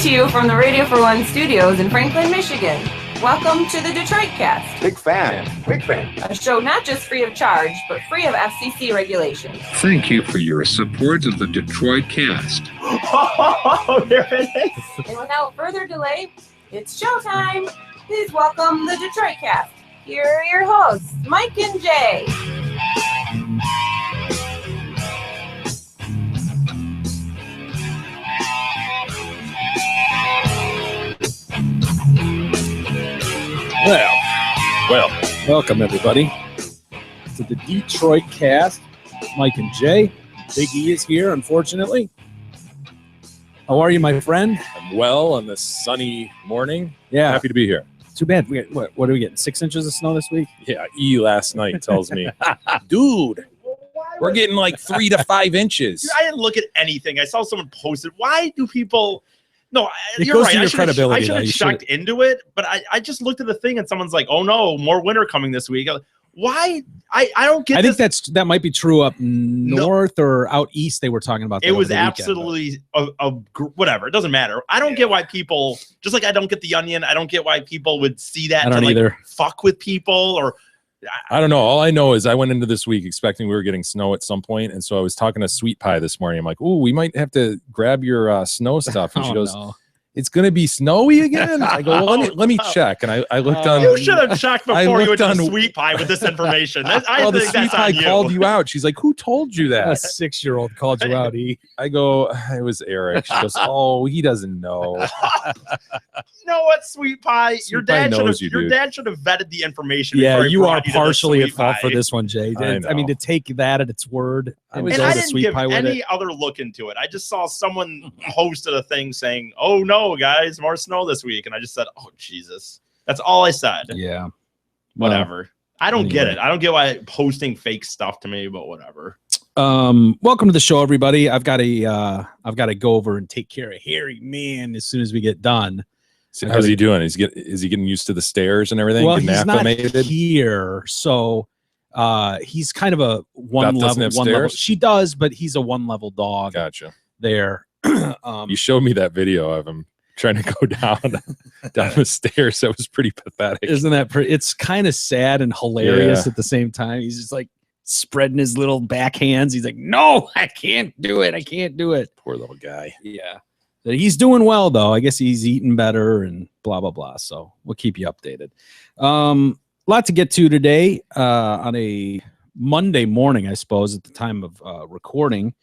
to you from the Radio for One studios in Franklin, Michigan. Welcome to the Detroit Cast. Big fan. Big fan. A show not just free of charge, but free of FCC regulations. Thank you for your support of the Detroit Cast. Oh, there it is. And without further delay, it's showtime. Please welcome the Detroit Cast. Here are your hosts, Mike and Jay. Well, welcome everybody to the Detroit Cast. Mike and Jay. Big E is here, unfortunately. How are you, my friend? I'm well on this sunny morning. Yeah. Happy to be here. Too bad. What are we getting? 6 inches of snow this week? Yeah, E last night tells me, dude, we're getting like 3 to 5 inches. Dude, I didn't look at anything. I saw someone post it. Why do people? No, It you're goes right. to your I should credibility, though. have You checked into it, but I just looked at the thing and someone's like, "Oh no, more winter coming this week." Why? I don't get. I think this. that might be true up north or out east. They were talking about that It over was the weekend, absolutely whatever. It doesn't matter. I don't get why people, just like I don't get the Onion. I don't get why people would see that I don't to like either. fuck with people or. I don't know. All I know is I went into this week expecting we were getting snow at some point, and so I was talking to Sweet Pie this morning. I'm like, "Ooh, we might have to grab your snow stuff," and she goes, no. "It's going to be snowy again." I go, "Well, let me check." And I looked on. You should have checked I before you went looked to the on- Sweet Pie with this information. I the think Sweet that's Pie on you. called you out. She's like, "Who told you A that?" 6-year-old called you out, E. I go, "It was Eric." She goes, "Oh, he doesn't know." You know what, Sweet Pie? Sweet Your Pie dad should have. knows you, Your dude. dad should have vetted the information. Yeah, before he you brought are you to the partially at Sweet fault for Pie. this one, Jay. I I mean, know. to take that at its word and was go And I to didn't Sweet give Pie with any it. other look into it. I just saw someone posted a thing saying, "Oh no, guys, more snow this week," and I just said, "Oh Jesus." That's all I said. Yeah. Whatever. I don't get anyway. it. I don't get why posting fake stuff to me, but whatever. Welcome to the show, everybody. I've got to go over and take care of Harry, man, as soon as we get done. So how's he doing? Is he getting used to the stairs and everything? Well, Getting he's not acclimated? here, so he's kind of a one Beth doesn't level. have One level. stairs? She does, but he's a one level dog Gotcha. there. You showed me that video of him trying to go down the stairs. That was pretty pathetic. Isn't that pretty? It's kind of sad and hilarious at the same time. He's just like spreading his little back hands. He's like, "No, I can't do it. I can't do it." Poor little guy. Yeah. But he's doing well, though. I guess he's eating better and blah, blah, blah. So we'll keep you updated. Lot to get to today on a Monday morning, I suppose, at the time of recording.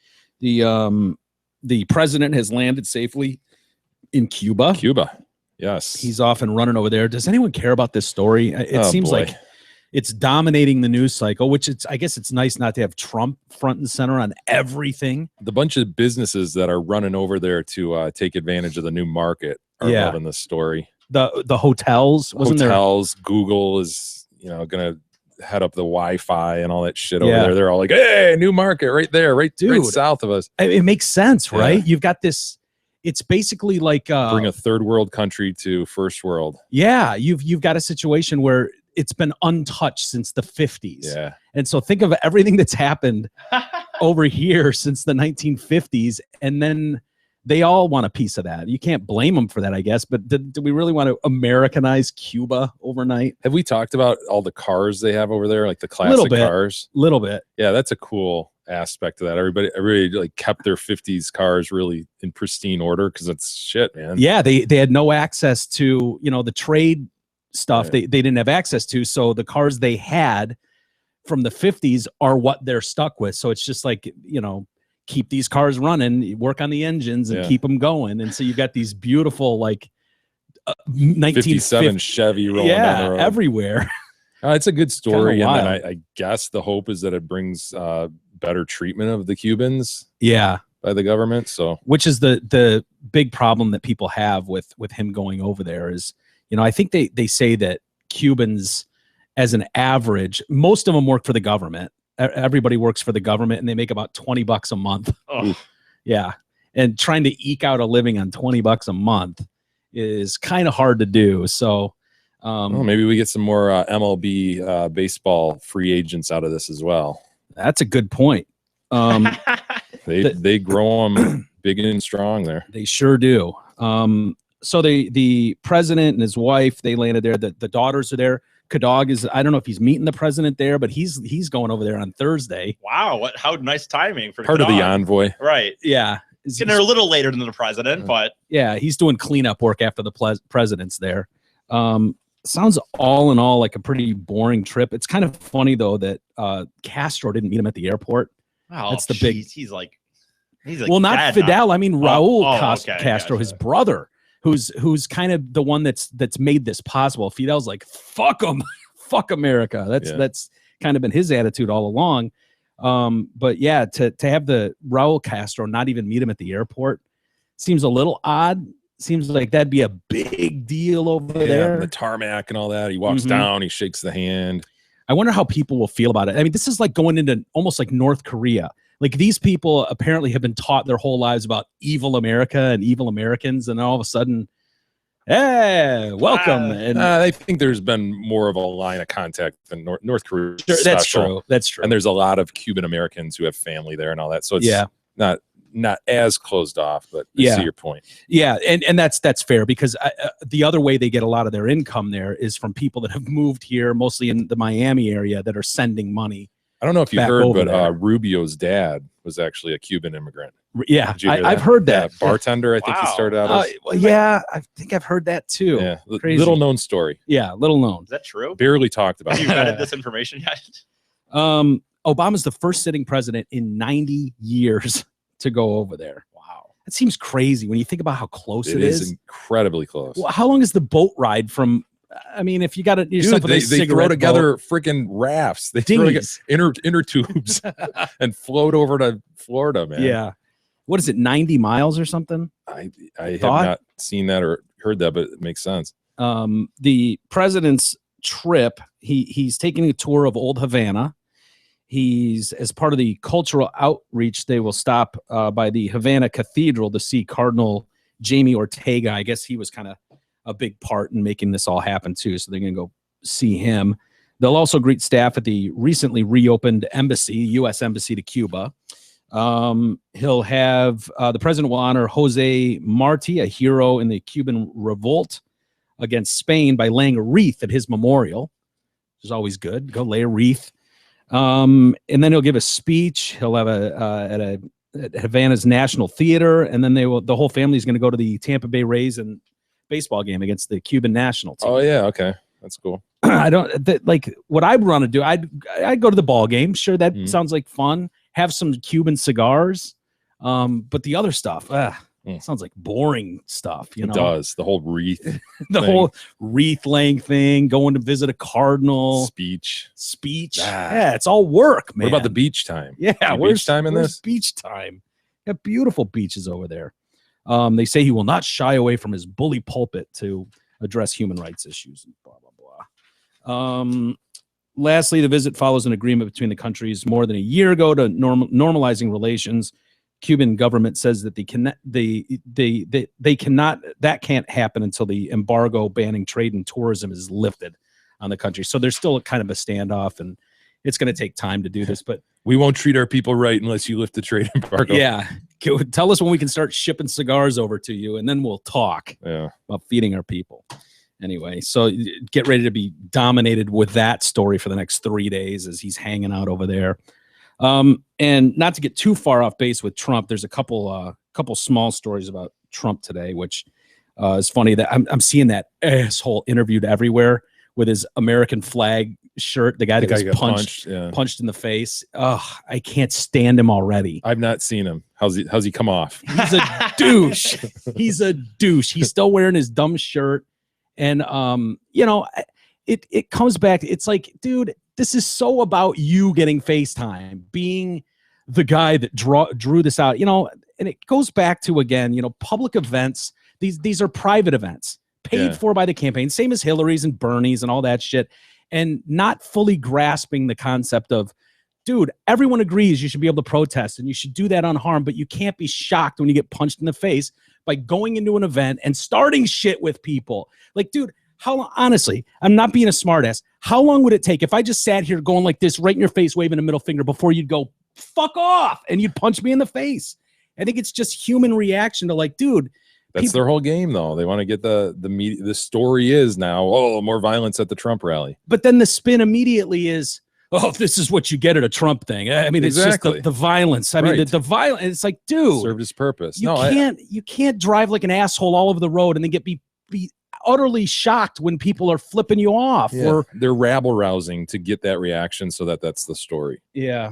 The president has landed safely in Cuba. Cuba. Yes. He's off and running over there. Does anyone care about this story? It Oh, seems boy. like it's dominating the news cycle, which I guess it's nice not to have Trump front and center on everything. the bunch of businesses that are running over there to take advantage of the new market are Yeah. loving this story. The hotels, wasn't Hotels, Google is, gonna head up the Wi-Fi and all that shit over Yeah. there. They're all like, "Hey, new market right there, right Dude. south of us." there? It makes sense, Yeah. right? You've got this. It's basically like Bring a third world country to first world. yeah. You've got a situation where it's been untouched since the 50s. Yeah. And so think of everything that's happened over here since the 1950s, and then they all want a piece of that. You can't blame them for that, I guess. But do we really want to Americanize Cuba overnight? Have we talked about all the cars they have over there, like the Little classic bit. cars? Little bit. Yeah, that's a cool aspect of that. Everybody like kept their 50s cars really in pristine order because it's shit, man. Yeah, they had no access to, the trade stuff. Right. They didn't have access to. So the cars they had from the 50s are what they're stuck with. So it's just like, keep these cars running, work on the engines and Yeah. keep them going. And so you've got these beautiful, like 1957 57 Chevy rolling down the road. everywhere. It's a good story. And then wild. I guess the hope is that it brings better treatment of the Cubans Yeah. by the government. So Which is the big problem that people have with him going over there is, I think they say that Cubans as an average, most of them work for the government. Everybody works for the government and they make about $20 a month. Oh, Yeah. And trying to eke out a living on $20 a month is kind of hard to do. So well, maybe we get some more MLB baseball free agents out of this as well. that's a good point. They grow them big and strong there. They sure do. So the president and his wife, they landed there. The daughters are there. Kadog is, I don't know if he's meeting the president there, but he's going over there on Thursday. Wow, how nice timing for Part of the envoy. Right. Yeah. Getting there a little later than the president, but yeah, he's doing cleanup work after the president's there. Sounds all in all like a pretty boring trip. It's kind of funny though that Castro didn't meet him at the airport. wow, That's the big. He's like Well, not dead Fidel. now. I mean Raul okay, Castro, gotcha. his brother, who's kind of the one that's made this possible. Fidel's like, fuck him, fuck America. That's kind of been his attitude all along. But yeah, to have the Raul Castro not even meet him at the airport seems a little odd. Seems like that'd be a big deal over there. The tarmac and all that. He walks Mhm. down, he shakes the hand. I wonder how people will feel about it. I mean, this is like going into almost like North Korea. Like these people apparently have been taught their whole lives about evil America and evil Americans, and all of a sudden, hey, welcome. And I think there's been more of a line of contact than North Korea. that's special. true. That's true. And there's a lot of Cuban Americans who have family there and all that. So it's Yeah. not as closed off, but I Yeah. see your point. Yeah, and that's fair because the other way they get a lot of their income there is from people that have moved here, mostly in the Miami area, that are sending money. I don't know if you Back heard, over but there. Rubio's dad was actually a Cuban immigrant. Yeah, Did you hear I've that? heard that. Yeah, bartender, I think he Wow. started out as. Well, yeah, I think I've heard that too. Yeah, Crazy. little known story. Yeah, little known. Is that true? Barely talked about. Have you vetted this information yet? Obama's the first sitting president in 90 years to go over there. Wow. That seems crazy when you think about how close It is incredibly close. Well, how long is the boat ride from? I mean, if you got it yourself Dude, with a they throw cigarette together freaking rafts. They throw together dinghies. inner tubes and float over to Florida, man. Yeah. What is it? 90 miles or something? I have Thought? not seen that or heard that, but it makes sense. The president's trip, he's taking a tour of Old Havana. He's, as part of the cultural outreach, they will stop by the Havana Cathedral to see Cardinal Jamie Ortega. I guess he was kind of a big part in making this all happen too. So they're going to go see him. They'll also greet staff at the recently reopened embassy, U.S. Embassy to Cuba. He'll have the president will honor Jose Marti, a hero in the Cuban revolt against Spain, by laying a wreath at his memorial, which is always good. Go lay a wreath. And then he'll give a speech. He'll have at Havana's National Theater, and then the whole family is going to go to the Tampa Bay Rays and baseball game against the Cuban national team. Oh yeah, okay, that's cool. I don't like what I'd want to do. I'd go to the ball game. Sure, that Mhm. sounds like fun. Have some Cuban cigars. But the other stuff, sounds like boring stuff. You It know, does the whole wreath the thing. whole wreath laying thing, going to visit a cardinal, speech. speech. Ah. Yeah, it's all work, man. What about the beach time? Yeah, Any where's beach time in where's this? Beach time. Got beautiful beaches over there. They say he will not shy away from his bully pulpit to address human rights issues. And blah blah blah. Lastly, the visit follows an agreement between the countries more than a year ago to normalizing relations. Cuban government says that they cannot. That can't happen until the embargo banning trade and tourism is lifted on the country. So there's still kind of a standoff, and it's going to take time to do this. But We won't treat our people right unless you lift the trade embargo. yeah, tell us when we can start shipping cigars over to you, and then we'll talk Yeah. about feeding our people. Anyway, so get ready to be dominated with that story for the next 3 days as he's hanging out over there. And not to get too far off base with Trump, there's a couple small stories about Trump today, which is funny that I'm seeing that asshole interviewed everywhere with his American flag shirt. The guy that guy was got punched punched, in the face. Oh, I can't stand him already. I've not seen him. How's he come off? He's a douche. He's a douche. He's still wearing his dumb shirt. And, it comes back. It's like, dude, this is so about you getting FaceTime, being the guy that drew this out, and it goes back to, again, public events. These are private events paid for by the campaign, same as Hillary's and Bernie's and all that shit. And not fully grasping the concept of, dude, everyone agrees you should be able to protest and you should do that unharmed, but you can't be shocked when you get punched in the face by going into an event and starting shit with people. Like, dude, honestly, I'm not being a smartass. How long would it take if I just sat here going like this right in your face, waving a middle finger before you'd go, fuck off, and you'd punch me in the face? I think it's just human reaction to like, dude, That's their whole game, though. They want to get the media. The story is now, oh, more violence at the Trump rally. But then the spin immediately is, oh, this is what you get at a Trump thing. I mean, it's Exactly. just the violence. I mean, Right. the violence. It's like, dude, Served its purpose. you can't drive like an asshole all over the road and then be utterly shocked when people are flipping you off. Yeah. Or They're rabble rousing to get that reaction so that's the story. yeah,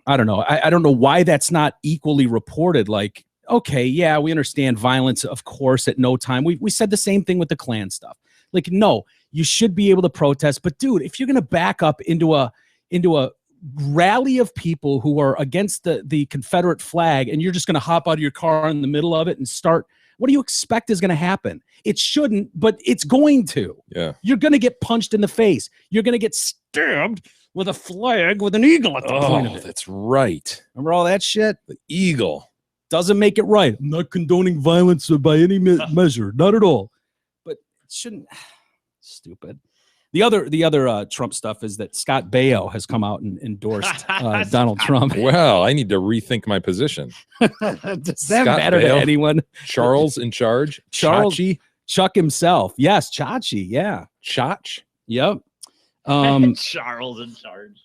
I don't know. I don't know why that's not equally reported. Like, okay, yeah, we understand violence, of course, at no time. We said the same thing with the Klan stuff. Like, no, you should be able to protest, but dude, if you're gonna back up into a rally of people who are against the Confederate flag, and you're just gonna hop out of your car in the middle of it and start, what do you expect is gonna happen? It shouldn't, but it's going to. Yeah. You're gonna get punched in the face. You're gonna get stabbed with a flag with an eagle at the point of Oh, it. that's right. Remember all that shit? The eagle. Doesn't make it right. I'm not condoning violence by any measure, not at all. But it shouldn't. Stupid. The other Trump stuff is that Scott Baio has come out and endorsed Donald Trump. Well, I need to rethink my position. Does that Scott matter to Baio. anyone? Charles in charge. Charles- Chachi. Chuck himself. Yes, Chachi. Yeah. Chach. Yep. Charles in charge.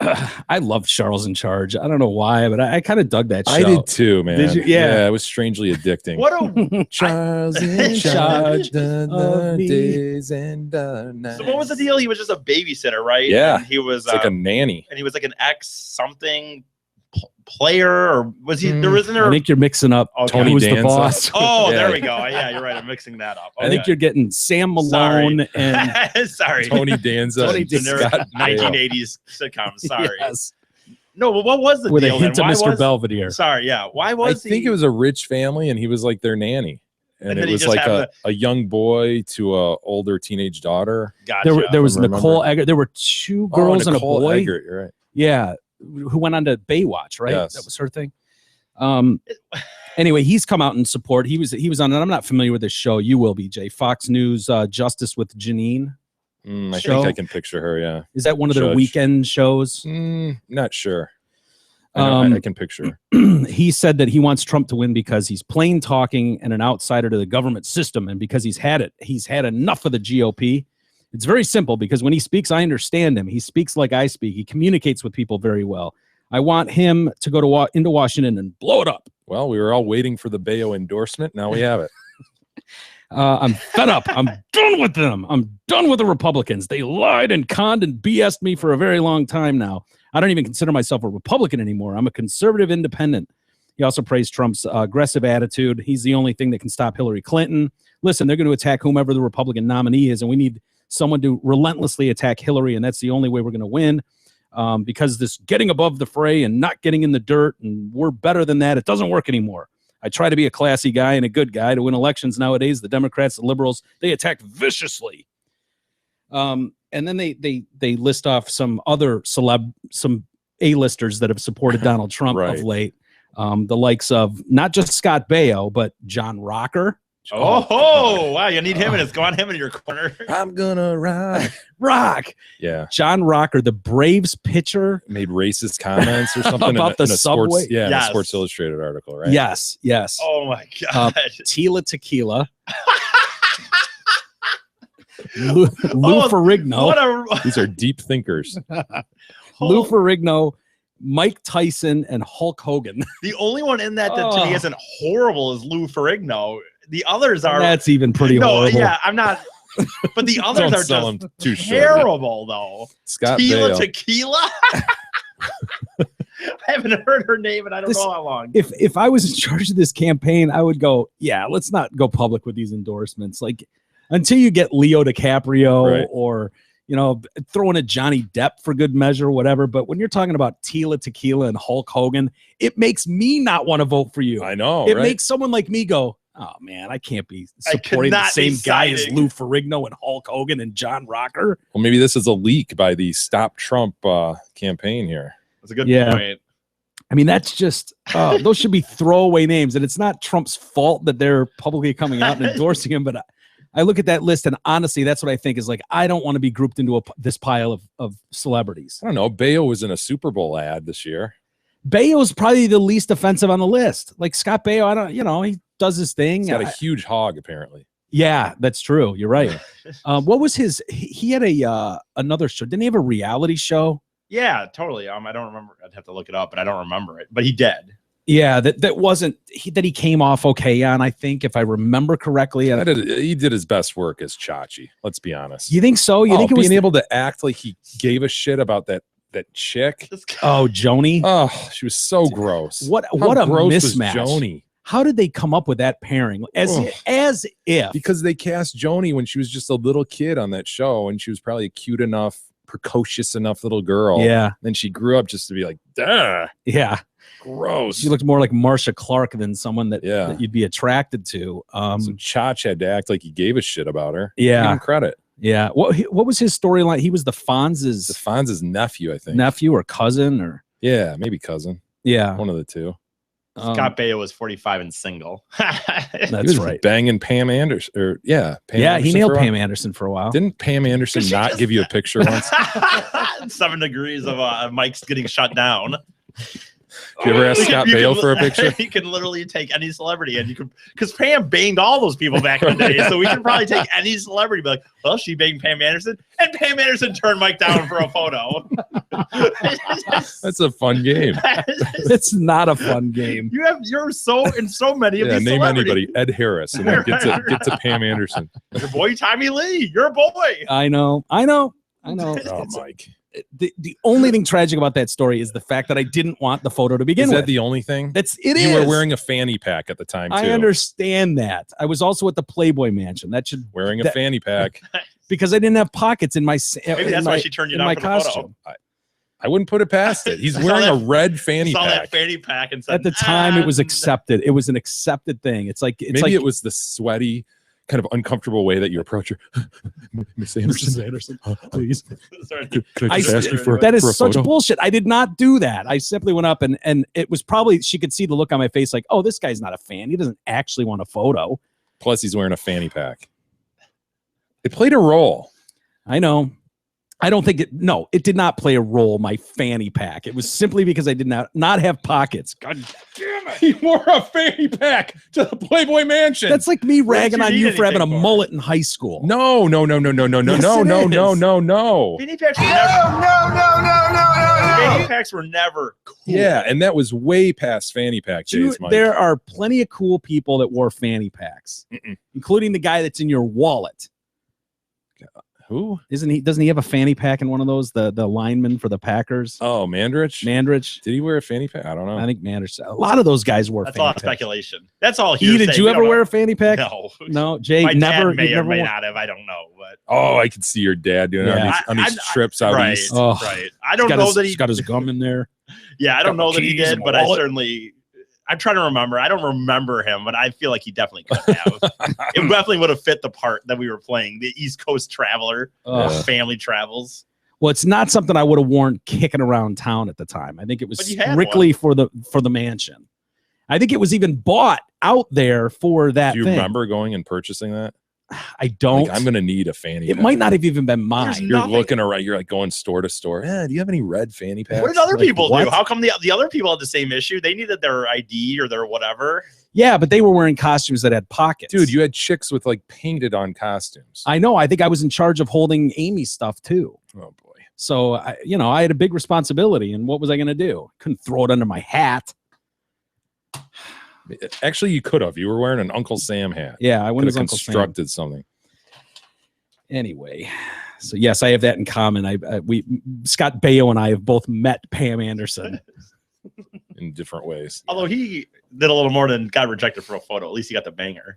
I love Charles in Charge. I don't know why, but I kind of dug that show. I did too, man. Did you? Yeah. It was strangely addicting. What a Charles in charge charge. The of me. days and the nights. so what was the deal? He was just a babysitter, right? Yeah. And he was It's like a nanny. and he was like an ex something player, or was he? There wasn't I there. think you're mixing up Okay. Tony was the Danza. boss. Oh, Yeah. there we go. Yeah, you're right. I'm mixing that up. I think Okay. you're getting Sam Malone and Sorry. Tony Danza. Tony and Danza. Scott Baio. 1980s sitcom. Sorry. yes, No, but what was the with a deal? hint then? of Why Mr. was- Belvedere. Sorry, yeah. Why I was think he? it was a rich family, and he was like their nanny. And And it then he was just like had a young boy to a older teenage daughter. Gotcha. There was remember. Nicole Eggert. There were two girls and a Nicole boy. Eggert, you're right. Yeah, who went on to Baywatch, right? Yes. That was her thing. Anyway, he's come out in support. He was on, and I'm not familiar with this show. You will be, Jay. Fox News, Justice with Janine. I Show? think I can picture her. Yeah. Is that one of their Judge. weekend shows? Not sure. I can picture. He said that he wants Trump to win because he's plain talking and an outsider to the government system, and because he's had enough of the GOP. It's very simple, because when he speaks, I understand him. He speaks like I speak. He communicates with people very well. I want him to go into Washington and blow it up. Well, we were all waiting for the Baio endorsement. Now we have it. I'm fed up. I'm done with them. I'm done with the Republicans. They lied and conned and BS'd me for a very long time now. I don't even consider myself a Republican anymore. I'm a conservative independent. He also praised Trump's aggressive attitude. He's the only thing that can stop Hillary Clinton. Listen, they're going to attack whomever the Republican nominee is, and we need someone to relentlessly attack Hillary, and that's the only way we're going to win. Because this getting above the fray and not getting in the dirt, and we're better than that, it doesn't work anymore. I try to be a classy guy and a good guy to win elections nowadays. The Democrats, the liberals, they attack viciously. And then they list off some other some A-listers that have supported Donald Trump Right. of late. The likes of not just Scott Baio, but John Rocker. Oh, wow. You need him in him in your corner. I'm gonna rock. Yeah. John Rocker, the Braves pitcher. Made racist comments or something About the in a subway? Sports, yeah, in a Yes. Sports Illustrated article, right? Yes. Oh my God. Tila Tequila. Oh, Lou Ferrigno. What a These are deep thinkers. Lou Ferrigno, Mike Tyson, and Hulk Hogan. The only one in that to me Oh. isn't horrible is Lou Ferrigno. The others are That's even pretty no, horrible. yeah, I'm not. But the others Don't are sell just them too short. terrible, though. Scott Tila Baio. Tequila. I haven't heard her name, and I don't This- know how long. If I was in charge of this campaign, I would go, yeah, let's not go public with these endorsements. Like, until you get Leo DiCaprio Right. or, throw in a Johnny Depp for good measure, whatever. But when you're talking about Tila Tequila and Hulk Hogan, it makes me not want to vote for you. I know. It right? makes someone like me go, oh man, I can't be supporting the cannot be same guy as siding. Lou Ferrigno and Hulk Hogan and John Rocker. Well, maybe this is a leak by the Stop Trump campaign here. That's a good Yeah. point. I mean, that's just those should be throwaway names, and it's not Trump's fault that they're publicly coming out and endorsing him. But I look at that list, and honestly, that's what I think is like. I don't want to be grouped into this pile of celebrities. I don't know. Baio was in a Super Bowl ad this year. Baio's probably the least offensive on the list. Like Scott Baio, I don't, does his thing. He's got a huge hog, apparently. Yeah, that's true. You're right. What was his? He had a another show. Didn't he have a reality show? Yeah, totally. I don't remember. I'd have to look it up, but I don't remember it. But he did. Yeah, that wasn't that he came off okay on. I think if I remember correctly, He did his best work as Chachi. Let's be honest. You think so? You think it was being able to act like he gave a shit about that chick? Oh, Joni. Oh, she was so gross. What a gross mismatch. was Joni? How did they come up with that pairing? As if Because they cast Joni when she was just a little kid on that show, and she was probably a cute enough, precocious enough little girl. Yeah. Then she grew up just to be like, duh, yeah. gross. She looked more like Marsha Clark than someone that Yeah. you'd be attracted to. So Chach had to act like he gave a shit about her. Yeah. Give him credit. Yeah. What was his storyline? He was the Fonz's The Fonz's nephew, I think. nephew or cousin or Yeah, maybe cousin. yeah. One of the two. Scott Baio was 45 and single. He That's was right. banging Pam Anderson. Or yeah, Pam Yeah, Anderson he nailed for a while. Pam Anderson for a while. Didn't Pam Anderson She not just- give you a picture once? 7 degrees of Mike's getting shut down. Did you ever ask Scott Baio for a picture? You can literally take any celebrity, and you can, because Pam banged all those people back in the day, so we can probably take any celebrity, be like, well, she banged Pam Anderson, and Pam Anderson turned Mike down for a photo. That's a fun game. It's not a fun game. You're so in so many of Yeah, these name celebrities. anybody. Ed Harris, and then get to Pam Anderson. Your boy Tommy Lee, your boy. I know. Oh, It's- Mike. the only thing tragic about that story is the fact that I didn't want the photo to begin Is with. that the only thing? You You were wearing a fanny pack at the time, too. I understand that. I was also at the Playboy Mansion. That should Wearing a that- fanny pack. because I didn't have pockets in my Maybe that's why she turned you in down my for the photo. costume. I wouldn't put it past it. He's Saw wearing a that- red fanny Saw that pack. fanny pack and said, At the time, it was "Ah, accepted. It was an accepted thing. It's like Maybe it was the sweaty, kind of uncomfortable way that you approach her. Miss Anderson, please. sorry." Could I just ask you for that for a is such photo? bullshit. I did not do that. I simply went up and it was probably she could see the look on my face like, oh, this guy's not a fan. He doesn't actually want a photo. Plus, he's wearing a fanny pack. It played a role. I know. I don't think it did not play a role, my fanny pack. It was simply because I did not have pockets. God damn it. He wore a fanny pack to the Playboy Mansion. That's like me What did ragging you on need you for having a anything for? mullet in high school. no. Yes, it is. Fanny packs were never. Fanny packs were never cool. Yeah, and that was way past fanny pack days, Mike. There are plenty of cool people that wore fanny packs, including the guy that's in your wallet. Who? Doesn't he have a fanny pack in one of those? The lineman for the Packers? Oh, Mandrich? Mandrich. Did he wear a fanny pack? I don't know. I think Mandrich. A lot of those guys wore That's fanny all packs. speculation. That's all E, hearsay. did you We ever don't wear know. a fanny pack? No. No, Jay, My never. dad may you've or never may worn- not have. I don't know, but Oh, I could see your dad doing it Yeah. on these trips out right, east. Oh. right. I don't know that he. He's got his gum in there. Yeah, I don't got know that he keys did, and but I wallet. certainly. I'm trying to remember. I don't remember him, but I feel like he definitely could have. It definitely would have fit the part that we were playing, the East Coast traveler, Ugh. family travels. Well, it's not something I would have worn kicking around town at the time. I think it was But you had strictly for the mansion. I think it was even bought out there for that Do you thing. remember going and purchasing that? I don't. Like, I'm going to need a fanny It pack. might not have even been mine. There's You're nothing. looking around. You're like going store to store. Do you have any red fanny packs? What did other Like, people do? what? How come the other people had the same issue? They needed their ID or their whatever. Yeah, but they were wearing costumes that had pockets. Dude, you had chicks with like painted on costumes. I know. I think I was in charge of holding Amy's stuff too. Oh boy. So I had a big responsibility, and what was I going to do? Couldn't throw it under my hat. Actually, you could have. You were wearing an Uncle Sam hat. Yeah, I Could went have as Uncle Sam. constructed something. Anyway, so yes, I have that in common. Scott Baio and I have both met Pam Anderson. In different ways. Although he did a little more than got rejected for a photo. At least he got the banger.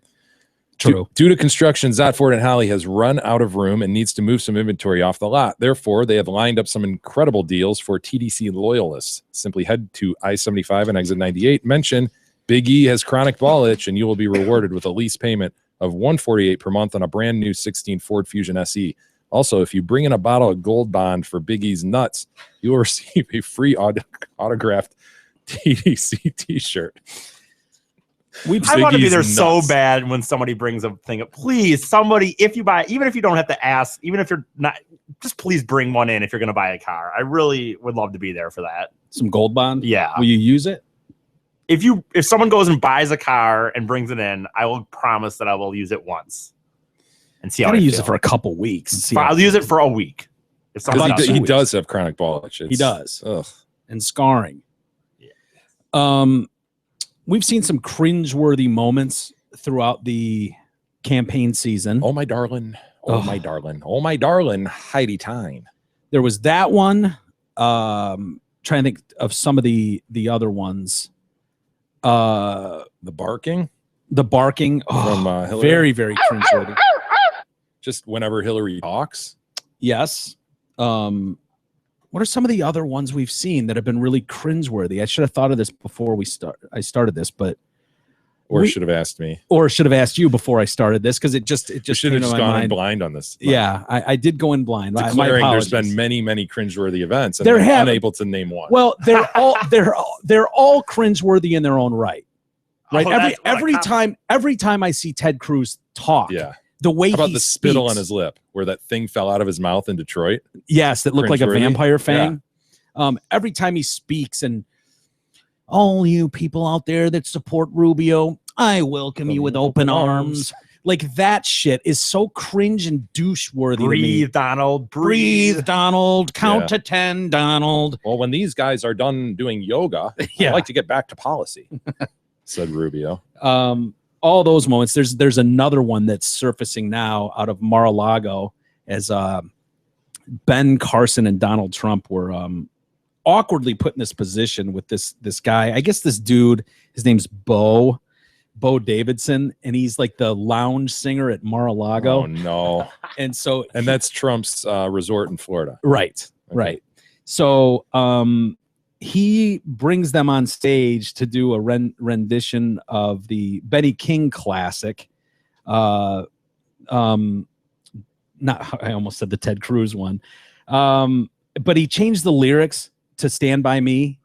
True. Due to construction, Zotford and Holly has run out of room and needs to move some inventory off the lot. Therefore, they have lined up some incredible deals for TDC loyalists. Simply head to I-75 and exit 98. Mention Big E has chronic ball itch, and you will be rewarded with a lease payment of $148 per month on a brand new 16 Ford Fusion SE. Also, if you bring in a bottle of Gold Bond for Big E's nuts, you will receive a free autographed TDC T-shirt. I want to be Biggie's there so nuts. bad when somebody brings a thing up. Please, somebody, if you buy, even if you don't have to ask, even if you're not, just please bring one in if you're going to buy a car. I really would love to be there for that. Some Gold Bond. Yeah. Will you use it? if someone goes and buys a car and brings it in, I will promise that I will use it once and see how I use feel. it for a couple weeks. And see how I'll use it for a week. If someone Because does he it. does have chronic ball itch. He does. Ugh. And scarring. We've seen some cringeworthy moments throughout the campaign season. Oh my darling. Oh Oh. my darling. Oh my darling. Heidi Tyne. There was that one. Trying to think of some of the other ones. The barking The barking. from Oh, Hillary. very, very cringeworthy. Just whenever Hillary talks. Yes. What are some of the other ones we've seen that have been really cringeworthy? I should have thought of this before I started this, but Or We- should have asked me. or should have asked you before I started this because it just You came should have to just my gone in mind. blind on this. Yeah, I did go in blind. My Declaring there's apologies. been many, many cringeworthy events, and There I'm have- unable to name one. Well, they're all cringeworthy in their own right. Right. Oh, every that's what I every comment- time I see Ted Cruz talk, yeah. the way How about he the spittle speaks- on his lip where that thing fell out of his mouth in Detroit? Yes, that looked like a Cringeworthy? vampire fang. Every time he speaks, and all you people out there that support Rubio, I welcome you with open arms. Like that shit is so cringe and douche worthy. Breathe, Donald. Breathe, Donald. Count to 10, Donald. Well, when these guys are done doing yoga, Yeah. I'd like to get back to policy, said Rubio. All those moments. There's another one that's surfacing now out of Mar-a-Lago as Ben Carson and Donald Trump were awkwardly put in this position with this guy. I guess this dude, his name's Bo Davidson, and he's like the lounge singer at Mar-a-Lago. Oh, no. And so And that's Trump's resort in Florida. right. So he brings them on stage to do a rendition of the Benny King classic. I almost said the Ted Cruz one. But he changed the lyrics to Stand By Me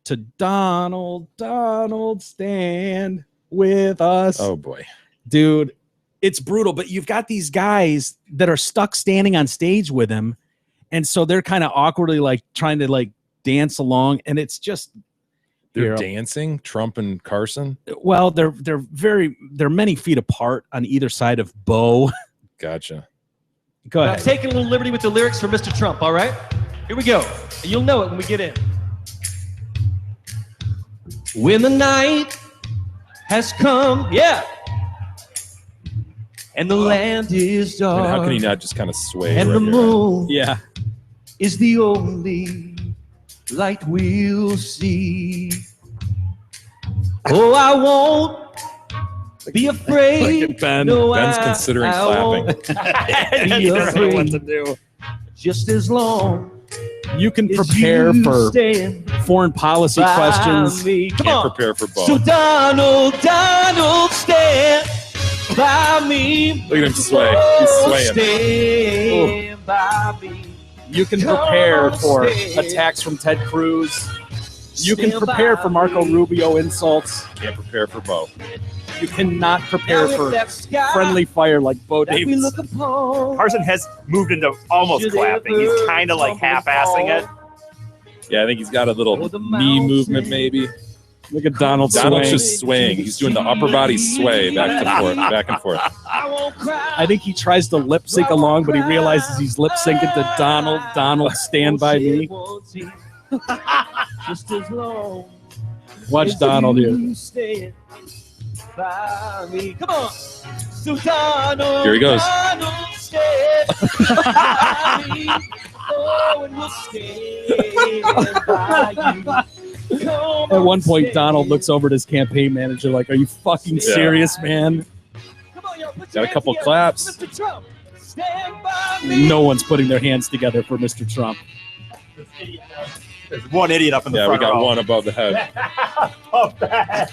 to Donald, stand with us. Oh, boy. Dude, it's brutal. But you've got these guys that are stuck standing on stage with him. And so they're kind of awkwardly like trying to like dance along. And it's just, They're Here. dancing, Trump and Carson. well, they're many feet apart on either side of Bo. Gotcha. Go I'm ahead. taking a little liberty with the lyrics for Mr. Trump, all right? Here we go. And you'll know it when we get in. When the night has come, yeah, and the land is I dark, mean, how can he not just kind of sway? and right the here? moon Yeah. is the only light we'll see. Oh, I won't be afraid. Look at Ben. No, Ben's considering clapping. won't He doesn't know what to do. just as long You can as prepare you for stand foreign policy by questions. me. Come Can't on. prepare for Bo. So Donald, stand by me. Look at him sway. He's swaying. Stand by me. You can prepare for attacks from Ted Cruz. You can prepare for Marco Rubio insults. Can't prepare for Bo. You cannot prepare Now for if that sky friendly fire like Bo that we Davis. look upon Carson has moved into almost should clapping. He's ever kind of like half-assing it. Yeah, I think he's got a little Oh, the knee mountain. movement, maybe. Look at Donald Donald's swaying. just swaying. He's doing the upper body sway back and forth, back and forth. I won't cry. I think he tries to lip sync along, but he realizes he's lip syncing to Donald, stand by me. Just as long Watch as Donald here. you stand by me. Come on. So Donald, Here he goes. Donald, stand by me. Oh, and we'll stand by you. Come At on, one point, stand. Donald looks over at his campaign manager like, "Are you fucking Yeah. serious, man?" Come on, y'all, put Got your a hands couple together. claps. Mr. Trump, stand by me. No one's putting their hands together for Mr. Trump. There's one idiot up in the Yeah, we front got row. one above the head. Oh, that.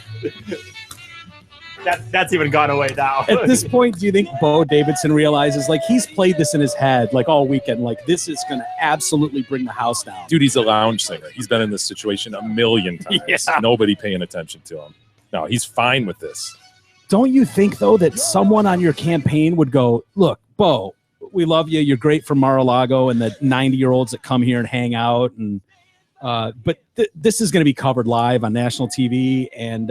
That's even gone away now. At this point, do you think Bo Davidson realizes like he's played this in his head like all weekend? Like this is going to absolutely bring the house down. Dude, he's a lounge singer. He's been in this situation a million times. Yeah. Nobody paying attention to him. No, he's fine with this. Don't you think though that someone on your campaign would go, "Look, Bo, we love you. You're great for Mar-a-Lago and the 90-year-olds that come here and hang out, and But this is going to be covered live on national TV, and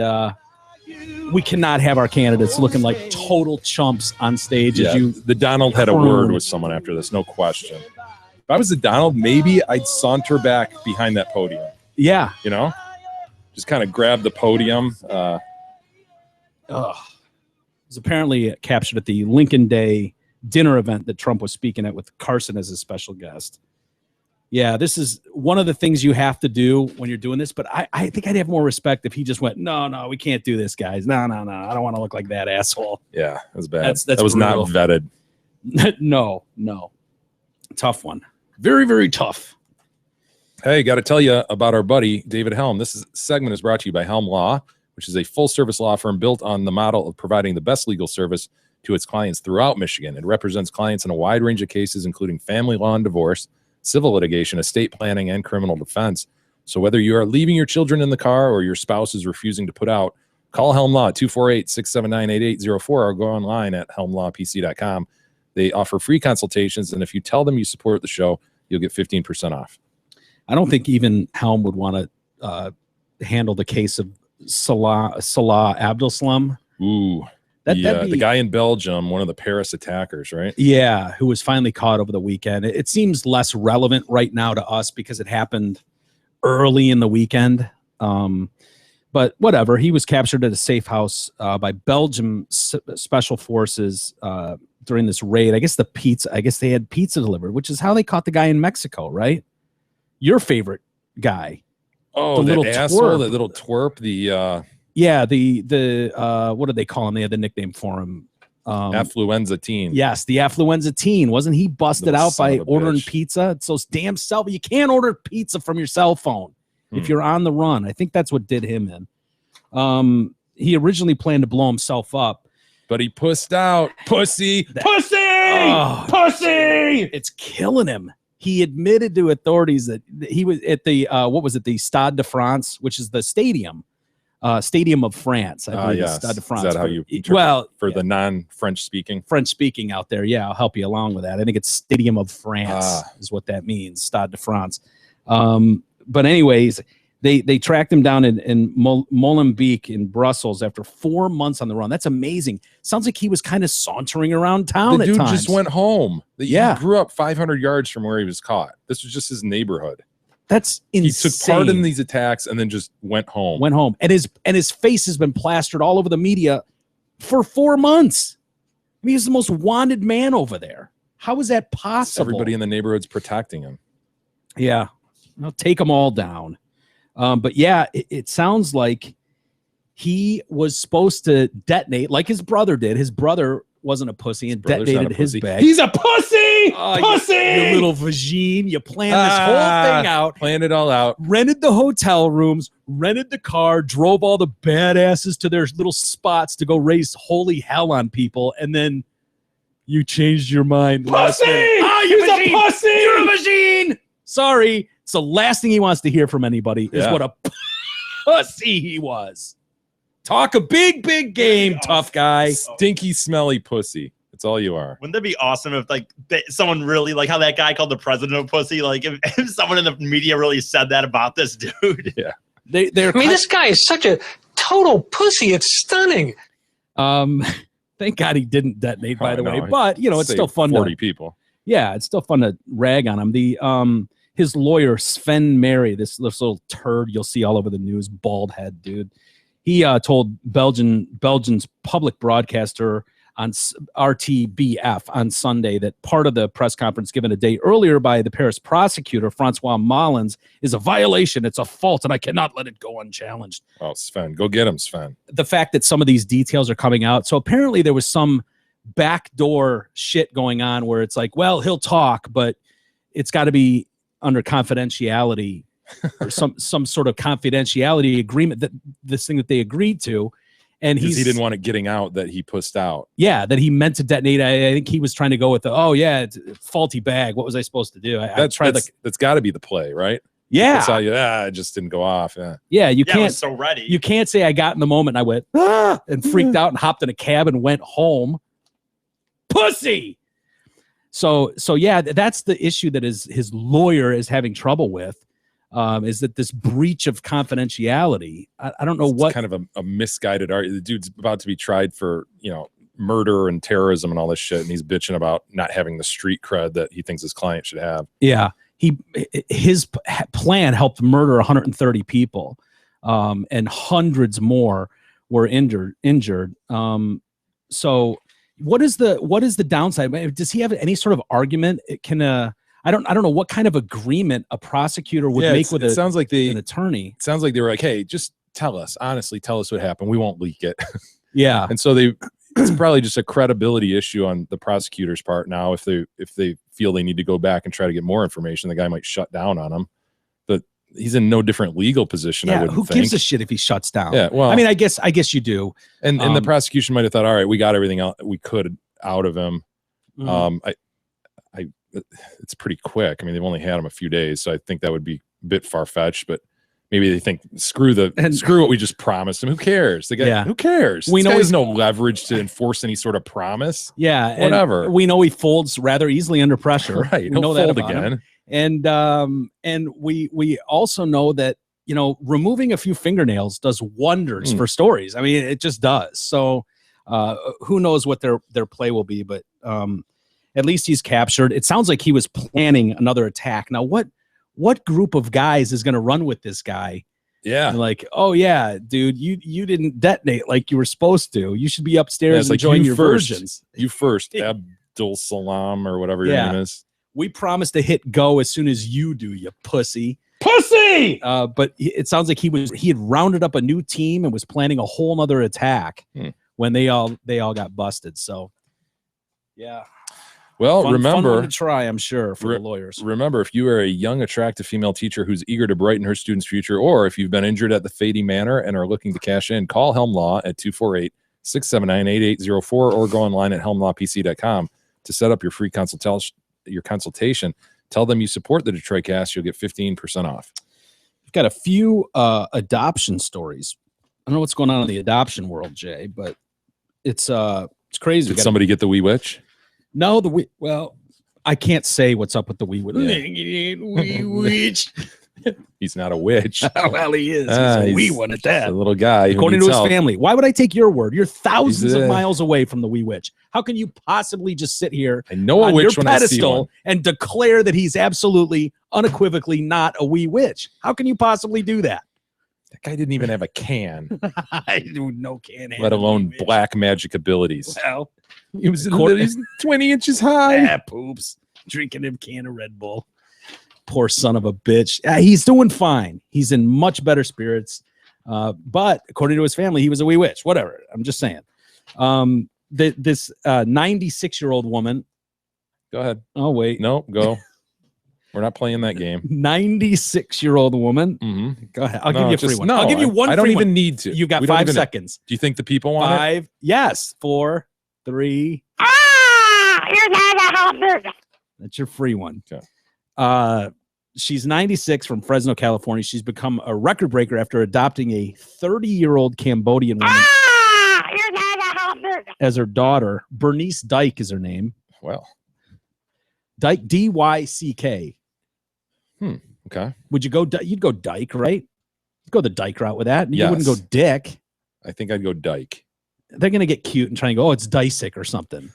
we cannot have our candidates looking like total chumps on stage. Yeah, As the Donald had a word with someone after this, no question. If I was the Donald, maybe I'd saunter back behind that podium. Yeah. You know, just kind of grab the podium. It was apparently captured at the Lincoln Day dinner event that Trump was speaking at with Carson as his special guest. Yeah, this is one of the things you have to do when you're doing this. But I think I'd have more respect if he just went, no, we can't do this, guys. No, I don't want to look like that asshole. Yeah, that was bad. That's that was brutal. not vetted. No. Tough one. Very, very tough. Hey, got to tell you about our buddy, David Helm. This segment is brought to you by Helm Law, which is a full-service law firm built on the model of providing the best legal service to its clients throughout Michigan. It represents clients in a wide range of cases, including family law and divorce, civil litigation, estate planning, and criminal defense. So whether you are leaving your children in the car or your spouse is refusing to put out, call Helm Law, 248-679-8804, or go online at helmlawpc.com. They offer free consultations, and if you tell them you support the show, you'll get 15% off. I don't think even Helm would want to handle the case of Salah Abdeslam. Ooh. The guy in Belgium, one of the Paris attackers, right? Yeah, who was finally caught over the weekend. It seems less relevant right now to us because it happened early in the weekend. But whatever, he was captured at a safe house by Belgium special forces during this raid. I guess they had pizza delivered, which is how they caught the guy in Mexico, right? Your favorite guy. Oh, the little asshole, twerp. that little twerp, the what did they call him? They had the nickname for him. Affluenza teen. Yes, the Affluenza teen. Wasn't he busted Little out son by of a ordering bitch. pizza? It's those damn you can't order pizza from your cell phone if you're on the run. I think that's what did him in. He originally planned to blow himself up. But he pussed out. Pussy. Pussy! Oh, Pussy! It's killing him. He admitted to authorities that he was at the the Stade de France, which is the stadium of France. I believe Yes. Stade de France. Is that how you for the non-French speaking? French speaking out there? Yeah, I'll help you along with that. I think it's Stadium of France is what that means. Stade de France. But anyways, they tracked him down in Molenbeek in Brussels after 4 months on the run. That's amazing. Sounds like he was kind of sauntering around town. The dude at times. just went home. He Yeah. grew up 500 yards from where he was caught. This was just his neighborhood. That's insane. He took part in these attacks and then just went home. And his face has been plastered all over the media for 4 months. I mean, he's the most wanted man over there. How is that possible? Everybody in the neighborhood's protecting him. Yeah, I'll take them all down. But yeah, it sounds like he was supposed to detonate like his brother did. His brother wasn't a pussy and brother's not detonated a his pussy. bag. He's a pussy! Pussy! You little vagine. You planned this whole thing out. Planned it all out. Rented the hotel rooms, rented the car, drove all the badasses to their little spots to go raise holy hell on people, and then you changed your mind. Pussy! He's a pussy! You're a machine! Sorry. It's the last thing he wants to hear from anybody is Yeah. what a pussy he was. Talk a big game, tough guy. Stinky, smelly pussy. That's all you are. Wouldn't that be awesome if someone really like how that guy called the president of pussy? Like if someone in the media really said that about this dude. Yeah. They're this guy is such a total pussy. It's stunning. Thank God he didn't detonate, by the way. No, But it's saved still fun 40 to people. Yeah, it's still fun to rag on him. The his lawyer, Sven Mary, this little turd you'll see all over the news, bald head dude. He told Belgium's public broadcaster on RTBF on Sunday that part of the press conference given a day earlier by the Paris prosecutor, Francois Mollins, is a violation. It's a fault, and I cannot let it go unchallenged. Oh, Sven. Go get him, Sven. The fact that some of these details are coming out. So apparently there was some backdoor shit going on where it's like, well, he'll talk, but it's got to be under confidentiality or some sort of confidentiality agreement, that this thing that they agreed to. And he didn't want it getting out that he pussed out. Yeah, that he meant to detonate. I think he was trying to go with it's a faulty bag. What was I supposed to do? That's got to be the play, right? Yeah. That's how it just didn't go off. Yeah. Yeah, you I can't. was so ready. You can't say I got in the moment and I went and freaked out and hopped in a cab and went home. Pussy. So yeah, that's the issue that his lawyer is having trouble with. is that this breach of confidentiality. I don't know It's what. kind of a misguided argument. The dude's about to be tried for, murder and terrorism and all this shit, and he's bitching about not having the street cred that he thinks his client should have. Yeah, his plan helped murder 130 people, and hundreds more were injured. So what is the downside? Does he have any sort of argument? I don't know what kind of agreement a prosecutor would make with it sounds like an attorney. It sounds like they were like, hey, just honestly tell us what happened. We won't leak it. Yeah. And so it's probably just a credibility issue on the prosecutor's part now. If they feel they need to go back and try to get more information, the guy might shut down on him. But he's in no different legal position. Yeah, I wouldn't who think. gives a shit if he shuts down? Yeah, well, I mean, I guess you do. And the prosecution might have thought, all right, we got everything out we could out of him. It's pretty quick. I mean, they've only had him a few days, so I think that would be a bit far-fetched, but maybe they think screw what we just promised him. Who cares? The guy, who cares? We know there's no leverage to enforce any sort of promise. Yeah, whatever. We know he folds rather easily under pressure. Right. We know that fold about again. him. And we also know that removing a few fingernails does wonders for stories. I mean, it just does. So who knows what their play will be, but at least he's captured. It sounds like he was planning another attack. Now, what group of guys is going to run with this guy? Yeah. And like, oh yeah, dude, you didn't detonate like you were supposed to. You should be upstairs enjoying your virgins. You first, Abdul Salam or whatever your name is. We promised to hit go as soon as you do, you pussy. Pussy! But it sounds like he had rounded up a new team and was planning a whole nother attack when they all got busted. So yeah. Well, fun remember, one to try, I'm sure, for the lawyers. Remember, if you are a young, attractive female teacher who's eager to brighten her students' future, or if you've been injured at the Fady Manor and are looking to cash in, call Helm Law at 248-679-8804 or go online at helmlawpc.com to set up your free consultation. Tell them you support the Detroit Cast. You'll get 15% off. We've got a few adoption stories. I don't know what's going on in the adoption world, Jay, but it's crazy. Did somebody get the wee witch? No, I can't say what's up with the wee witch. Wee witch. He's not a witch. Well, he is. He's a wee one at that. A little guy. According to his family. Why would I take your word? You're thousands of miles away from the wee witch. How can you possibly just sit here on your pedestal and declare that he's absolutely, unequivocally not a wee witch? How can you possibly do that? That guy didn't even have a can. I do no can. Let alone black magic abilities. Well, he's 20 inches high. Poops. Drinking a can of Red Bull. Poor son of a bitch. He's doing fine. He's in much better spirits. But according to his family, he was a wee witch. Whatever. I'm just saying. This 96-year-old woman. Go ahead. Oh, wait. No, go. We're not playing that game. 96-year-old woman. Mm-hmm. Go ahead. I'll give you a free one. No, I'll give you one. I don't even need to. You've got 5 seconds. Do you think the people want 5. it? Yes. 4, 3. You're not a hamburger. That's your free one. Okay. She's 96 from Fresno, California. She's become a record breaker after adopting a 30-year-old Cambodian woman you're not a hamburger. as her daughter. Bernice Dyke is her name. Well, Dyke, D-Y-C-K. Okay. Would you go? You'd go Dyke, right? You'd go the Dyke route with that. You wouldn't go Yes. Dick. I think I'd go Dyke. They're gonna get cute and try and go. Oh, it's Dysick or something.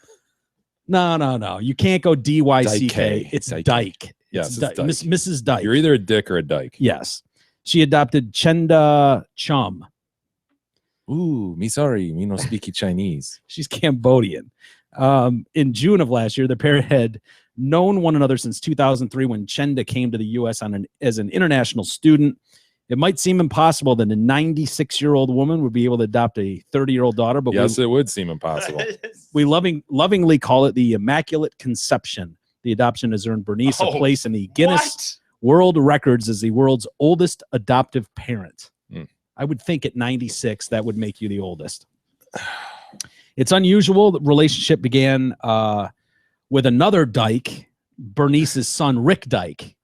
No. You can't go D-Y-C-K. It's Dyke. Dyke. Yes, Dyke. it's Dyke. Mrs. Dyke. You're either a dick or a dyke. Yes. She adopted Chenda Chum. Ooh, me sorry. Me no speaky Chinese. She's Cambodian. In June of last year, the pair had known one another since 2003 when Chenda came to the U.S. as an international student. It might seem impossible that a 96-year-old woman would be able to adopt a 30-year-old daughter, but Yes, it would seem impossible. we lovingly call it the Immaculate Conception. The adoption has earned Bernice a place in the Guinness World Records as the world's oldest adoptive parent. I would think at 96, that would make you the oldest. It's unusual. The relationship began with another Dyke, Bernice's son, Rick Dyke,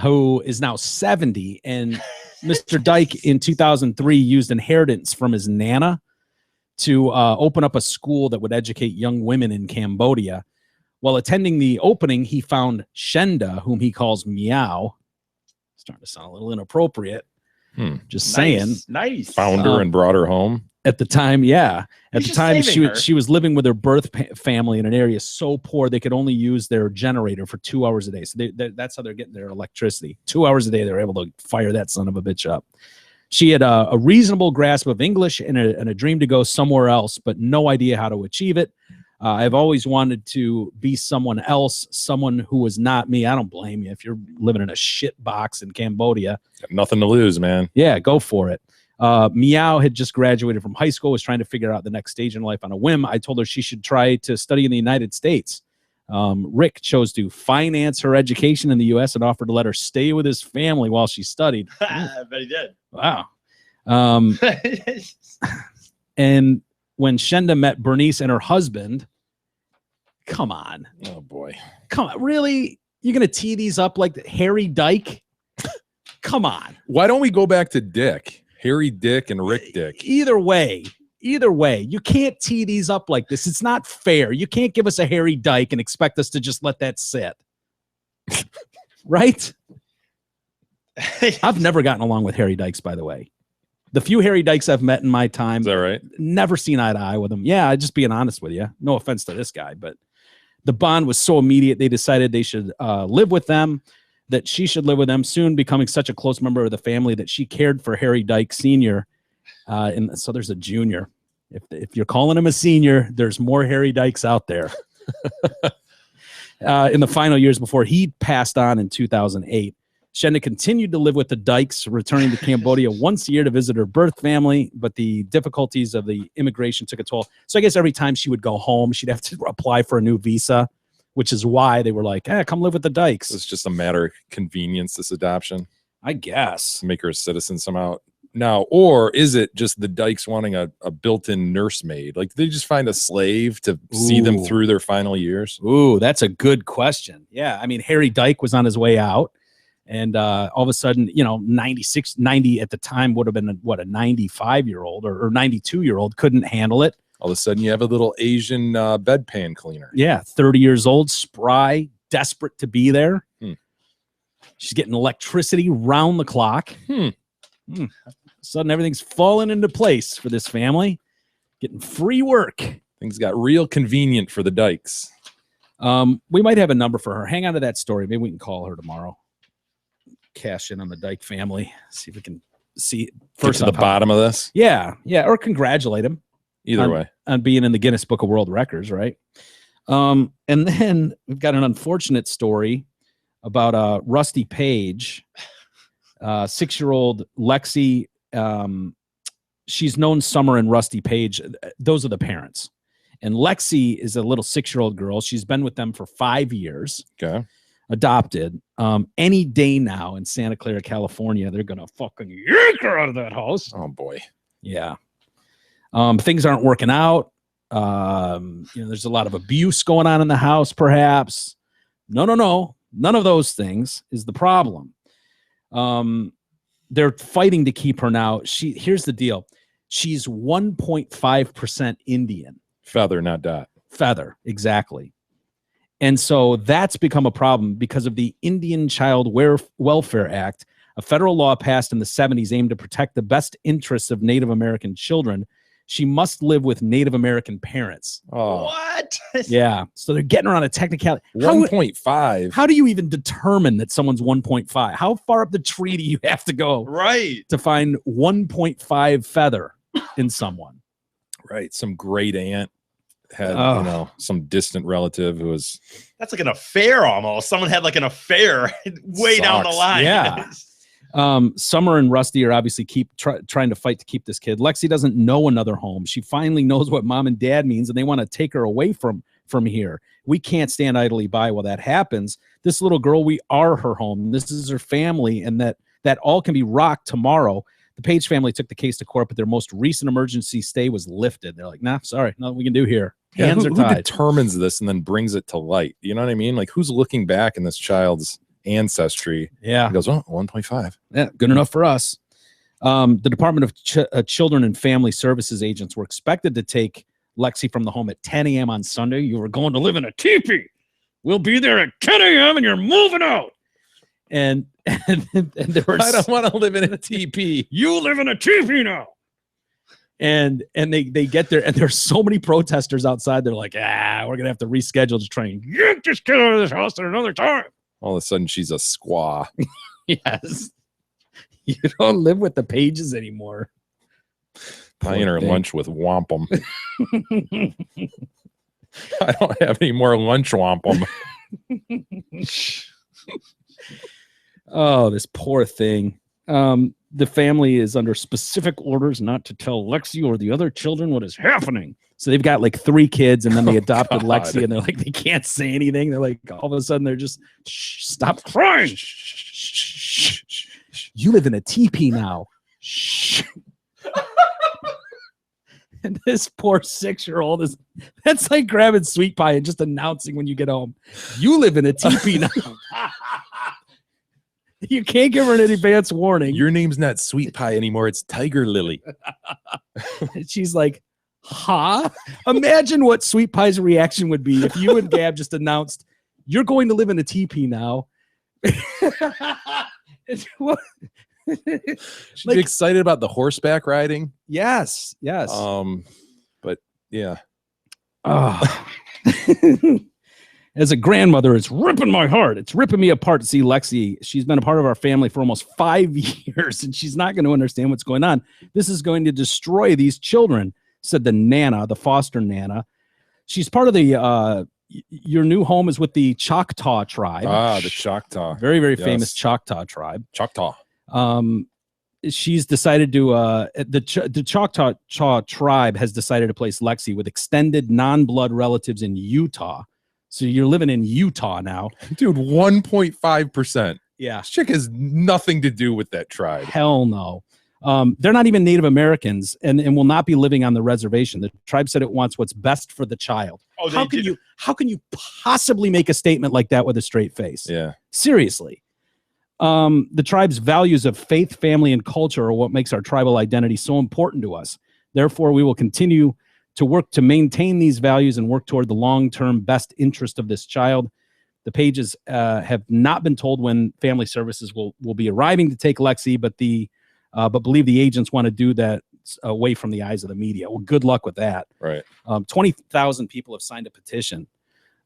who is now 70. And Mr. Dyke in 2003 used inheritance from his Nana to open up a school that would educate young women in Cambodia. While attending the opening, he found Chenda, whom he calls Meow. starting to sound a little inappropriate. Hmm. Just saying. Nice. Found her and brought her home. At the time, yeah. At the just time, saving her. she was living with her birth family in an area so poor they could only use their generator for 2 hours a day. So that's how they're getting their electricity. 2 hours a day, they're able to fire that son of a bitch up. She had a reasonable grasp of English and a dream to go somewhere else, but no idea how to achieve it. I've always wanted to be someone else, someone who was not me. I don't blame you if you're living in a shit box in Cambodia. Got nothing to lose, man. Yeah, go for it. Meow had just graduated from high school, was trying to figure out the next stage in life on a whim. I told her she should try to study in the United States. Rick chose to finance her education in the U.S. and offered to let her stay with his family while she studied. I bet he did. Wow. And when Shenda met Bernice and her husband, come on. Oh, boy. Come on. Really? You're going to tee these up like Harry Dyke? Come on. Why don't we go back to Dick? Harry Dick and Rick Dick. Either way, you can't tee these up like this. It's not fair. You can't give us a Harry Dyke and expect us to just let that sit. Right? I've never gotten along with Harry Dykes, by the way. The few Harry Dykes I've met in my time, Is that right? never seen eye to eye with them. Yeah, just being honest with you. No offense to this guy, but the bond was so immediate, they decided they should live with them, that she should live with them, soon becoming such a close member of the family that she cared for Harry Dyke Sr. And so there's a junior. If you're calling him a senior, there's more Harry Dykes out there. In the final years before he passed on in 2008, Shenda continued to live with the Dykes, returning to Cambodia once a year to visit her birth family, but the difficulties of the immigration took a toll. So I guess every time she would go home, she'd have to apply for a new visa, which is why they were like, come live with the Dykes. It's just a matter of convenience, this adoption, I guess. to make her a citizen somehow. Now, or is it just the Dykes wanting a built-in nursemaid? Like, did they just find a slave to see them Ooh. through their final years? Ooh, that's a good question. Yeah, I mean, Harry Dyke was on his way out. And all of a sudden, 90 at the time would have been, a 95-year-old or 92-year-old couldn't handle it. All of a sudden, you have a little Asian bedpan cleaner. Yeah, 30 years old, spry, desperate to be there. She's getting electricity round the clock. Sudden, everything's falling into place for this family. Getting free work. Things got real convenient for the Dykes. We might have a number for her. Hang on to that story. Maybe we can call her tomorrow. Cash in on the Dyke family. See if we can see First to the bottom of this. Yeah, or congratulate him. Either way. On being in the Guinness Book of World Records, right? And then we've got an unfortunate story about Rusty Page, 6-year-old Lexi. She's known Summer and Rusty Page. Those are the parents. And Lexi is a little 6-year-old girl. She's been with them for 5 years. Okay. Adopted. Any day now in Santa Clara, California, they're gonna fucking yank her out of that house. Oh boy. Yeah. Things aren't working out. There's a lot of abuse going on in the house, perhaps. No. None of those things is the problem. They're fighting to keep her now. Here's the deal. She's 1.5% Indian. Feather, not dot. Feather, exactly. And so that's become a problem because of the Indian Child Welfare Act, a federal law passed in the 70s aimed to protect the best interests of Native American children. She must live with Native American parents. Oh, What? Yeah. So they're getting her on a technicality. 1.5. How do you even determine that someone's 1.5? How far up the tree do you have to go Right. to find 1.5 feather in someone? Right. Some great aunt had, Oh. some distant relative who was That's like an affair almost. Someone had like an affair way down the Sucks. line. Yeah. Summer and Rusty are obviously trying to fight to keep this kid. Lexi doesn't know another home. She finally knows what mom and dad means, and they want to take her away from here. We can't stand idly by while that happens. This little girl, we are her home. This is her family, and that all can be rocked tomorrow. The Page family took the case to court, but their most recent emergency stay was lifted. They're like, nah, sorry, nothing we can do here. Hands are who tied. determines this and then brings it to light? You know what I mean? Like, who's looking back in this child's ancestry? Yeah. He goes, 1.5. Yeah, good enough for us. The Department of Children and Family Services agents were expected to take Lexi from the home at 10 a.m. on Sunday. You were going to live in a teepee. We'll be there at 10 a.m. and you're moving out. And and there were I don't want to live in a teepee. you live in a teepee now. And they get there, and there's so many protesters outside. They're like, we're gonna have to reschedule to try and get this kid out of this house at another time. All of a sudden, she's a squaw. Yes, you don't live with the Pages anymore. Buying her lunch with wampum. I don't have any more lunch wampum. Oh, this poor thing. The family is under specific orders not to tell Lexi or the other children what is happening. So they've got like 3 kids, and then they adopted God. Lexi, and they're like, they can't say anything. They're like, all of a sudden, they're just, shh, stop crying. Shh. You live in a teepee now. Shh. And this poor 6-year-old is, that's like grabbing sweet pie and just announcing when you get home, you live in a teepee now. You can't give her an advance warning. Your name's not Sweet Pie anymore. It's Tiger Lily. And she's like, huh? Imagine what Sweet Pie's reaction would be if you and Gab just announced, you're going to live in a teepee now. She'd be excited about the horseback riding. Yes. But yeah. Oh. As a grandmother, it's ripping my heart. It's ripping me apart to see Lexi. She's been a part of our family for almost 5 years, and she's not going to understand what's going on. This is going to destroy these children, said the Nana, the foster Nana. She's part of the, your new home is with the Choctaw tribe. Ah, the Choctaw. Very, very famous Choctaw tribe. Choctaw. She's decided to, the Choctaw tribe has decided to place Lexi with extended non-blood relatives in Utah. So you're living in Utah now. Dude, 1.5%. Yeah. This chick has nothing to do with that tribe. Hell no. They're not even Native Americans and will not be living on the reservation. The tribe said it wants what's best for the child. Oh, how can you possibly make a statement like that with a straight face? Yeah. Seriously. The tribe's values of faith, family, and culture are what makes our tribal identity so important to us. Therefore, we will continue to work to maintain these values and work toward the long-term best interest of this child. The Pages have not been told when family services will be arriving to take Lexi, but believe the agents want to do that away from the eyes of the media. Well, good luck with that. Right. 20,000 people have signed a petition.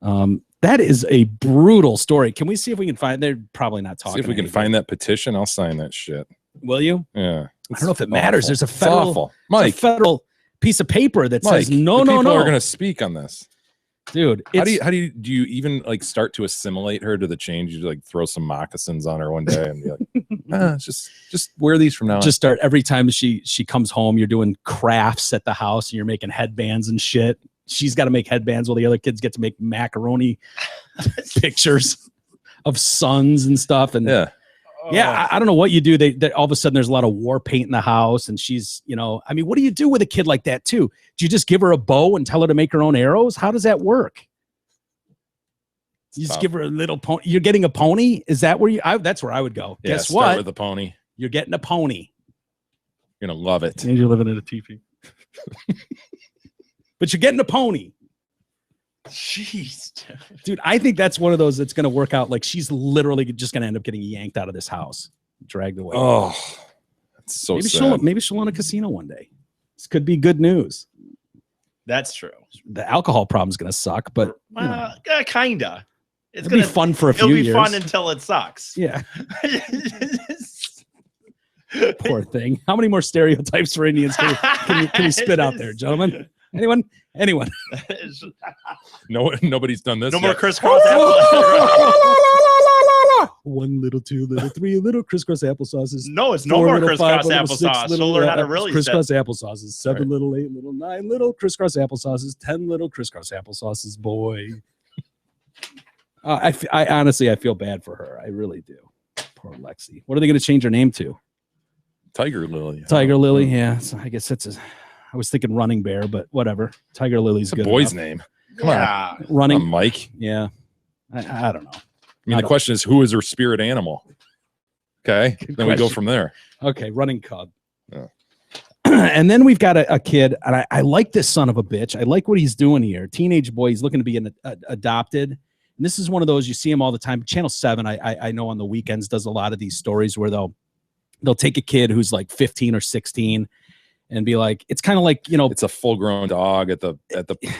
That is a brutal story. Can we see if we can find? They're probably not talking. See if we can find that petition. I'll sign that shit. Will you? Yeah. I don't know if it matters. There's a federal, Mike, federal piece of paper that Mike, says no. People are going to speak on this, dude. How do you even like start to assimilate her to the change? You like throw some moccasins on her one day and be like, just wear these from now on. Just start every time she comes home. You're doing crafts at the house and you're making headbands and shit. She's got to make headbands while the other kids get to make macaroni pictures of suns and stuff. And I don't know what you do. They all of a sudden there's a lot of war paint in the house, and she's, I mean, what do you do with a kid like that too? Do you just give her a bow and tell her to make her own arrows? How does that work? You just give her a little pony. You're getting a pony? Is that where that's where I would go. Yeah, Guess start what? with the pony. You're getting a pony. You're gonna love it. And you're living in a teepee. But you're getting a pony. Jeez, dude, I think that's one of those that's going to work out. Like, she's literally just going to end up getting yanked out of this house, dragged away. Oh, that's so sad. Maybe she'll own a casino one day. This could be good news. That's true. The alcohol problem's going to suck, but kinda. It'll be fun for a few years. It'll be fun until it sucks. Yeah. Poor thing. How many more stereotypes for Indians can you spit out there, gentlemen? Anyone? No, nobody's done this. No yet. more crisscross apple. 1 little, 2 little, 3 little crisscross applesauces. No, it's no more crisscross applesauce. She'll learn how to really crisscross applesauces. 7 little, 8 little, 9 little crisscross applesauces. 10 little crisscross applesauces. Boy, I honestly feel bad for her. I really do. Poor Lexi. What are they going to change her name to? Tiger Lily. Tiger Lily. Yeah. So I guess that's I was thinking Running Bear, but whatever. Tiger Lily's it's a good boy's enough. name. Come on. Running Mike. Yeah. I don't know. I mean, the question is, who is her spirit animal? Okay. Then we go from there. Okay. Running Cub. Yeah. And then we've got a kid, and I like this son of a bitch. I like what he's doing here. Teenage boy. He's looking to be adopted. And this is one of those, you see them all the time. Channel 7, I know on the weekends does a lot of these stories where they'll take a kid who's like 15 or 16 and be like, it's kind of like, it's a full grown dog at the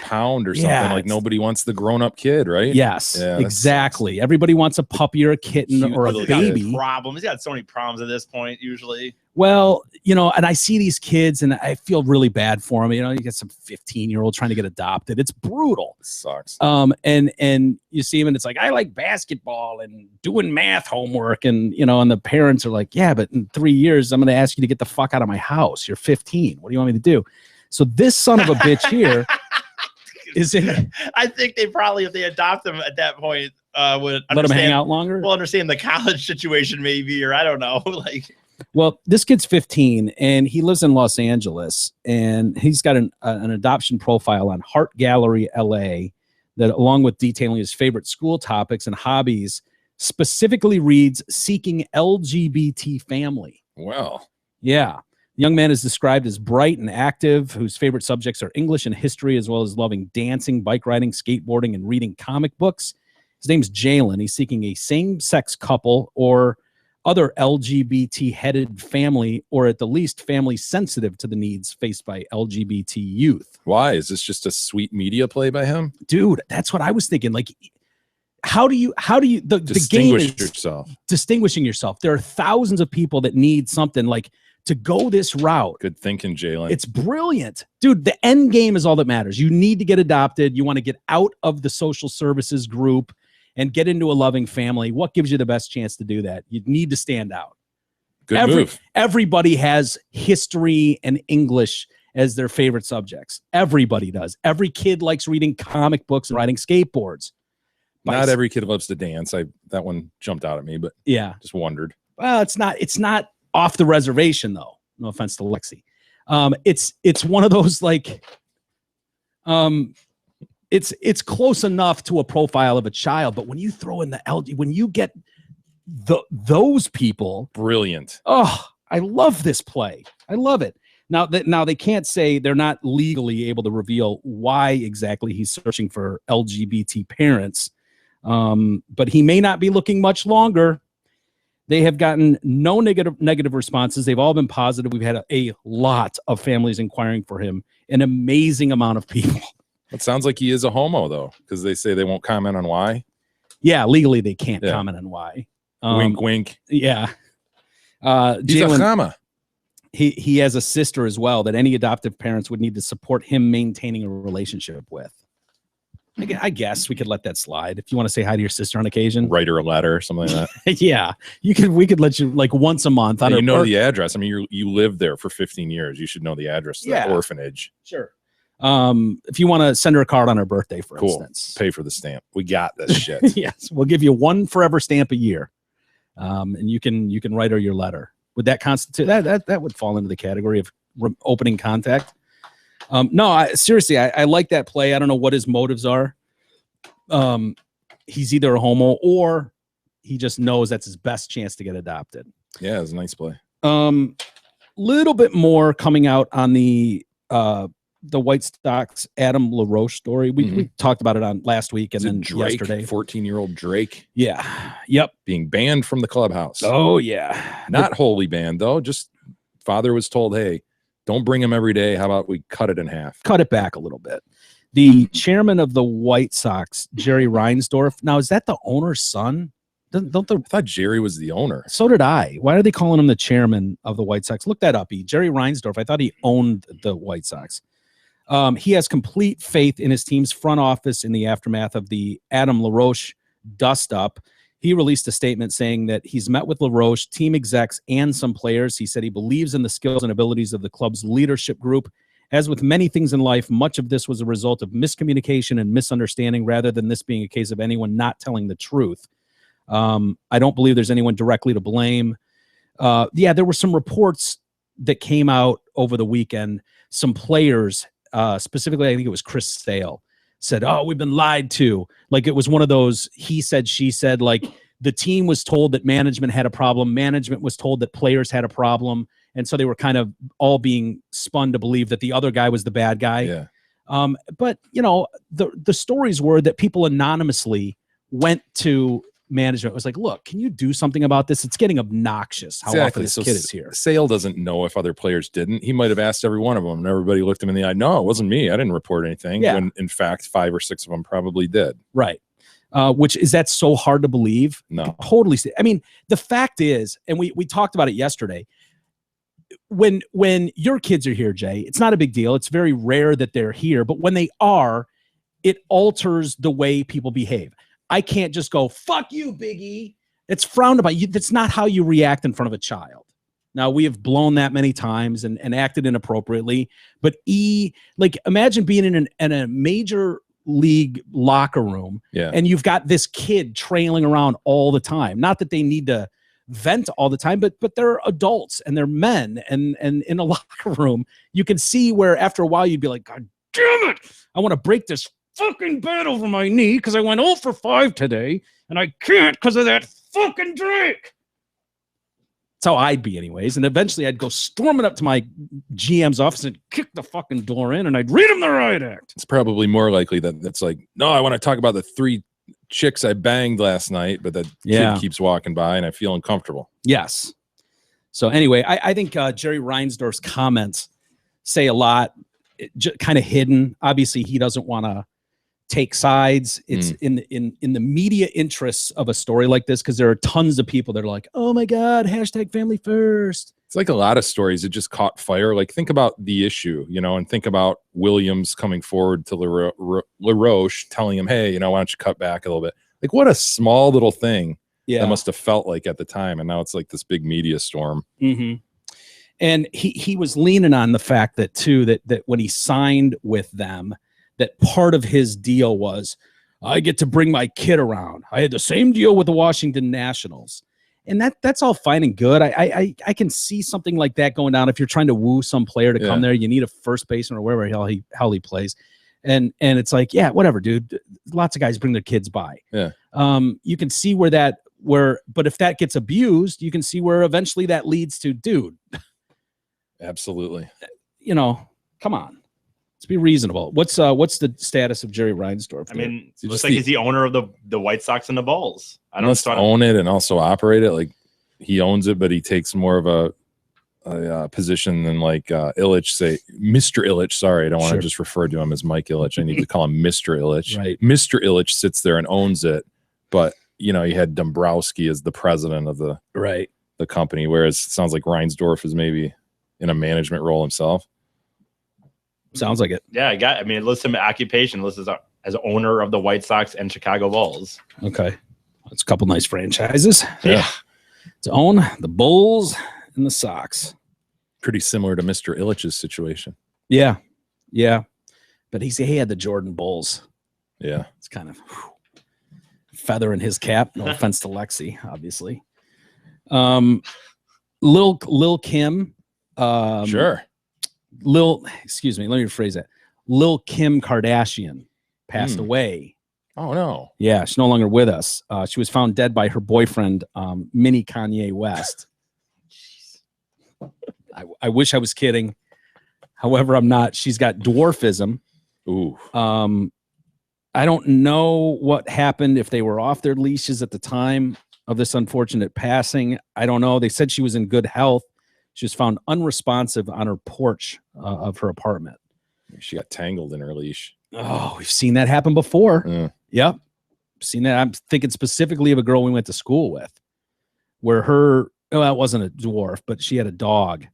pound or something. Yeah, Like nobody wants the grown up kid, right? Yes, Yeah, exactly. Everybody wants a puppy or a kitten Cute or a little baby. He's got so many problems at this point, usually. Well, and I see these kids and I feel really bad for them. You get some 15-year-old trying to get adopted. It's brutal. It sucks. And you see them and it's like, I like basketball and doing math homework. And, and the parents are like, yeah, but in 3 years, I'm going to ask you to get the fuck out of my house. You're 15. What do you want me to do? So this son of a bitch here is in. I think they probably, if they adopt them at that point, would let him hang out longer. We'll understand the college situation maybe, or I don't know. Well, this kid's 15 and he lives in Los Angeles, and he's got an adoption profile on Heart Gallery LA that, along with detailing his favorite school topics and hobbies, specifically reads seeking LGBT family. Well, yeah. The young man is described as bright and active, whose favorite subjects are English and history, as well as loving dancing, bike riding, skateboarding, and reading comic books. His name's Jalen. He's seeking a same-sex couple or other LGBT-headed family, or at the least family sensitive to the needs faced by LGBT youth. Why? Is this just a sweet media play by him? Dude, that's what I was thinking. Like, how do you the game is yourself? Distinguishing yourself. There are thousands of people that need something like to go this route. Good thinking, Jalen. It's brilliant. Dude, the end game is all that matters. You need to get adopted. You want to get out of the social services group and get into a loving family. What gives you the best chance to do that? You need to stand out. Good move. Everybody has history and English as their favorite subjects. Everybody does. Every kid likes reading comic books and riding skateboards. Not every kid loves to dance. That one jumped out at me, but yeah, just wondered. Well, it's not off the reservation though. No offense to Lexi. It's one of those like, it's close enough to a profile of a child, but when you throw in the LG, when you get those people, brilliant. Oh, I love this play. I love it. Now they can't say, they're not legally able to reveal why exactly he's searching for LGBT parents, but he may not be looking much longer. They have gotten no negative responses. They've all been positive. We've had a lot of families inquiring for him, an amazing amount of people. It sounds like he is a homo, though, because they say they won't comment on why. Yeah, legally they can't comment on why. Wink, wink. Yeah. He's a chama. He has a sister as well that any adoptive parents would need to support him maintaining a relationship with. I guess we could let that slide. If you want to say hi to your sister on occasion, write her a letter or something like that. Yeah, we could let you like once a month. You know the address. I mean, you lived there for 15 years. You should know the address to the orphanage. Sure. If you want to send her a card on her birthday, for instance, pay for the stamp. We got this shit. Yes, we'll give you one forever stamp a year, and you can write her your letter. Would that constitute that would fall into the category of opening contact? No, seriously, I like that play. I don't know what his motives are. He's either a homo or he just knows that's his best chance to get adopted. Yeah, it's a nice play. Little bit more coming out on the White Sox Adam LaRoche story. We talked about it on last week and then Drake, yesterday. 14-year-old Drake. Yeah. Yep. Being banned from the clubhouse. Oh yeah. Not wholly banned though. Just father was told, hey, don't bring him every day. How about we cut it in half? Cut it back a little bit. The chairman of the White Sox, Jerry Reinsdorf. Now, is that the owner's son? I thought Jerry was the owner. So did I. Why are they calling him the chairman of the White Sox? Look that up. Jerry Reinsdorf. I thought he owned the White Sox. He has complete faith in his team's front office in the aftermath of the Adam LaRoche dust-up. He released a statement saying that he's met with LaRoche, team execs, and some players. He said he believes in the skills and abilities of the club's leadership group. As with many things in life, much of this was a result of miscommunication and misunderstanding rather than this being a case of anyone not telling the truth. I don't believe there's anyone directly to blame. There were some reports that came out over the weekend. Some players, specifically, I think it was Chris Sale, said, oh, we've been lied to. Like it was one of those he said, she said, like the team was told that management had a problem. Management was told that players had a problem. And so they were kind of all being spun to believe that the other guy was the bad guy. Yeah. But, the stories were that people anonymously went to management, was like, look, can you do something about this? It's getting obnoxious how often this kid is here. Sale doesn't know if other players didn't. He might have asked every one of them, and everybody looked him in the eye. No, it wasn't me. I didn't report anything. Yeah. When in fact, 5 or 6 of them probably did. Right. Which is that so hard to believe? No. Totally. I mean, the fact is, and we talked about it yesterday, when your kids are here, Jay, it's not a big deal. It's very rare that they're here, but when they are, it alters the way people behave. I can't just go, fuck you, Big E. It's frowned upon. That's not how you react in front of a child. Now, we have blown that many times and acted inappropriately, but imagine being in a major league locker room, and you've got this kid trailing around all the time. Not that they need to vent all the time, but they're adults and they're men, and in a locker room, you can see where after a while you'd be like, God damn it, I want to break this fucking bed over my knee because I went 0 for 5 today, and I can't because of that fucking drink. That's how I'd be anyways. And eventually I'd go storming up to my GM's office and kick the fucking door in, and I'd read him the riot act. It's probably more likely that that's like, no, I want to talk about the 3 chicks I banged last night, but that kid keeps walking by and I feel uncomfortable. Yes. So anyway, I think Jerry Reinsdorf's comments say a lot, kind of hidden. Obviously, he doesn't want to take sides. It's in the media interests of a story like this, because there are tons of people that are like, oh my God, hashtag family first. It's like a lot of stories that just caught fire. Like, think about the issue, and think about Williams coming forward to LaRoche telling him, hey, why don't you cut back a little bit? Like, what a small little thing that must have felt like at the time. And now it's like this big media storm. Mm-hmm. And he was leaning on the fact that too, that when he signed with them, that part of his deal was, I get to bring my kid around. I had the same deal with the Washington Nationals. And that's all fine and good. I can see something like that going down. If you're trying to woo some player to come there, you need a first baseman or wherever hell he plays. And it's like, yeah, whatever, dude. Lots of guys bring their kids by. Yeah. You can see but if that gets abused, you can see where eventually that leads to, dude. Absolutely. Come on. Let's be reasonable. What's the status of Jerry Reinsdorf? I mean, it looks like he's the owner of the White Sox and the Bulls. I don't own it and also operate it. Like, he owns it, but he takes more of a position than like Ilitch, say Mr. Ilitch. Sorry, I don't want to just refer to him as Mike Ilitch. I need to call him Mr. Ilitch. Right. Mr. Ilitch sits there and owns it, but you had Dombrowski as the president of the company, whereas it sounds like Reinsdorf is maybe in a management role himself. Sounds like it. Yeah, it lists him occupation, lists as owner of the White Sox and Chicago Bulls. Okay. That's a couple nice franchises. Yeah. To own the Bulls and the Sox. Pretty similar to Mr. Ilitch's situation. Yeah. Yeah. But he had the Jordan Bulls. Yeah. It's kind of feather in his cap. No offense to Lexi, obviously. Lil Kim. Sure. Excuse me, let me rephrase that. Lil Kim Kardashian passed away. Oh no. Yeah, she's no longer with us. She was found dead by her boyfriend, Mini Kanye West. I wish I was kidding. However, I'm not. She's got dwarfism. Ooh. I don't know what happened, if they were off their leashes at the time of this unfortunate passing. I don't know. They said she was in good health. She was found unresponsive on her porch of her apartment. She got tangled in her leash. Oh, we've seen that happen before. Yeah. Yep. Seen that. I'm thinking specifically of a girl we went to school with, where it wasn't a dwarf, but she had a dog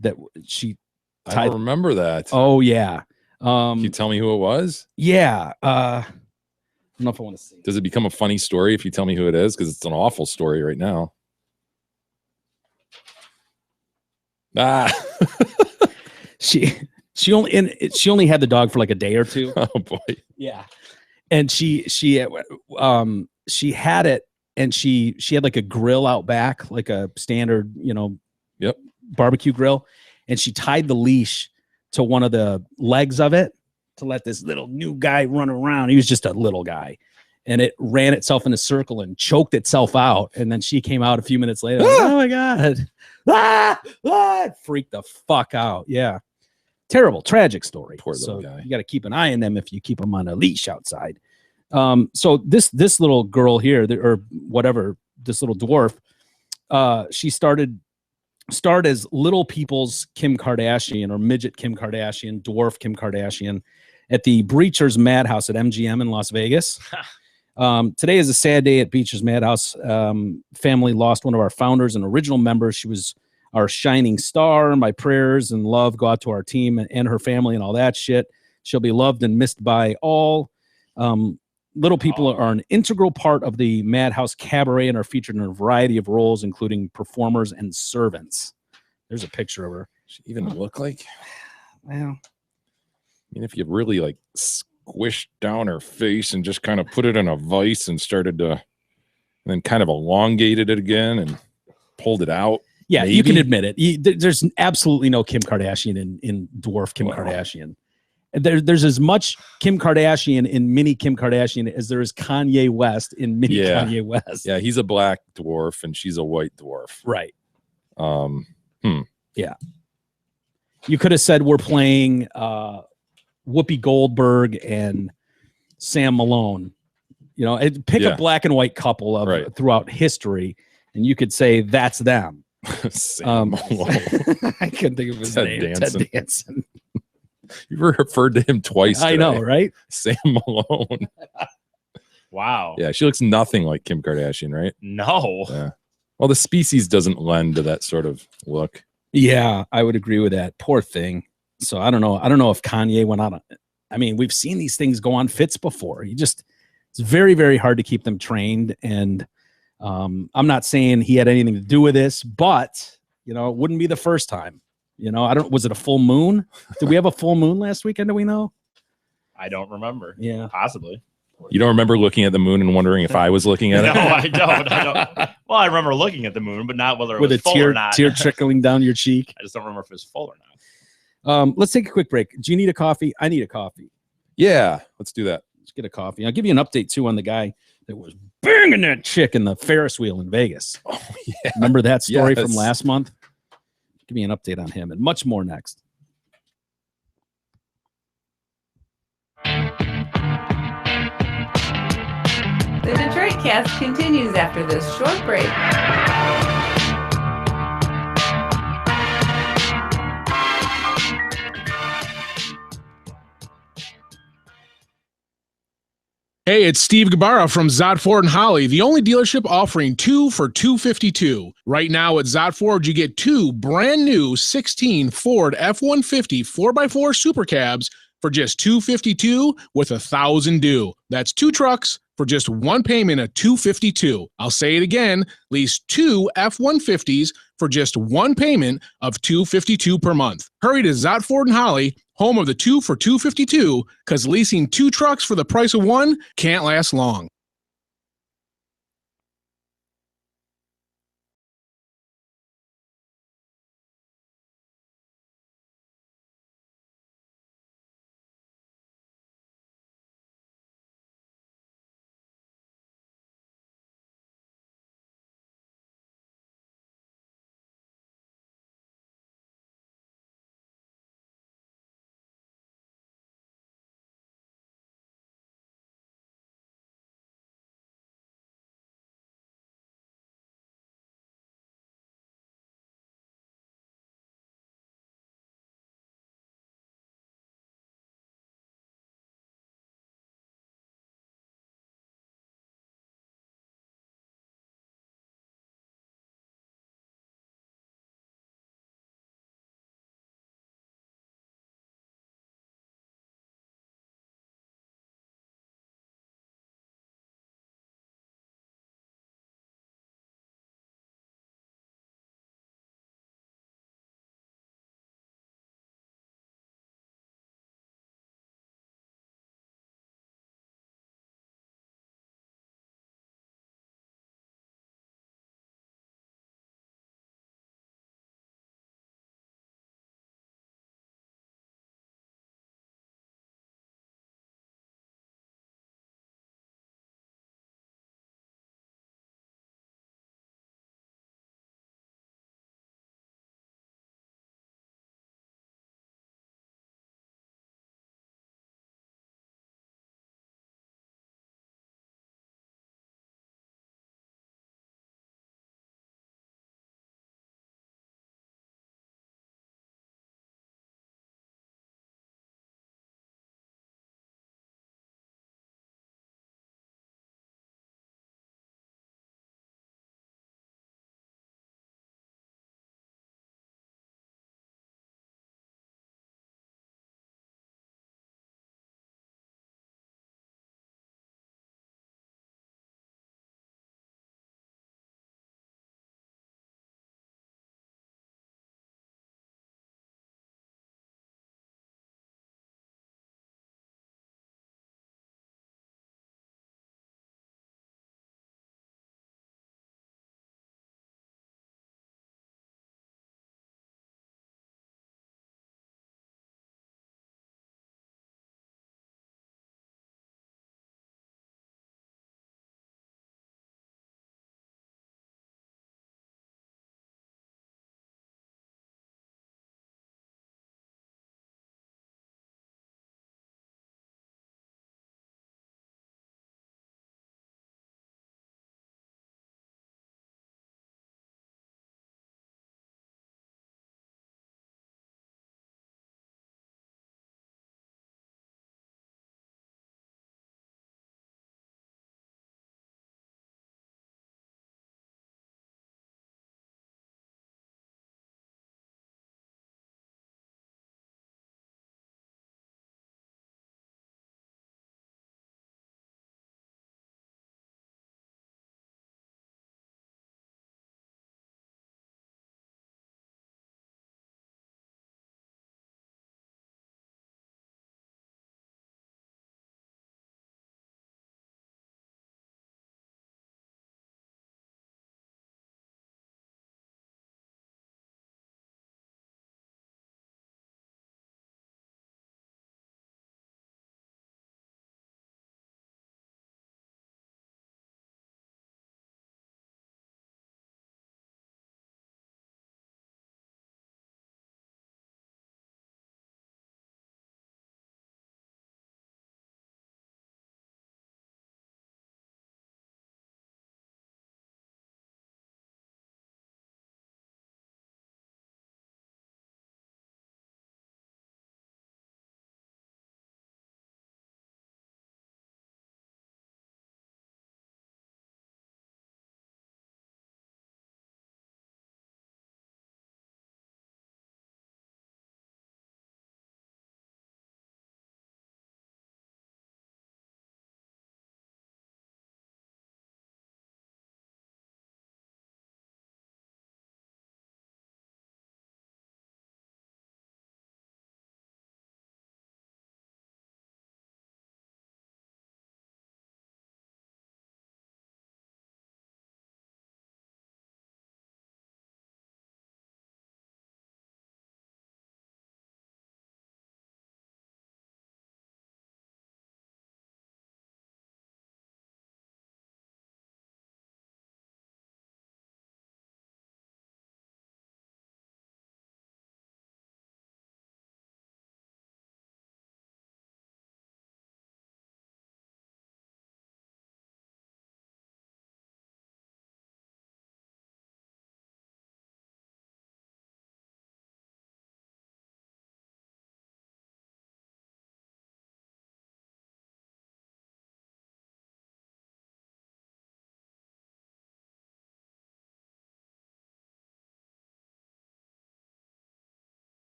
that she tied. I don't remember that. Oh, yeah. Can you tell me who it was? Yeah. I don't know if I want to see. Does it become a funny story if you tell me who it is? Because it's an awful story right now. She only had the dog for like a day or two. Oh boy. Yeah. And she had it, and she had like a grill out back, like a standard, barbecue grill. And she tied the leash to one of the legs of it to let this little new guy run around. He was just a little guy. And it ran itself in a circle and choked itself out. And then she came out a few minutes later. Like, oh my God. Freaked the fuck out. Yeah. Terrible, tragic story. Poor little guy. You got to keep an eye on them if you keep them on a leash outside. So this little girl here, or whatever, this little dwarf, she starred as Little People's Kim Kardashian, or midget Kim Kardashian, dwarf Kim Kardashian, at the Breachers Madhouse at MGM in Las Vegas. Today is a sad day at Breachers Madhouse. Family lost one of our founders and original members. She was our shining star. My prayers and love go out to our team and her family and all that shit. She'll be loved and missed by all. Little People are an integral part of the Madhouse Cabaret and are featured in a variety of roles, including performers and servants. There's a picture of her. She even look like? Well, I mean, if you really like squished down her face and just kind of put it in a vice and started to, and then kind of elongated it again and pulled it out. yeah, maybe. you can admit it. There's absolutely no Kim Kardashian in dwarf Kim Kardashian. There's as much Kim Kardashian in mini Kim Kardashian as there is Kanye West in mini Kanye West. Yeah, he's a black dwarf and she's a white dwarf. Right. Yeah. You could have said we're playing Whoopi Goldberg and Sam Malone. You know, pick a black and white couple of throughout history, and you could say that's them. Sam Malone. I couldn't think of his name. Danson. Ted Danson. You referred to him twice today. I know, right? Sam Malone. Wow. Yeah, she looks nothing like Kim Kardashian, right? No. Yeah. Well, the species doesn't lend to that sort of look. Yeah, I would agree with that. Poor thing. So I don't know. I don't know if Kanye went on. I mean, we've seen these things go on fits before. It's very, very hard to keep them trained. And I'm not saying he had anything to do with this, but it wouldn't be the first time. Was it a full moon? Did we have a full moon last weekend? Do we know? I don't remember. Yeah. Possibly. You don't remember looking at the moon and wondering if I was looking at it? No, I don't. Well, I remember looking at the moon, but not whether it with was a full tear, or not. tear trickling down your cheek. I just don't remember if it was full or not. Let's take a quick break. Do you need a coffee? I need a coffee. Yeah, let's do that. Let's get a coffee. I'll give you an update too on the guy that was banging that chick in the Ferris wheel in Vegas. Oh, yeah. Remember that story Yes. from last month? Give me an update on him and much more next. The Detroit Cast continues after this short break. Hey, it's Steve Gabarra from Zott Ford and Holly, the only dealership offering 2 for $252. Right now at Zott Ford, you get 2 brand new 16 Ford F-150 4x4 Super Cabs for just $252 with $1,000 due. That's 2 trucks for just 1 payment of $252. I'll say it again, lease 2 F-150s for just 1 payment of $252 per month. Hurry to Zott Ford and Holly, home of the 2 for $252, because leasing 2 trucks for the price of 1 can't last long.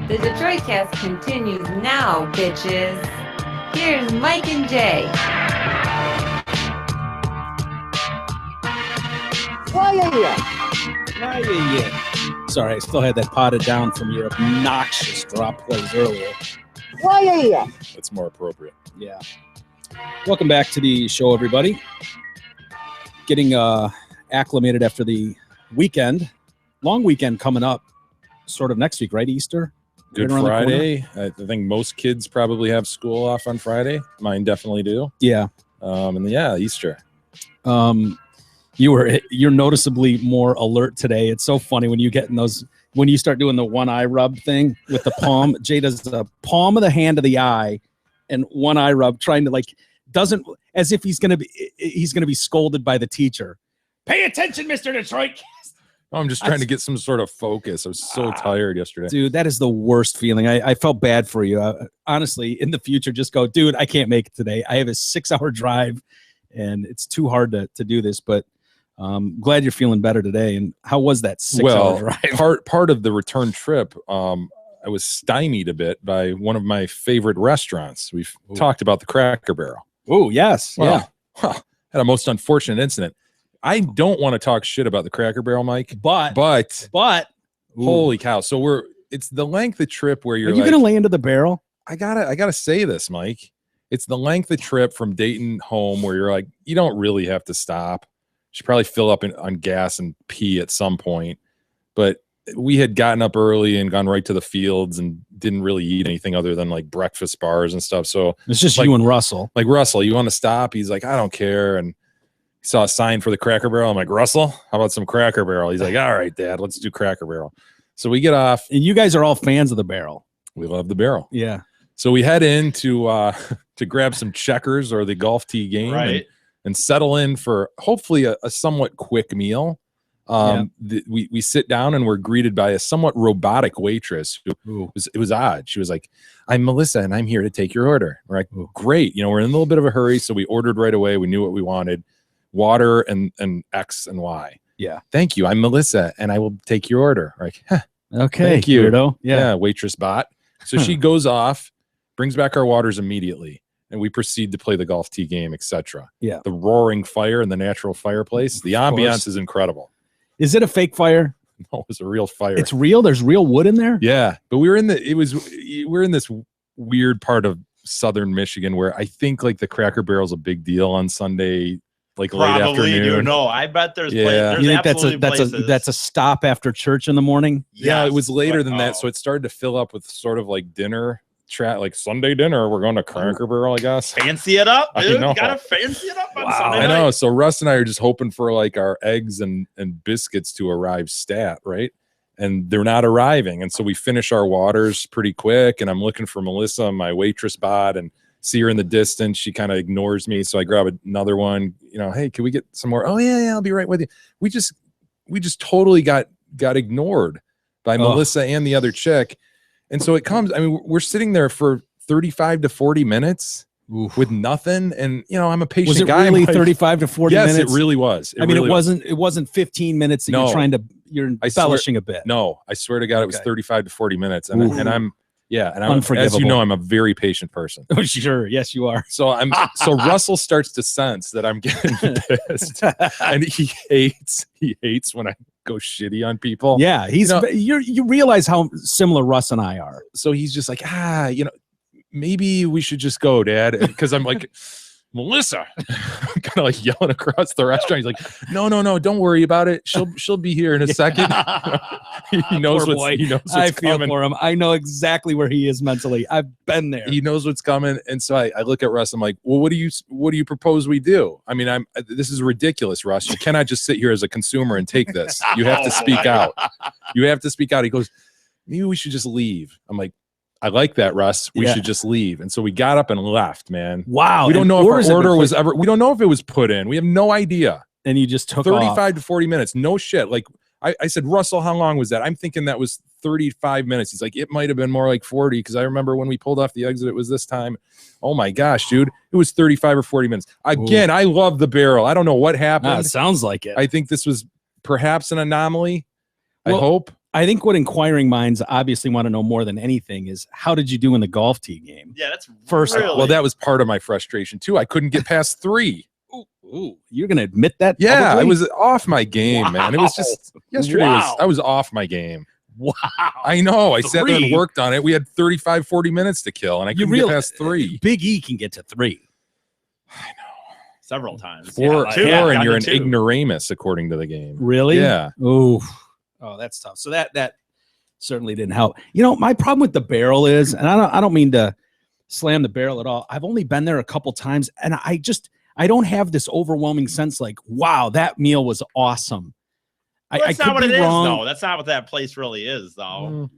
The Detroit Cast continues now, bitches. Here's Mike and Jay. Sorry, I still had that potted down from your obnoxious drop plays earlier. It's more appropriate. Yeah. Welcome back to the show, everybody. Getting acclimated after the weekend. Long weekend coming up sort of next week, right? Easter? Good right Friday. I think most kids probably have school off on Friday. Mine definitely do. Yeah. Easter. You're noticeably more alert today. It's so funny when you get in those, when you start doing the one eye rub thing with the palm. Jay does the palm of the hand of the eye and one eye rub, trying to doesn't, as if he's gonna be scolded by the teacher. Pay attention, Mr. Detroit. I'm just trying to get some sort of focus. I was so tired yesterday. Dude, that is the worst feeling. I felt bad for you. Honestly, in the future, just go, dude, I can't make it today. I have a 6-hour drive and it's too hard to do this, but glad you're feeling better today. And how was that 6-hour drive? Part of the return trip, I was stymied a bit by one of my favorite restaurants. We've talked about the Cracker Barrel. Oh, yes. Well, had a most unfortunate incident. I don't want to talk shit about the Cracker Barrel, Mike, but holy cow. So it's the length of trip where you're Are you going to lay into the barrel? I gotta say this, Mike. It's the length of trip from Dayton home where you're like, you don't really have to stop. You should probably fill up on gas and pee at some point. But we had gotten up early and gone right to the fields and didn't really eat anything other than like breakfast bars and stuff. So it's just you and Russell. Like, Russell, you want to stop? He's like, I don't care. And he saw a sign for the Cracker Barrel. I'm like, Russell, how about some Cracker Barrel? He's like, all right, Dad, let's do Cracker Barrel. So we get off. And you guys are all fans of the barrel. We love the barrel. Yeah. So we head in to grab some checkers or the golf tee game, right, and settle in for hopefully a somewhat quick meal. We sit down and we're greeted by a somewhat robotic waitress. It was odd. She was like, I'm Melissa and I'm here to take your order. We're like, great. We're in a little bit of a hurry. So we ordered right away. We knew what we wanted. Water and X and Y. Yeah. Thank you. I'm Melissa and I will take your order. We're like, okay. Thank you. Weirdo. Yeah. Waitress bot. So she goes off, brings back our waters immediately. And we proceed to play the golf tee game, etc. Yeah. The roaring fire and the natural fireplace. The ambiance is incredible. Is it a fake fire? No, it's a real fire. It's real. There's real wood in there. Yeah, but we're in this weird part of southern Michigan where I think like the Cracker Barrel's a big deal on Sunday, like late afternoon. No, I bet there's yeah. You think that's a stop after church in the morning? Yeah, it was later than that, so it started to fill up with sort of like dinner. Like Sunday dinner, we're going to Cracker Barrel, I guess. Fancy it up, dude. I know. Gotta fancy it up on Sunday night. I know. So Russ and I are just hoping for like our eggs and biscuits to arrive stat, right? And they're not arriving. And so we finish our waters pretty quick. And I'm looking for Melissa, my waitress bot, and see her in the distance. She kind of ignores me. So I grab another one, hey, can we get some more? Oh yeah, I'll be right with you. We just totally got ignored by Melissa and the other chick. And so it comes, we're sitting there for 35 to 40 minutes with nothing. And, I'm a patient guy. Was it really 35 to 40 minutes? Yes, it really was. It wasn't 15 minutes that you're embellishing a bit. No, I swear to God, it was 35 to 40 minutes. And I'm unforgivable. As you know, I'm a very patient person. Oh, sure. Yes, you are. So Russell starts to sense that I'm getting pissed. And he hates when I go shitty on people. Yeah, you realize how similar Russ and I are. So he's just like, maybe we should just go, Dad, because I'm like, Melissa, kind of like yelling across the restaurant. He's like, no, don't worry about it. She'll be here in a second. He knows what's I feel coming. for him. I know exactly where he is mentally. I've been there. He knows what's coming. And so I look at Russ. I'm like, well, what do you propose we do? This is ridiculous, Russ. You cannot just sit here as a consumer and take this. You have to speak out. You have to speak out. He goes, maybe we should just leave. I'm like, I like that, Russ. We should just leave. And so we got up and left, man. Wow. We don't know if our order was ever, we don't know if it was put in. We have no idea. And you just took 35 to 40 minutes. No shit. Like I said, Russell, how long was that? I'm thinking that was 35 minutes. He's like, it might have been more like 40 because I remember when we pulled off the exit, it was this time. Oh my gosh, dude. It was 35 or 40 minutes. Again, I love the barrel. I don't know what happened. It sounds like it. I think this was perhaps an anomaly. I hope. I think what inquiring minds obviously want to know more than anything is how did you do in the golf tee game? Yeah, that's First, really, Well, that was part of my frustration too. I couldn't get past 3. Ooh, you're gonna admit that? Yeah, publicly? I was off my game, man. It was just yesterday. Wow. I was off my game. Wow. I know. I sat there and 3? worked on it. We had 35, 40 minutes to kill, and I couldn't get past 3. Big E can get to 3. several times. 4, like, 4 yeah, and down you're to an 2. ignoramus according to the game. Really? Yeah. Oh, that's tough. So that certainly didn't help. You know, my problem with the barrel is, and I don't mean to slam the barrel at all. I've only been there a couple times, and I don't have this overwhelming sense like, wow, that meal was awesome. Well, that's I not what could it be is, wrong. though. That's not what that place really is, though.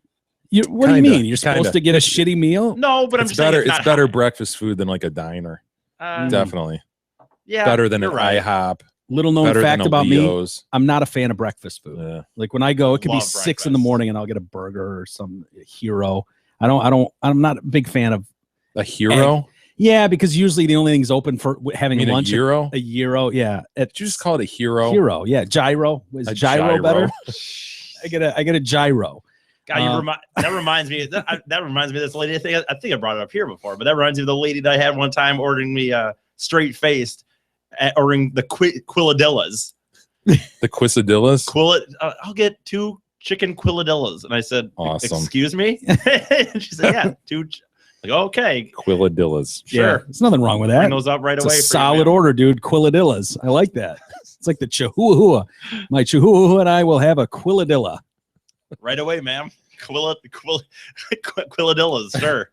What do you Kinda, mean? You're supposed kinda. to get a shitty meal? No, but I'm It's just saying better. it's, It's not better high. breakfast food than like a diner. Definitely Yeah, better than an you're right. IHOP. Little known Better fact than a about me, Leo's. I'm not a fan of breakfast food. Yeah. Like when I go, it could be Love 6 in the breakfast. morning and I'll get a burger or some hero. I'm not a big fan of A hero. Yeah, because usually the only thing's open for I having mean, lunch. a gyro. A gyro, yeah. Did you just call it a hero? Hero, yeah. Gyro. Is A gyro, gyro. better? I get a gyro. God, that reminds me. That reminds me of this lady. I think I brought it up here before, but that reminds me of the lady that I had one time ordering me straight faced, ordering the Quilladillas. The Quesadillas. I'll get 2 chicken Quilladillas, and I said, Awesome. "Excuse me." And she said, "Yeah, 2." Like, okay, Quilladillas. sure. Yeah, there's nothing wrong with that. Bring those up right It's away. a for you, solid man. order, dude. Quilladillas. I like that. It's like the Chihuahua. My Chihuahua and I will have a Quilladilla. Right away, ma'am. Quilladillas, sure.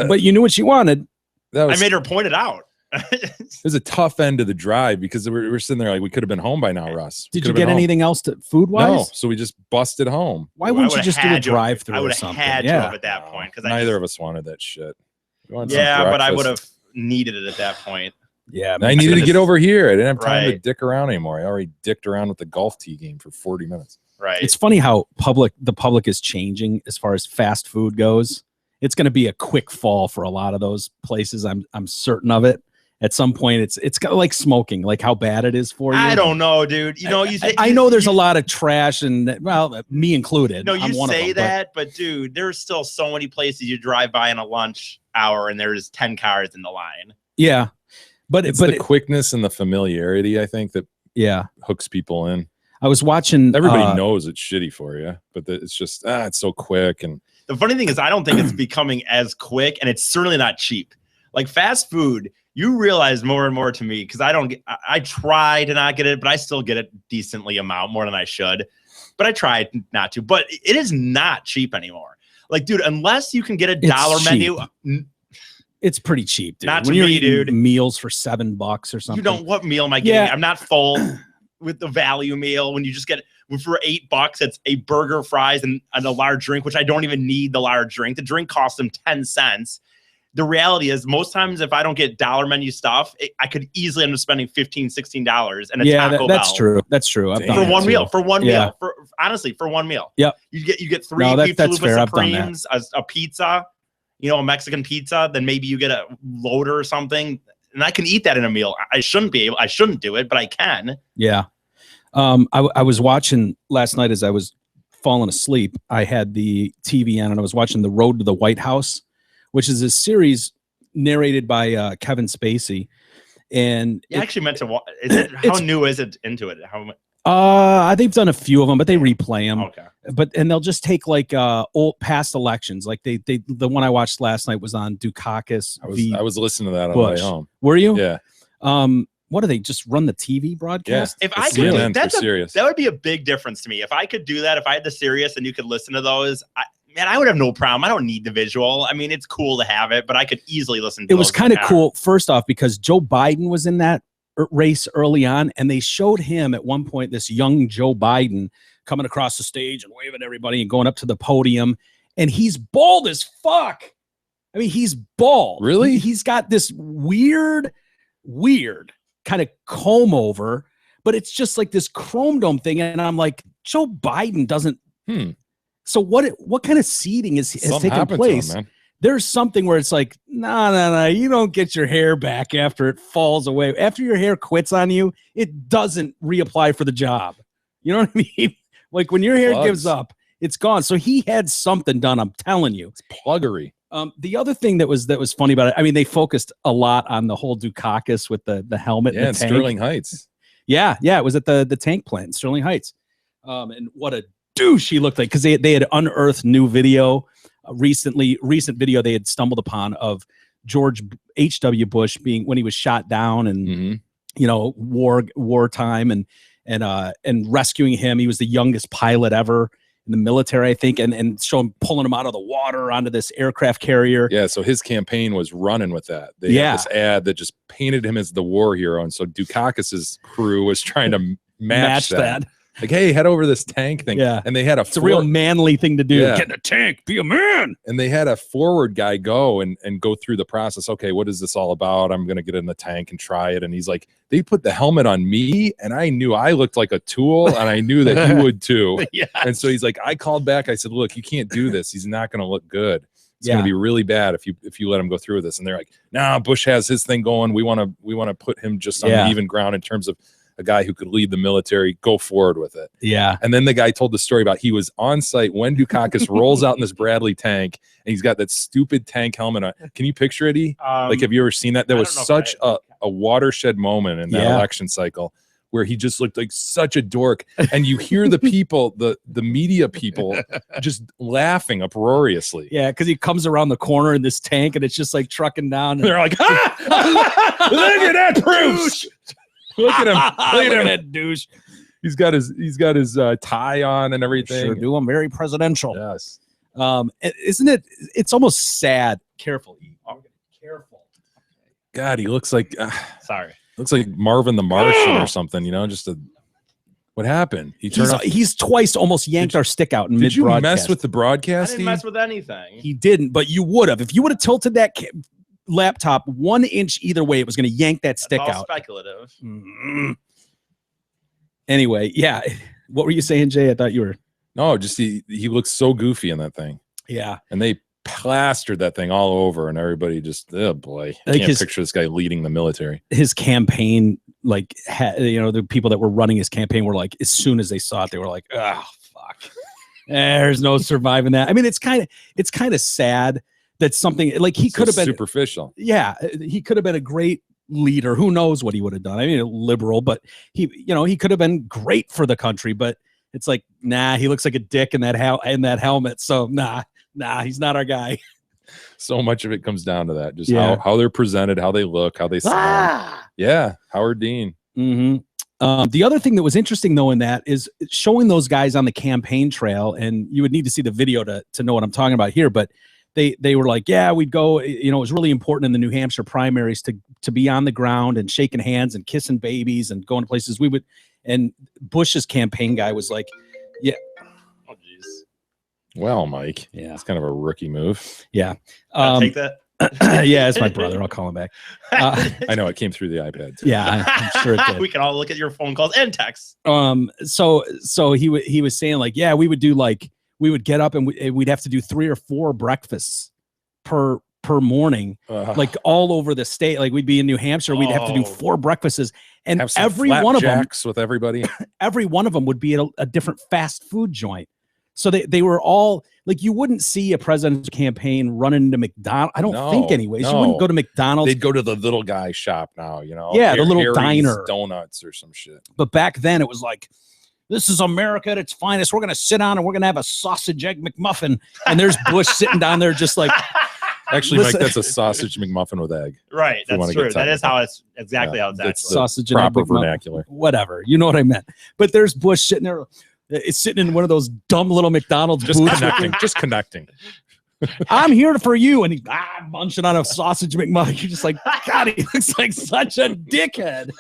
But you knew what she wanted. That I was, made her point it out. it was a tough end of the drive because we're sitting there like we could have been home by now, Russ. Did you get anything else to food wise? No, so we just busted home. Why wouldn't you just do a drive through I or would have something? had to Yeah. have at that point because Neither of us wanted that shit. We wanted some Yeah, but I would breakfast. have needed it at that point. Yeah. I needed to get over here. I didn't have time to Right. dick around anymore. I already dicked around with the golf tee game for 40 minutes. Right. It's funny how the public is changing as far as fast food goes. It's going to be a quick fall for a lot of those places. I'm certain of it. At some point, it's got like smoking, like how bad it is for you. I don't know, dude. You know, I know there's a lot of trash, and well, me included. No, I'm you one of say them, but that, but dude, there's still so many places you drive by in a lunch hour, and there's 10 cars in the line. yeah, but It's but the quickness and the familiarity, I think, that yeah, hooks people in. I was watching. Everybody knows it's shitty for you, but it's just it's so quick. And The funny thing is, I don't think it's becoming as quick, and it's certainly not cheap. Like fast food, you realize more and more to me because I try to not get it, but I still get it decently amount more than I should. But I try not to. But it is not cheap anymore. Like, dude, unless you can get a It's dollar cheap. menu, It's pretty cheap, dude. Not to when you're me, eating dude. meals for $7 or something. you don't. What meal am I getting? Yeah. I'm not full with the value meal. When you just get for $8, it's a burger, fries, and a large drink, which I don't even need the large drink. The drink costs them 10 cents. The reality is most times if I don't get dollar menu stuff, I could easily end up spending $15, $16 and a Taco that's Bell. true. That's true. I've Damn. done For that one too. meal, for one Yeah. meal, honestly, for one meal. Yep. You get 3 No, beef that's chalupa fair. I've done that. supremes, a pizza, a Mexican pizza. Then maybe you get a loader or something, and I can eat that in a meal. I shouldn't do it, but I can. Yeah. I was watching last night as I was falling asleep. I had the TV on and I was watching The Road to the White House, which is a series narrated by Kevin Spacey. And You actually meant to watch. How new is it into it? they've done a few of them, but they replay them. Okay. And they'll just take like old past elections. Like the one I watched last night was on Dukakis. I was listening to that on the way Bush. home. Were you? Yeah. What do they just run the TV broadcast? If The I could do CNN for that, serious. that would be a big difference to me. If I could do that, if I had the Sirius and you could listen to those, I would have no problem. I don't need the visual. I mean, it's cool to have it, but I could easily listen to It was those in kind the of car. cool, first off, because Joe Biden was in that race early on, and they showed him at one point, this young Joe Biden coming across the stage and waving at everybody and going up to the podium, and he's bald as fuck. I mean, he's bald. Really? He's got this weird kind of comb over, but it's just like this chrome dome thing, and I'm like, Joe Biden doesn't. So what kind of seeding has Something taken happened to place? him, man. There's something where it's like, no, you don't get your hair back after it falls away. After your hair quits on you, it doesn't reapply for the job. You know what I mean? Like when your hair Plugs. gives up, It's gone. So he had something done. I'm telling you. It's pluggery. The other thing that was funny about it, I mean, they focused a lot on the whole Dukakis with the helmet. Yeah, and in the tank. Sterling Heights. Yeah, it was at the tank plant in Sterling Heights. And what a douche he looked like, because they had unearthed new video, recent video they had stumbled upon of George H.W. Bush being, when he was shot down and wartime and rescuing him. He was the youngest pilot ever in the military, I think, and show him pulling him out of the water onto this aircraft carrier. Yeah, so his campaign was running with that. They had this ad that just painted him as the war hero, and so Dukakis's crew was trying to match that. Like, hey, head over this tank thing. Yeah. And they had it's a real manly thing to do. Yeah. Get in the tank, be a man. And they had a forward guy go and go through the process. Okay, what is this all about? I'm going to get in the tank and try it. And he's like, they put the helmet on me, and I knew I looked like a tool, and I knew that he would too. Yeah. And so he's like, I called back. I said, look, you can't do this. He's not going to look good. It's going to be really bad if you let him go through with this. And they're like, nah, Bush has his thing going. We want to put him just on even ground in terms of a guy who could lead the military, go forward with it. Yeah. And then the guy told the story about he was on site when Dukakis rolls out in this Bradley tank, and he's got that stupid tank helmet on. Can you picture it, E? Like, have you ever seen that? There was such a watershed moment in that election cycle where he just looked like such a dork. And you hear the people, the media people just laughing uproariously. Yeah, because he comes around the corner in this tank, and it's just like trucking down. And they're like, ah! Look at that Bruce! Look at him! Look at that douche. He's got his tie on and everything. Sure do. I'm very presidential. Yes. Isn't it? It's almost sad. Careful, E. Careful. God, he looks like sorry. Looks like Marvin the Martian or something. You know, what happened? He's twice almost yanked our stick out in mid-broadcast. Did you mess with the broadcast? I didn't mess with anything. He didn't, but you would have. If you would have tilted that laptop 1 inch either way, it was going to yank that stick That's all out. Speculative. Mm-hmm. Anyway, yeah. What were you saying, Jay? I thought you were. No, just he looks so goofy in that thing. Yeah. And they plastered that thing all over, and everybody just, oh boy, I can't picture this guy leading the military. His campaign, like, the people that were running his campaign were like, as soon as they saw it, they were like, oh fuck, there's no surviving that. I mean, it's kind of sad that something like he could have been superficial. Yeah, he could have been a great leader. Who knows what he would have done? I mean, liberal, but he could have been great for the country. But it's like, nah, he looks like a dick in that helmet. So nah, he's not our guy. So much of it comes down to that, just how they're presented, how they look, how they sound. Yeah, Howard Dean. Mm-hmm. The other thing that was interesting, though, in that is showing those guys on the campaign trail, and you would need to see the video to know what I'm talking about here, but they were like, yeah, we'd go, it was really important in the New Hampshire primaries to be on the ground and shaking hands and kissing babies and going to places. And Bush's campaign guy was like, yeah. Oh, geez. Well, Mike. Yeah. It's kind of a rookie move. Yeah. Take that. Yeah, it's my brother. I'll call him back. I know it came through the iPad too. Yeah, I'm sure it did. We can all look at your phone calls and texts. So he was saying, like, yeah, we would get up and we'd have to do 3 or 4 breakfasts per morning, like all over the state. Like, we'd be in New Hampshire, we'd have to do 4 breakfasts, and every one of them with everybody. Every one of them would be at a different fast food joint. So they were all like, you wouldn't see a president's campaign running into McDonald's. I don't think, anyways. You wouldn't go to McDonald's. They'd go to the little guy shop now, Yeah, the little Harry's diner, donuts or some shit. But back then, it was like, this is America at its finest. We're going to sit down and we're going to have a sausage egg McMuffin. And there's Bush sitting down there just like. Actually, Mike, that's a sausage McMuffin with egg. Right. That's true. That is how it's exactly how it's actually. Sausage proper and vernacular. Whatever. You know what I meant. But there's Bush sitting there. It's sitting in one of those dumb little McDonald's booths. Just connecting. I'm here for you. And he munching on a sausage McMuffin. You're just like, God, he looks like such a dickhead.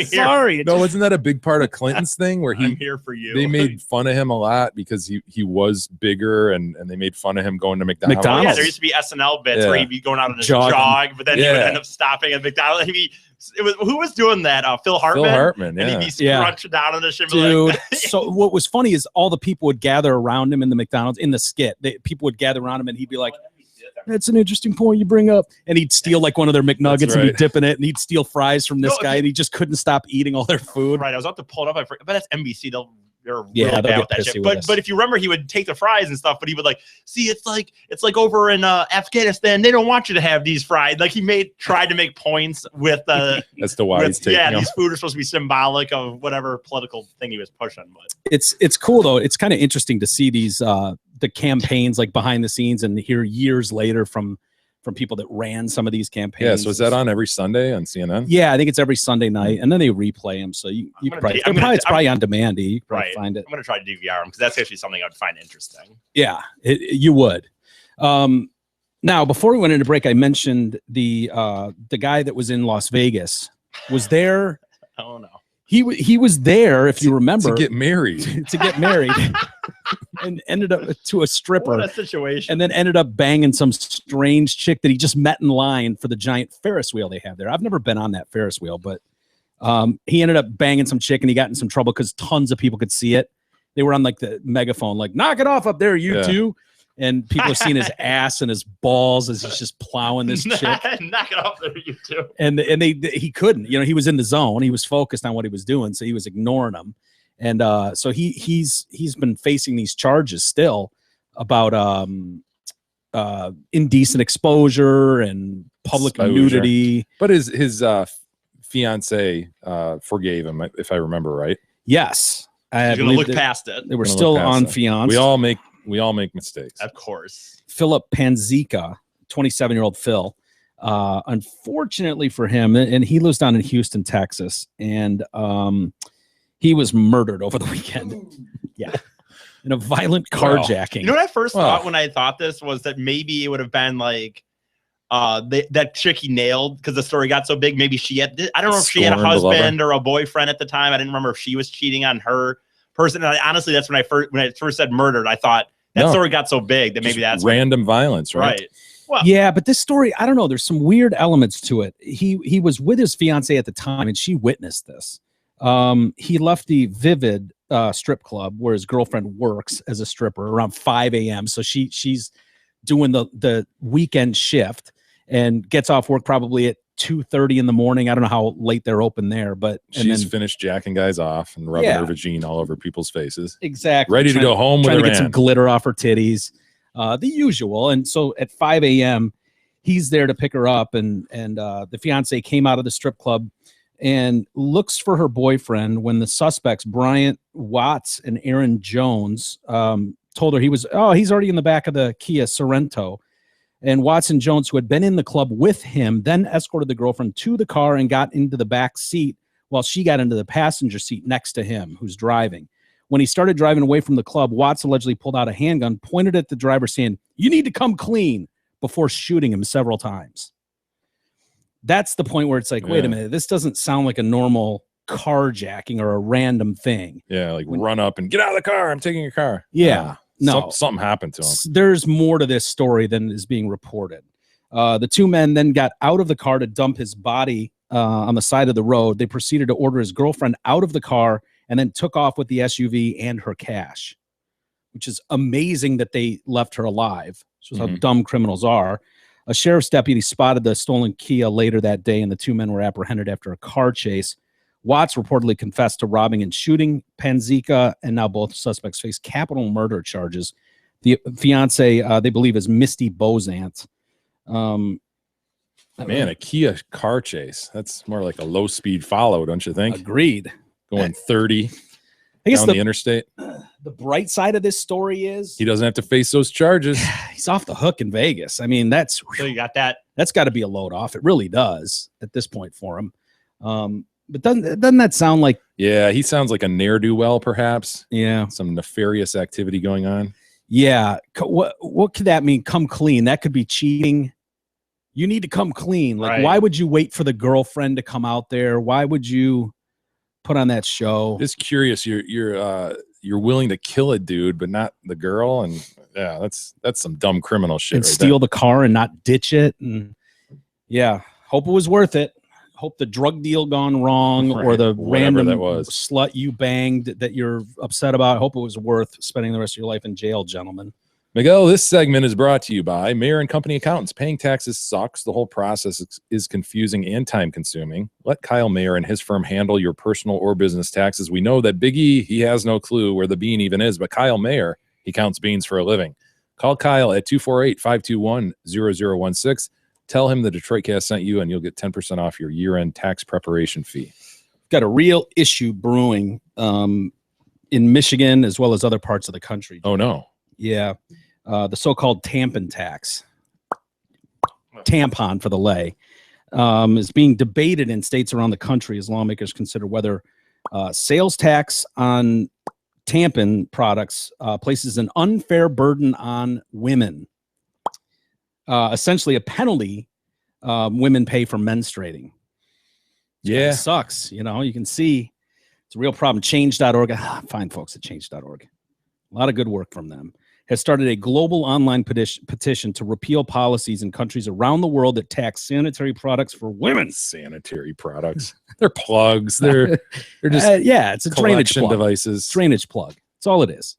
Sorry. No, wasn't that a big part of Clinton's thing where I'm here for you? They made fun of him a lot because he was bigger, and they made fun of him going to McDonald's. Yeah, there used to be SNL bits where he'd be going out on a jog, but then he would end up stopping at McDonald's. Who was doing that? Phil Hartman. Phil Hartman, yeah. And he'd be scrunched down on the shit. Dude, so what was funny is all the people would gather around him in the McDonald's, in the skit. People would gather around him, and he'd be like, that's an interesting point you bring up. And he'd steal like one of their McNuggets and he'd dip in it, and he'd steal fries from this guy, and he just couldn't stop eating all their food. Right. I was about to pull it up. But that's NBC. They'll really they'll bad get with that pissy shit. with us. But if you remember, he would take the fries and stuff, but he would like, see, it's like over in Afghanistan, they don't want you to have these fried. Like he tried to make points with as to why he's taking them. these food are supposed to be symbolic of whatever political thing he was pushing. But it's cool though. It's kind of interesting to see these the campaigns like behind the scenes and hear years later from people that ran some of these campaigns. Yeah, so is that on every Sunday on CNN? Yeah, I think it's every Sunday night, and then they replay them. So it's probably on demand. You can probably find it. I'm gonna try to DVR them because that's actually something I'd find interesting. Yeah, you would. Now, before we went into break, I mentioned the guy that was in Las Vegas was there. Oh no. He was there, if you remember, to get married. And ended up to a stripper. What a situation. And then ended up banging some strange chick that he just met in line for the giant Ferris wheel they have there. I've never been on that Ferris wheel, but he ended up banging some chick and he got in some trouble because tons of people could see it. They were on like the megaphone, like, knock it off up there, you two. And people are seeing his ass and his balls as he's just plowing this chick. Knock it off there, you two. And he couldn't, he was in the zone. He was focused on what he was doing. So he was ignoring them. And so he's been facing these charges still about indecent exposure and public nudity. But his fiance forgave him, if I remember right. Yes, He's gonna look past it. They were still on fiance. We all make mistakes. Of course. Philip Panzica, 27-year-old Phil. Unfortunately for him, and he lives down in Houston, Texas, and he was murdered over the weekend. Yeah. In a violent carjacking. You know what I first thought when I thought this was that maybe it would have been like that chick he nailed because the story got so big. Maybe she had, I don't know if she had a husband or a boyfriend at the time. I didn't remember if she was cheating on her person. And honestly, that's when I first said murdered. I thought that story got so big that maybe that's random violence, right? Well, yeah, but this story, I don't know. There's some weird elements to it. He was with his fiance at the time and she witnessed this. He left the Vivid strip club where his girlfriend works as a stripper around 5 a.m. So she's doing the weekend shift and gets off work probably at 2:30 in the morning. I don't know how late they're open there, but she's finished jacking guys off and rubbing her vagina all over people's faces. Exactly. Ready to go home with her get some glitter off her titties, the usual. And so at 5 a.m. he's there to pick her up, and the fiance came out of the strip club and looks for her boyfriend when the suspects, Bryant Watts and Aaron Jones, told her he's already in the back of the Kia Sorento. And Watts and Jones, who had been in the club with him, then escorted the girlfriend to the car and got into the back seat while she got into the passenger seat next to him, who's driving. When he started driving away from the club, Watts allegedly pulled out a handgun, pointed at the driver saying, "You need to come clean," before shooting him several times. That's the point where it's like, wait a minute, this doesn't sound like a normal carjacking or a random thing. Yeah, like run up and get out of the car. I'm taking your car. Yeah. No, something happened to him. There's more to this story than is being reported. The two men then got out of the car to dump his body on the side of the road. They proceeded to order his girlfriend out of the car and then took off with the SUV and her cash, which is amazing that they left her alive. Shows how dumb criminals are. A sheriff's deputy spotted the stolen Kia later that day, and the two men were apprehended after a car chase. Watts reportedly confessed to robbing and shooting Panzica, and now both suspects face capital murder charges. The fiance, they believe, is Misty Bozant. Man, a Kia car chase. That's more like a low-speed follow, don't you think? Agreed. Going 30 I guess down the interstate. The bright side of this story is he doesn't have to face those charges. He's off the hook in Vegas. I mean, so you got that. That's got to be a load off. It really does at this point for him. But doesn't that sound like? Yeah, he sounds like a ne'er-do-well, perhaps. Yeah, some nefarious activity going on. Yeah, what could that mean? Come clean. That could be cheating. You need to come clean. Like, why would you wait for the girlfriend to come out there? Why would you put on that show? Just curious. You're willing to kill a dude, but not the girl, and yeah, that's some dumb criminal shit. And steal the car and not ditch it, and yeah, hope it was worth it. Hope the drug deal gone wrong or the random slut you banged that you're upset about. Hope it was worth spending the rest of your life in jail, gentlemen. Miguel, this segment is brought to you by Mayor and Company Accountants. Paying taxes sucks. The whole process is confusing and time-consuming. Let Kyle Mayer and his firm handle your personal or business taxes. We know that Big E, he has no clue where the bean even is, but Kyle Mayer, he counts beans for a living. Call Kyle at 248-521-0016. Tell him the Detroit Cast sent you, and you'll get 10% off your year-end tax preparation fee. Got a real issue brewing in Michigan as well as other parts of the country. Oh, no. Yeah. The so-called tampon tax, tampon for the lay, is being debated in states around the country as lawmakers consider whether sales tax on tampon products places an unfair burden on women. Essentially a penalty women pay for menstruating. Yeah. It sucks. You know, you can see it's a real problem. Change.org. Fine folks at change.org. A lot of good work from them. Has started a global online petition to repeal policies in countries around the world that tax sanitary products for women. Sanitary products. They're plugs. They're just yeah, it's a drainage plug. devices. Drainage plug. That's all it is.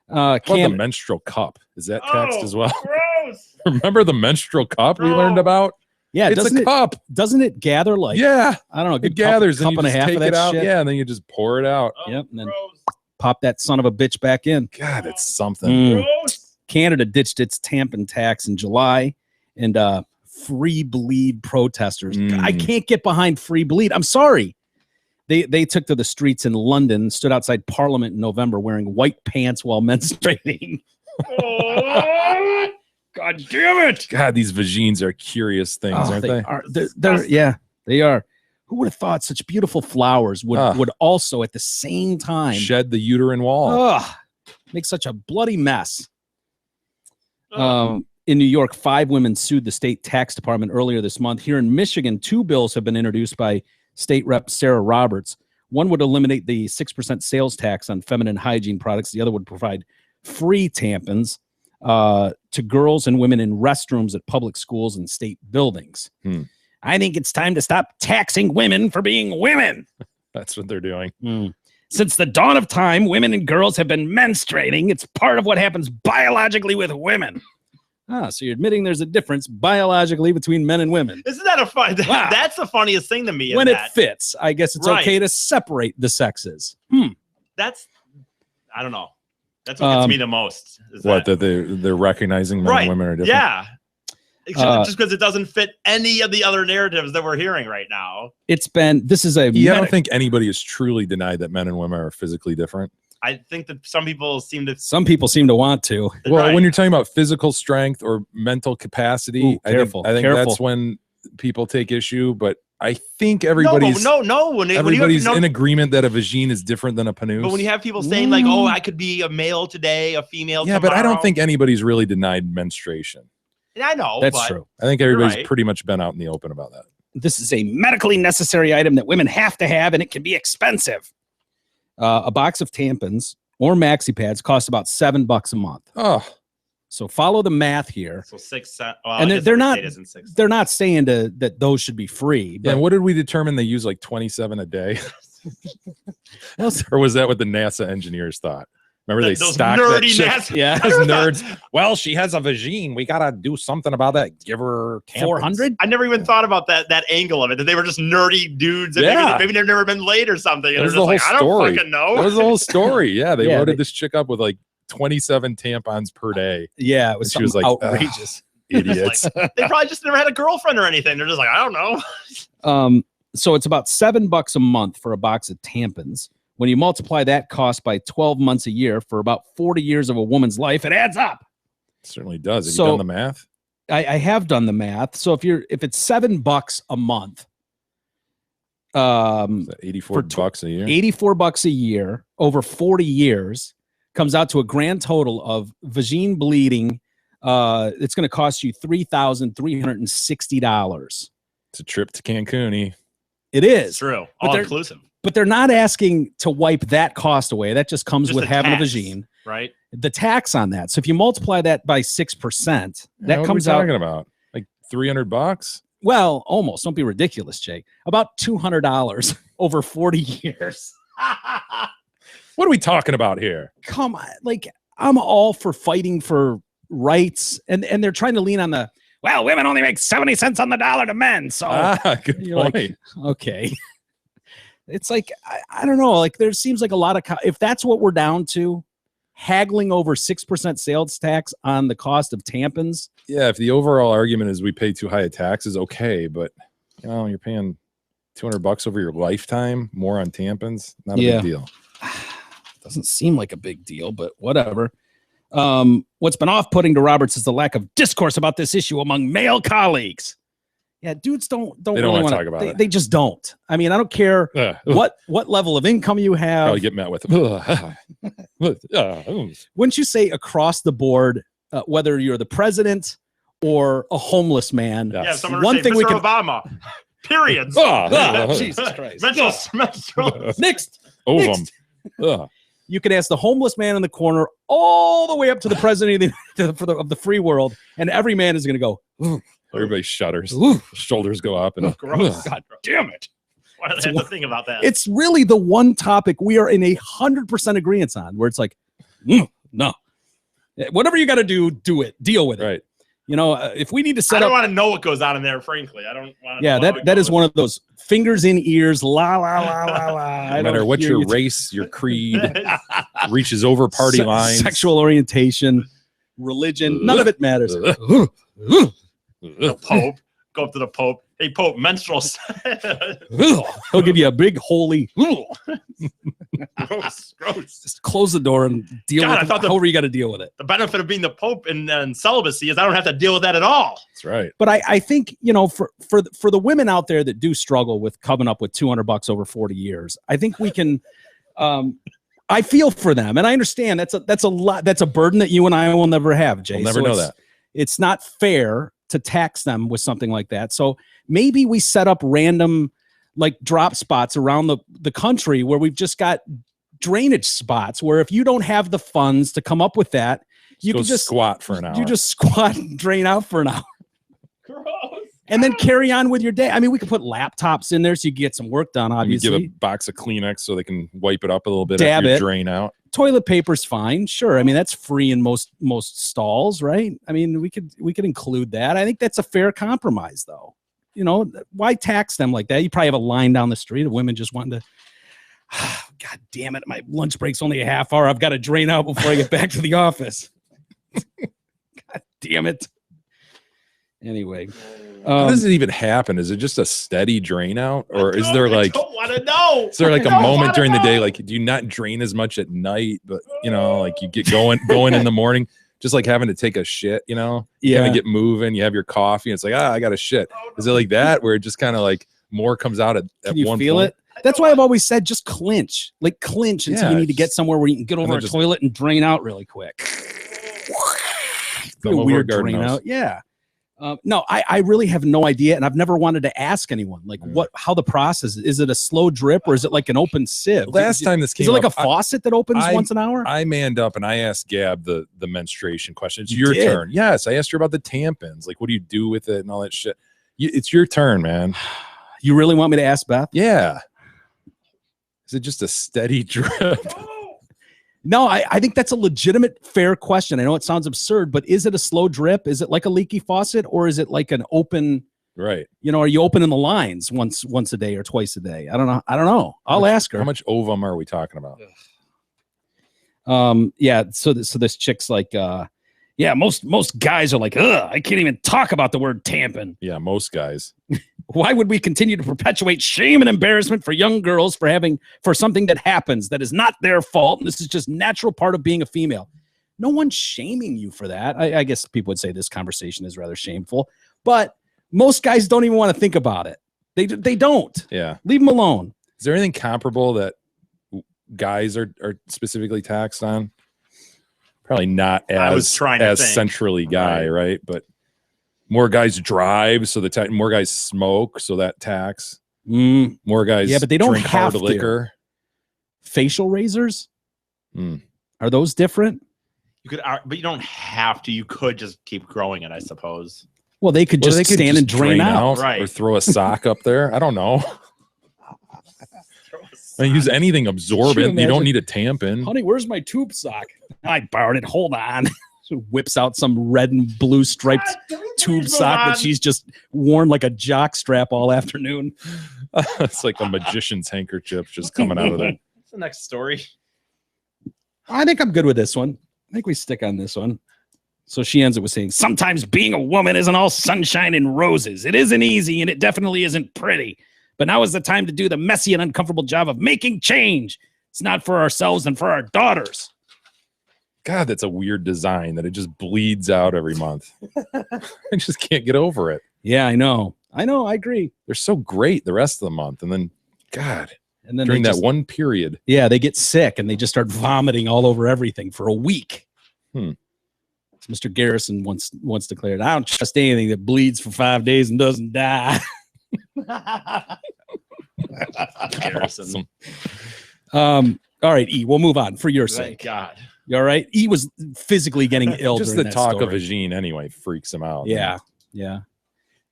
What about the menstrual cup? Is that taxed as well? Gross. Remember the menstrual cup we learned about? Yeah, it's a cup. Doesn't it gather like? Yeah, I don't know. It gathers cup and you and a just half take of that it out. shit. Yeah, and then you just pour it out. Yep, and then pop that son of a bitch back in. God, it's something. Canada ditched its tampon tax in July, and free bleed protesters. I can't get behind free bleed. I'm sorry. They took to the streets in London, stood outside Parliament in November wearing white pants while menstruating. God damn it! God, these vagines are curious things, aren't they? They are. Who would have thought such beautiful flowers would also at the same time shed the uterine wall? Make such a bloody mess. In New York, 5 women sued the state tax department earlier this month. Here in Michigan, 2 bills have been introduced by State Rep Sarah Roberts. One would eliminate the 6% sales tax on feminine hygiene products. The other would provide free tampons to girls and women in restrooms at public schools and state buildings. I think it's time to stop taxing women for being women. That's what they're doing. Since the dawn of time, women and girls have been menstruating. It's part of what happens biologically with women. So you're admitting there's a difference biologically between men and women. Isn't that a fun? Wow. That's the funniest thing to me. When it fits, I guess it's okay to separate the sexes. That's, I don't know. That's what gets me the most. That they're recognizing men and women are different. Yeah. Just because it doesn't fit any of the other narratives that we're hearing right now. This is a. I don't think anybody has truly denied that men and women are physically different. I think that some people seem to want to. Well, when you're talking about physical strength or mental capacity, I think that's when people take issue. But I think everybody's everybody's in agreement that a vagine is different than a panus. But when you have people saying like, "Oh, I could be a male today, a female tomorrow," but I don't think anybody's really denied menstruation. I know that's true. I think everybody's pretty much been out in the open about that. This is a medically necessary item that women have to have, and it can be expensive. A box of tampons or maxi pads costs about $7 a month. So follow the math here. So 6 cents. Well, and they're not saying that those should be free. But what did we determine? They use like 27 a day, or was that what the NASA engineers thought? Remember they stocked that shit? Yeah, those nerds. Well, she has a vagine. We gotta do something about that. Give her 400. I never even thought about that angle of it. That they were just nerdy dudes. And maybe they've never been laid or something. And that was the whole story. I don't fucking know. That was the whole story. Yeah, they loaded this chick up with like 27 tampons per day. Yeah, it was. She was like outrageous. Idiots. They probably just never had a girlfriend or anything. They're just like, I don't know. So it's about $7 a month for a box of tampons. When you multiply that cost by 12 months a year for about 40 years of a woman's life, it adds up. It certainly does. Have you done the math? I have done the math. So if it's $7 a month, $84 a year. $84 a year over 40 years comes out to a grand total of vagine bleeding. It's going to cost you $3,360. It's a trip to Cancun. It is. It's true. All inclusive. But they're not asking to wipe that cost away. That just comes with having a vagine. Right. The tax on that. So if you multiply that by 6%, that comes out. What are we talking about? Like $300? Well, almost. Don't be ridiculous, Jake. About $200 over 40 years. What are we talking about here? Come on. Like, I'm all for fighting for rights, and they're trying to lean on the, well, women only make 70 cents on the dollar to men. So good you're point. like, okay. It's like, I don't know. Like there seems like a lot of, if that's what we're down to, haggling over 6% sales tax on the cost of tampons. Yeah, if the overall argument is we pay too high a tax is okay, but you're paying $200 over your lifetime more on tampons, not a big deal. Doesn't seem like a big deal, but whatever. What's been off-putting to Roberts is the lack of discourse about this issue among male colleagues. Yeah, dudes don't They don't really want to want talk about it. They just don't. I mean, I don't care what level of income you have. Probably get met with. Wouldn't you say across the board, whether you're the president or a homeless man? Yeah, someone one would say, thing Mr. we can. Obama. Periods. Jesus Christ. Menstrual. Next. Ovum. You can ask the homeless man in the corner all the way up to the president of the free world, and every man is going to go. Everybody shudders. Shoulders go up, and Gross. God damn it! Why did I have to think about that? It's really the one topic we are in 100% agreement on, where it's like, no, whatever you got to do, do it, deal with it. Right. You know, if we need to set I don't up, want to know what goes on in there. Frankly, I don't want to. yeah, know that is one of those fingers in ears, la la la la la. No matter what your race, your creed, reaches over party lines, sexual orientation, religion, none of it matters. The Pope. Go up to the Pope. Hey, Pope, menstrual. He'll give you a big holy. Gross. Just close the door and deal with it. However you got to deal with it. The benefit of being the Pope and celibacy is I don't have to deal with that at all. That's right. But I think, you know, for the women out there that do struggle with coming up with $200 over 40 years, I think we can. I feel for them, and I understand that's a lot. That's a burden that you and I will never have, Jay. We'll never know that. It's not fair to tax them with something like that. So maybe we set up random like drop spots around the country where we've just got drainage spots where if you don't have the funds to come up with that, you can just squat for an hour. You just squat and drain out for an hour. Gross. And then carry on with your day. I mean, we could put laptops in there so you can get some work done, obviously. You give a box of Kleenex so they can wipe it up a little bit Dab after you it. drain out. Toilet paper's fine. Sure. I mean, that's free in most stalls, right? I mean, we could include that. I think that's a fair compromise, though. You know, why tax them like that? You probably have a line down the street of women just wanting to, God damn it, my lunch break's only a half hour. I've got to drain out before I get back to the office. God damn it. Anyway. How does it even happen? Is it just a steady drain out? Or is there like, I don't want to know. is there like a moment during the day, like do you not drain as much at night, but you know, like you get going in the morning, just like having to take a shit, you know, you kind of get moving, you have your coffee and it's like, I got a shit. Is it like that where it just kind of like more comes out at Can you one feel point? it? That's why I've always said just clinch until Yeah, you need to get somewhere where you can get over a just- toilet and drain out really quick. Thumb A over weird garden drain hose. out. Yeah. No, I really have no idea, and I've never wanted to ask anyone like how the process is. Is it a slow drip or is it like an open sieve? Last time this came is it like up, a faucet that opens once an hour? I manned up and I asked Gab the menstruation question. It's your did? turn. Yes, I asked her about the tampons. Like, what do you do with it and all that shit? It's your turn, man. You really want me to ask Beth? Yeah. Is it just a steady drip? No, I think that's a legitimate, fair question. I know it sounds absurd, but is it a slow drip? Is it like a leaky faucet, or is it like an open? Right. You know, are you opening the lines once a day or twice a day? I don't know. I'll ask her. How much ovum are we talking about? Yeah. So this chick's like, yeah, most guys are like, ugh, I can't even talk about the word tampon. Yeah, most guys. Why would we continue to perpetuate shame and embarrassment for young girls for something that happens that is not their fault? And this is just natural part of being a female. No one's shaming you for that. I guess people would say this conversation is rather shameful, but most guys don't even want to think about it. They don't. Yeah. Leave them alone. Is there anything comparable that guys are specifically taxed on? Probably not I was as trying to think. centrally guy, right? But more guys drive, so more guys smoke, so that tax. More guys, yeah, but they don't drink have hard liquor. Facial razors, are those different? You could, but you don't have to. You could just keep growing it, I suppose. Well, they could just stand and drain out, right? Or throw a sock up there. I don't know. I mean, use anything absorbent. You don't need a tampon. Honey, where's my tube sock? I borrowed it. Hold on. So whips out some red and blue striped tube sock that she's just worn like a jock strap all afternoon. It's like a magician's handkerchief just coming out of there. What's the next story? I think I'm good with this one. I think we stick on this one. So she ends it with saying, sometimes being a woman isn't all sunshine and roses. It isn't easy and it definitely isn't pretty. But now is the time to do the messy and uncomfortable job of making change. It's not for ourselves and for our daughters. God, that's a weird design that it just bleeds out every month. I just can't get over it. Yeah, I know. I agree. They're so great the rest of the month. And then, God, and then during that one period. Yeah, they get sick and they just start vomiting all over everything for a week. Mr. Garrison once declared, I don't trust anything that bleeds for 5 days and doesn't die. Garrison. All right, E, we'll move on for your sake. Thank God. You all right? E was physically getting ill. Just during the that talk story. of Ajin anyway freaks him out. Yeah, yeah.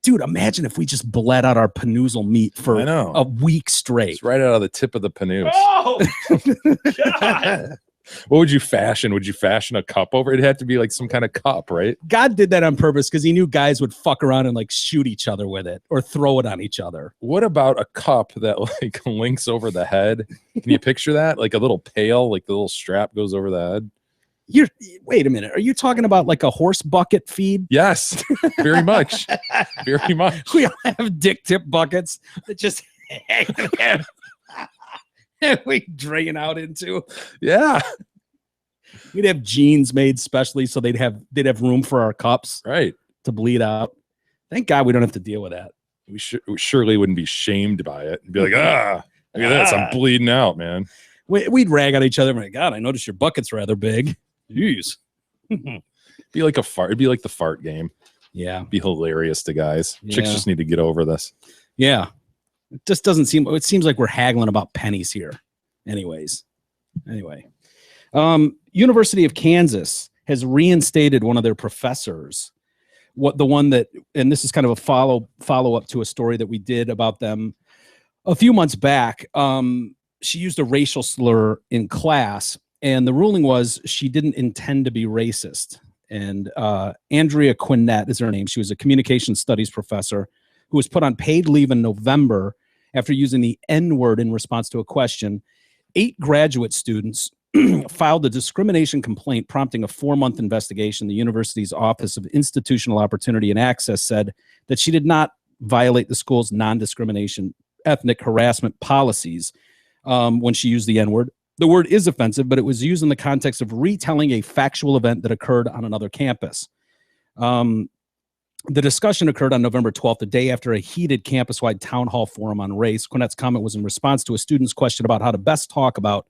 Dude, imagine if we just bled out our panoozle meat for I know. a week straight. It's right out of the tip of the panoose. Oh, God. What would you fashion? Would you fashion a cup over it? It'd have to be like some kind of cup, right? God did that on purpose because he knew guys would fuck around and like shoot each other with it or throw it on each other. What about a cup that like links over the head? Can you picture that? Like a little pail, like the little strap goes over the head. Wait a minute. Are you talking about like a horse bucket feed? Yes, very much. Very much. We all have dick tip buckets that just hang there. And we drain out into. Yeah. We'd have jeans made specially so they'd have room for our cups Right. to bleed out. Thank God we don't have to deal with that. We surely wouldn't be shamed by it and be like, look at this. I'm bleeding out, man. We'd rag on each other. My God, I noticed your bucket's rather big. Jeez. Be like a fart. It'd be like the fart game. Yeah. Be hilarious to guys. Yeah. Chicks just need to get over this. Yeah. It just doesn't seem, it seems like we're haggling about pennies here. Anyway. University of Kansas has reinstated one of their professors. And this is kind of a follow up to a story that we did about them a few months back. She used a racial slur in class, and the ruling was she didn't intend to be racist. And Andrea Quinnett is her name. She was a communication studies professor who was put on paid leave in November after using the N-word in response to a question. 8 graduate students filed a discrimination complaint prompting a 4-month investigation. The university's Office of Institutional Opportunity and Access said that she did not violate the school's non-discrimination ethnic harassment policies when she used the N-word. The word is offensive, but it was used in the context of retelling a factual event that occurred on another campus. The discussion occurred on November 12th, the day after a heated campus-wide town hall forum on race. Quinnett's comment was in response to a student's question about how to best talk about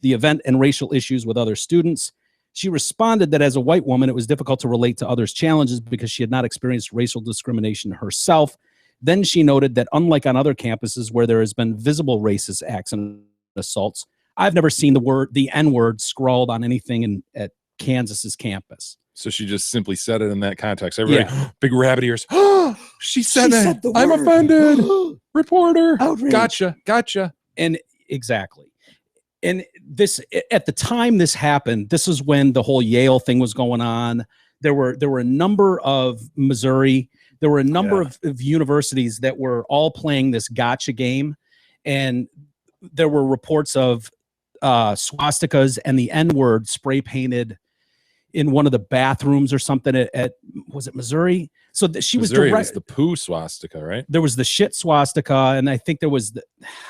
the event and racial issues with other students. She responded that as a white woman, it was difficult to relate to others' challenges because she had not experienced racial discrimination herself. Then she noted that unlike on other campuses where there has been visible racist acts and assaults, I've never seen the N-word scrawled on anything at Kansas's campus. So she just simply said it in that context. Everybody, big rabbit ears. She said that. the I'm word. offended. Reporter. Outrage. Gotcha. And exactly. And this, at the time this happened, this is when the whole Yale thing was going on. There were a number of Missouri, there were a number of universities that were all playing this gotcha game. And there were reports of swastikas and the N-word spray painted in one of the bathrooms or something at was it Missouri? So she was Missouri direct. was the poo swastika, right? There was the shit swastika, and I think there was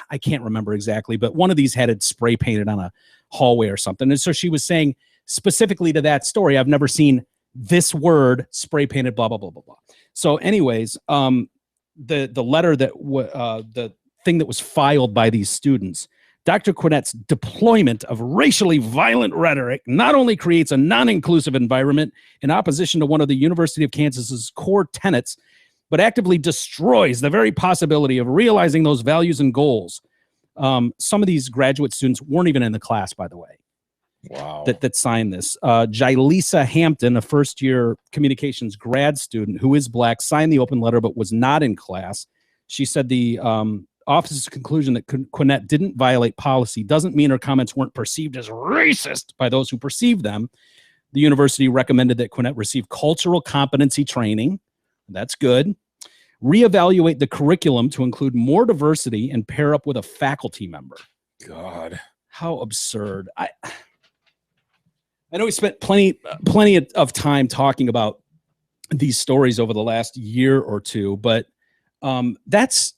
I can't remember exactly, but one of these had it spray painted on a hallway or something. And so she was saying specifically to that story, I've never seen this word spray painted, blah blah blah blah blah. So, anyways, the letter that the thing that was filed by these students. Dr. Quinnett's deployment of racially violent rhetoric not only creates a non-inclusive environment in opposition to one of the University of Kansas's core tenets, but actively destroys the very possibility of realizing those values and goals. Some of these graduate students weren't even in the class, by the way. Wow. That signed this. Jylisa Hampton, a first-year communications grad student who is black, signed the open letter but was not in class. She said the office's conclusion that Quinnett didn't violate policy doesn't mean her comments weren't perceived as racist by those who perceived them. The university recommended that Quinette receive cultural competency training. That's good. Reevaluate the curriculum to include more diversity and pair up with a faculty member. God, how absurd. I know we spent plenty of time talking about these stories over the last year or two, but that's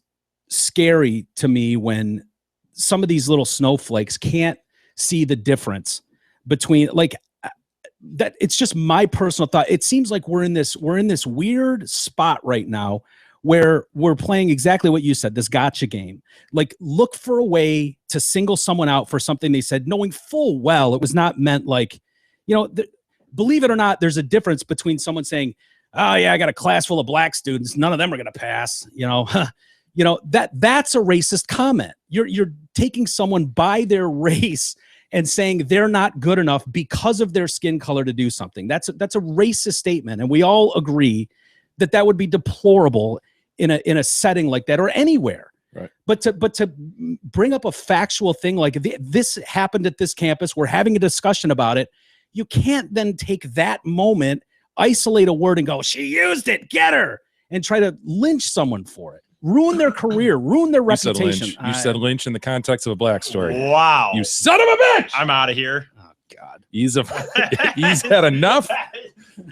scary to me when some of these little snowflakes can't see the difference between that. It's just my personal thought. It seems like we're in this weird spot right now where we're playing exactly what you said, this gotcha game. Like, look for a way to single someone out for something they said, knowing full well it was not meant like, believe it or not, there's a difference between someone saying, oh yeah, I got a class full of black students, none of them are going to pass, that's a racist comment. You're taking someone by their race and saying they're not good enough because of their skin color to do something. That's a racist statement, and we all agree that would be deplorable in a setting like that or anywhere. Right. But to bring up a factual thing like this happened at this campus, we're having a discussion about it. You can't then take that moment, isolate a word, and go, "She used it, get her," and try to lynch someone for it. Ruin their career, ruin their reputation. You said lynch in the context of a black story. Wow. You son of a bitch! I'm out of here. Oh, God. He's had enough.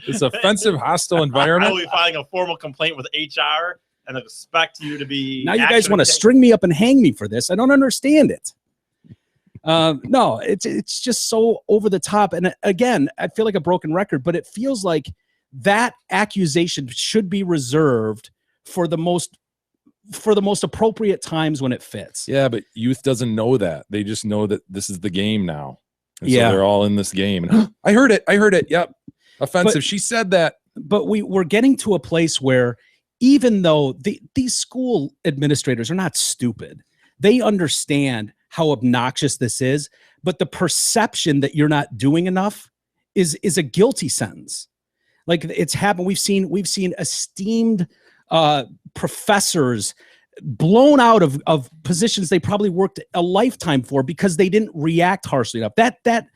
This offensive, hostile environment. I will be filing a formal complaint with HR and expect you to be. Now you guys want to string me up and hang me for this. I don't understand it. No, it's just so over the top. And again, I feel like a broken record, but it feels like that accusation should be reserved for the most appropriate times when it fits. Yeah, but youth doesn't know that. They just know that this is the game now. And yeah. So they're all in this game. And, I heard it. Yep. Offensive. She said that. But we're getting to a place where even though these school administrators are not stupid, they understand how obnoxious this is, but the perception that you're not doing enough is a guilty sentence. Like, it's happened. We've seen esteemed professors blown out of positions they probably worked a lifetime for because they didn't react harshly enough. That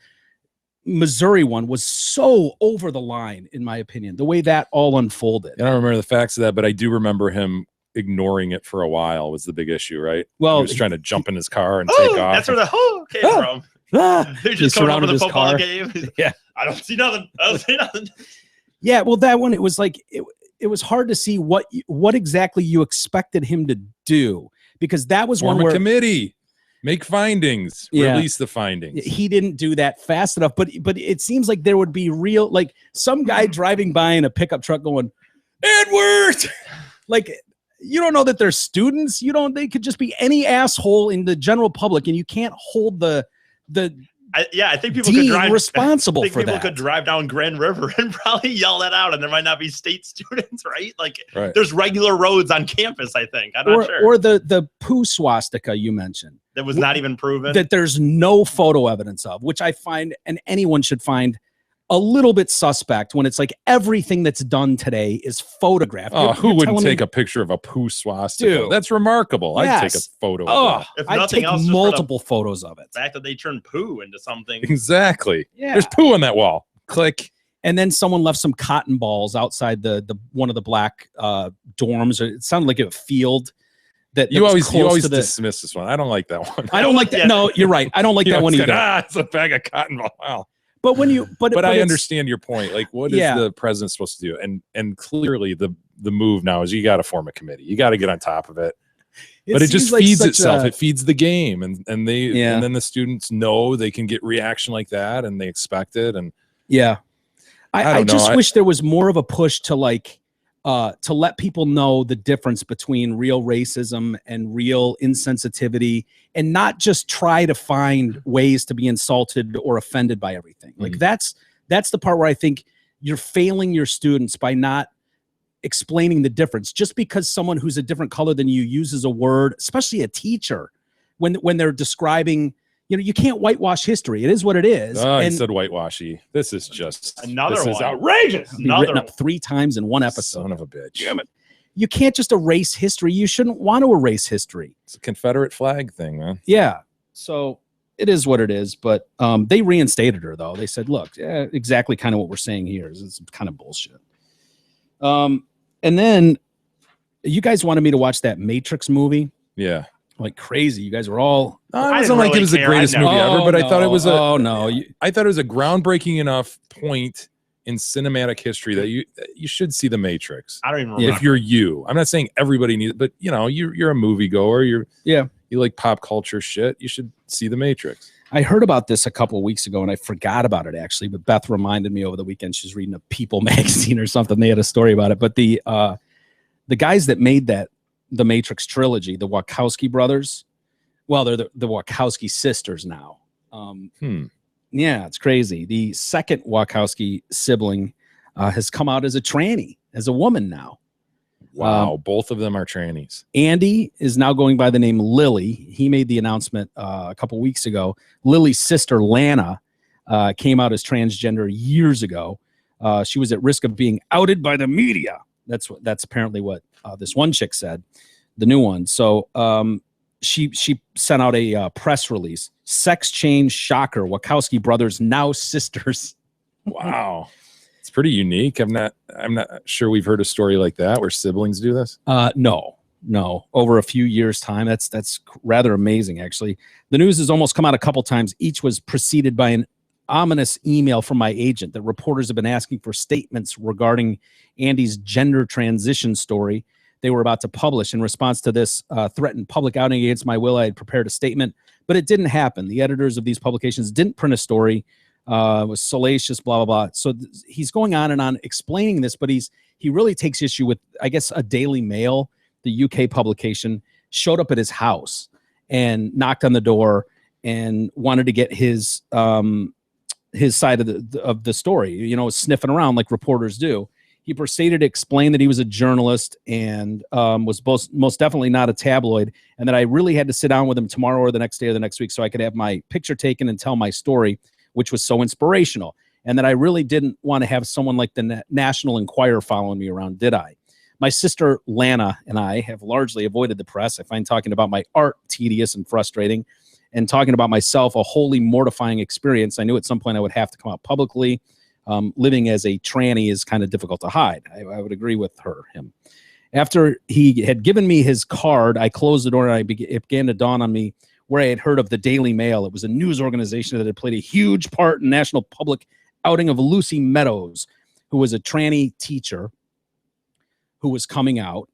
Missouri one was so over the line, in my opinion, the way that all unfolded. I don't remember the facts of that, but I do remember him ignoring it for a while was the big issue, right? Well, he was trying to jump in his car and take off. That's where the came from. They're just coming over the football game. Yeah. I don't see nothing. Yeah, well, that one, it was like it was hard to see what exactly you expected him to do, because that was Form one where a committee, make findings, release the findings. He didn't do that fast enough, but it seems like there would be real, like, some guy driving by in a pickup truck going, Edward, like, you don't know that they're students. They could just be any asshole in the general public, and you can't hold the I think people could drive responsible for people that. could drive down Grand River and probably yell that out, and there might not be state students, right? Like, right. There's regular roads on campus, I think. I'm not sure. Or the poo swastika you mentioned. That was not even proven. That there's no photo evidence of, which I find, and anyone should find, a little bit suspect when it's like everything that's done today is photographed. Oh, who wouldn't take a picture of a poo swastika? Dude. That's remarkable. Yes. I'd take a photo of that. If I'd nothing take else, just multiple photos of it. The fact that they turned poo into something. Exactly. Yeah. There's poo on that wall. Click. And then someone left some cotton balls outside the one of the black dorms. It sounded like a field. That You always dismiss this one. I don't like that one. I don't like that. Yeah. No, you're right. I don't like that one either. It's a bag of cotton ball. Wow. But when you, but I it's- understand your point. Like, what is the president supposed to do? And clearly the move now is you got to form a committee. You got to get on top of it. But it just feeds itself. It feeds the game, and then the students know they can get reaction like that, and they expect it. And I just wish there was more of a push to to let people know the difference between real racism and real insensitivity, and not just try to find ways to be insulted or offended by everything. Like, that's the part where I think you're failing your students by not explaining the difference. Just because someone who's a different color than you uses a word, especially a teacher, when they're describing, you can't whitewash history. It is what it is. I said whitewashy. This is just this is outrageous. Written up 3 times in one episode. Son of a bitch. Damn it. You can't just erase history. You shouldn't want to erase history. It's a Confederate flag thing, man. Yeah. So it is what it is. But they reinstated her, though. They said, look, exactly kind of what we're saying here is it's kind of bullshit. And then you guys wanted me to watch that Matrix movie. Yeah. Like crazy. You guys were all. I wasn't like it was the greatest movie ever, but I thought it was a. Oh no! I thought it was a groundbreaking enough point in cinematic history that you should see The Matrix. I don't even remember. If you're you. I'm not saying everybody needs, but you know, you're a moviegoer. You like pop culture shit. You should see The Matrix. I heard about this a couple of weeks ago and I forgot about it actually, but Beth reminded me over the weekend. She's reading a People magazine or something. They had a story about it, but the guys that made the Matrix trilogy, the Wachowski brothers, well, they're the Wachowski sisters now. Yeah, it's crazy. The second Wachowski sibling has come out as a tranny, as a woman now. Wow, both of them are trannies. Andy is now going by the name Lily. He made the announcement a couple weeks ago. Lily's sister, Lana, came out as transgender years ago. She was at risk of being outed by the media. That's apparently what this one chick said, the new one. So she sent out a press release. Sex change shocker. Wachowski brothers now sisters. Wow. It's pretty unique. I'm not sure we've heard a story like that where siblings do this. No. Over a few years' time. That's rather amazing, actually. The news has almost come out a couple times. Each was preceded by an ominous email from my agent that reporters have been asking for statements regarding Andy's gender transition story they were about to publish. In response to this threatened public outing against my will, I had prepared a statement, but it didn't happen. The editors of these publications didn't print a story. It was salacious, blah, blah, blah. So he's going on and on explaining this, but he really takes issue with, I guess, a Daily Mail, the UK publication, showed up at his house and knocked on the door and wanted to get his side of the story, you know, sniffing around like reporters do. He proceeded to explain that he was a journalist and was most definitely not a tabloid, and that I really had to sit down with him tomorrow or the next day or the next week so I could have my picture taken and tell my story, which was so inspirational, and that I really didn't want to have someone like the National Enquirer following me around, did I? My sister Lana and I have largely avoided the press. I find talking about my art tedious and frustrating, and talking about myself a wholly mortifying experience. I knew at some point I would have to come out publicly. Living as a tranny is kind of difficult to hide. I would agree with him. After he had given me his card, I closed the door and it began to dawn on me where I had heard of the Daily Mail. It was a news organization that had played a huge part in national public outing of Lucy Meadows, who was a tranny teacher who was coming out.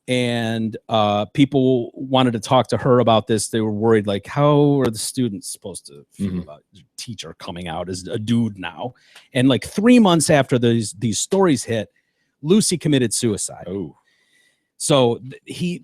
And people wanted to talk to her about this. They were worried, like, how are the students supposed to feel about your teacher coming out as a dude now? And like 3 months after these stories hit, Lucy committed suicide. Oh, so he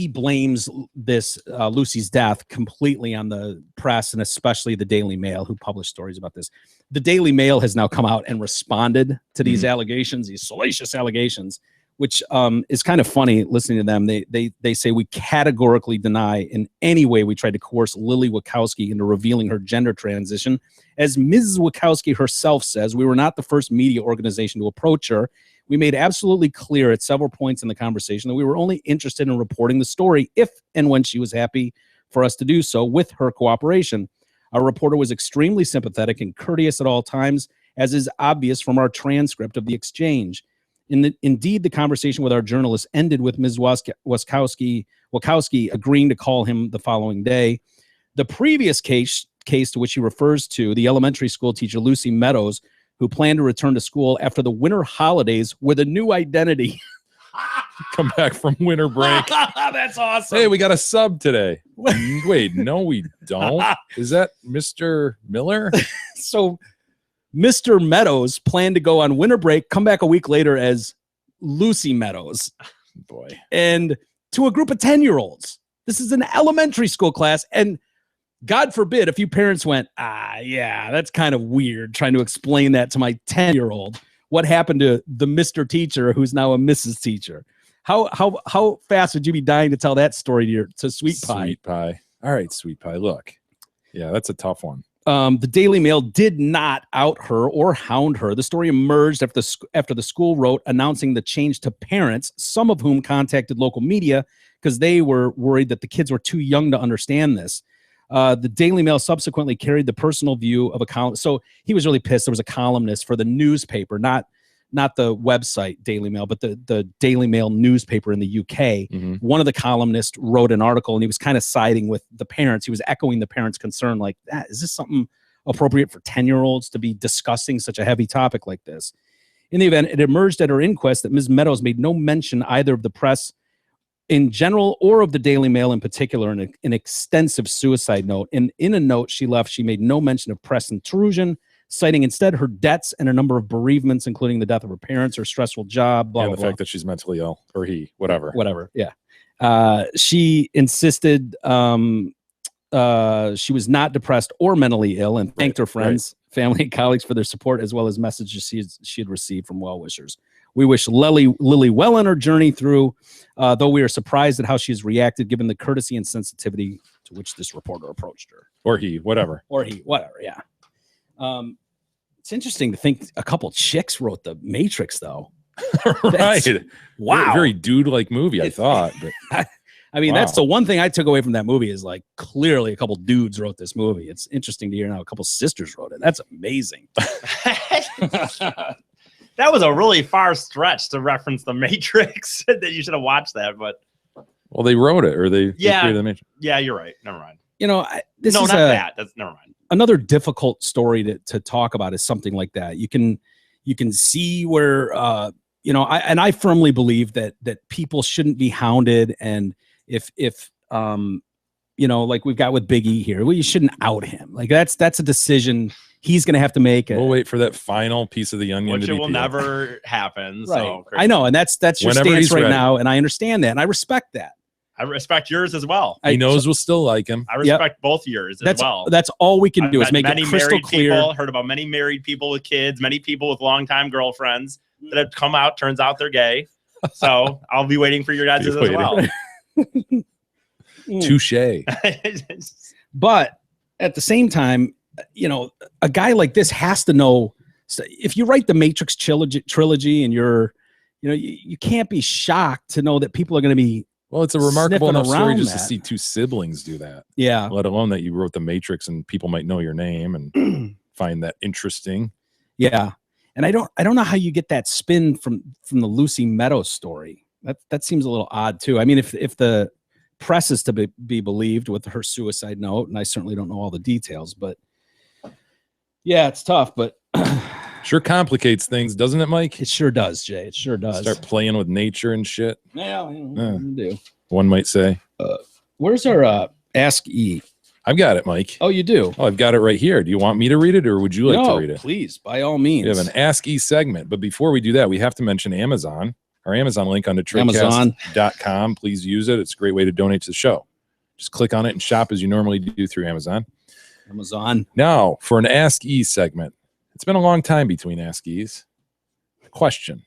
blames this Lucy's death completely on the press, and especially the Daily Mail, who published stories about this. The Daily Mail has now come out and responded to these allegations, these salacious allegations, which is kind of funny listening to them. They say, we categorically deny in any way we tried to coerce Lily Wachowski into revealing her gender transition. As Ms. Wachowski herself says, we were not the first media organization to approach her. We made absolutely clear at several points in the conversation that we were only interested in reporting the story if and when she was happy for us to do so with her cooperation. Our reporter was extremely sympathetic and courteous at all times, as is obvious from our transcript of the exchange. Indeed, the conversation with our journalist ended with Ms. Wachowski agreeing to call him the following day. The previous case to which he refers to, the elementary school teacher Lucy Meadows, who planned to return to school after the winter holidays with a new identity. Come back from winter break. That's awesome. Hey, we got a sub today. Wait, no, we don't. Is that Mr. Miller? So Mr. Meadows planned to go on winter break, come back a week later as Lucy Meadows. Boy. And to a group of 10-year-olds. This is an elementary school class. And God forbid if you parents went, yeah, that's kind of weird trying to explain that to my 10-year-old. What happened to the Mr. Teacher who's now a Mrs. Teacher? How fast would you be dying to tell that story to Sweet Pie? Sweet Pie. All right, Sweet Pie. Look. Yeah, that's a tough one. The Daily Mail did not out her or hound her. The story emerged after the school wrote announcing the change to parents, some of whom contacted local media because they were worried that the kids were too young to understand this. The Daily Mail subsequently carried the personal view of a column. So he was really pissed. There was a columnist for the newspaper, not the website Daily Mail, but the Daily Mail newspaper in the UK. One of the columnists wrote an article, and he was kind of siding with the parents. He was echoing the parents' concern, like, is this something appropriate for 10-year-olds to be discussing such a heavy topic like this? In the event, it emerged at her inquest that Ms. Meadows made no mention either of the press in general or of the Daily Mail in particular in an extensive suicide note. And in a note she left, she made no mention of press intrusion, citing instead her debts and a number of bereavements, including the death of her parents, her stressful job, blah, and blah, the blah. fact that she's mentally ill, or he, whatever. Yeah. She insisted she was not depressed or mentally ill, and thanked her friends, family, and colleagues for their support, as well as messages she had received from well-wishers. We wish Lily well on her journey through, though we are surprised at how she has reacted, given the courtesy and sensitivity to which this reporter approached her. Or he, whatever. Yeah. It's interesting to think a couple chicks wrote The Matrix, though. Right. Wow. Very dude-like movie, I thought. But I mean, wow. That's the one thing I took away from that movie is, like, clearly a couple dudes wrote this movie. It's interesting to hear now a couple sisters wrote it. That's amazing. That was a really far stretch to reference The Matrix. That you should have watched that, but well, they wrote it, or they created The Matrix. Yeah, you're right. Never mind. You know, this no, is not that. That's never mind. Another difficult story to talk about is something like that. You can see where I firmly believe that people shouldn't be hounded, and if like we've got with Big E here, well, you shouldn't out him. Like that's a decision he's going to have to make. We'll wait for that final piece of the onion, which to it be will peeled. never happen. Right. So I know, and that's your Whenever stance he's right ready. now, and I understand that, and I respect that. I respect yours as well. He knows we'll still like him. I respect both yours as well. That's all we can do I've is met make it crystal married clear. People, heard about many married people with kids, many people with longtime girlfriends that have come out. Turns out they're gay. So I'll be waiting for your guys' as well. Touche. But at the same time, a guy like this has to know. So if you write the Matrix trilogy and you can't be shocked to know that people are going to be. Well, it's a remarkable enough story just to that. see two siblings do that. Yeah. Let alone that you wrote The Matrix and people might know your name and find that interesting. Yeah. And I don't know how you get that spin from the Lucy Meadows story. That seems a little odd too. I mean, if the press is to be believed with her suicide note, and I certainly don't know all the details, but yeah, it's tough, but sure complicates things, doesn't it, Mike? It sure does, Jay. It sure does. Start playing with nature and shit. Yeah, do. One might say. Where's our Ask E? I've got it, Mike. Oh, you do? Oh, I've got it right here. Do you want me to read it, or would you like to read it? Please, by all means. We have an Ask E segment, but before we do that, we have to mention Amazon. Our Amazon link on DetroitCast.com. Please use it. It's a great way to donate to the show. Just click on it and shop as you normally do through Amazon. Now, for an Ask E segment. It's been a long time between Ask E's. Question.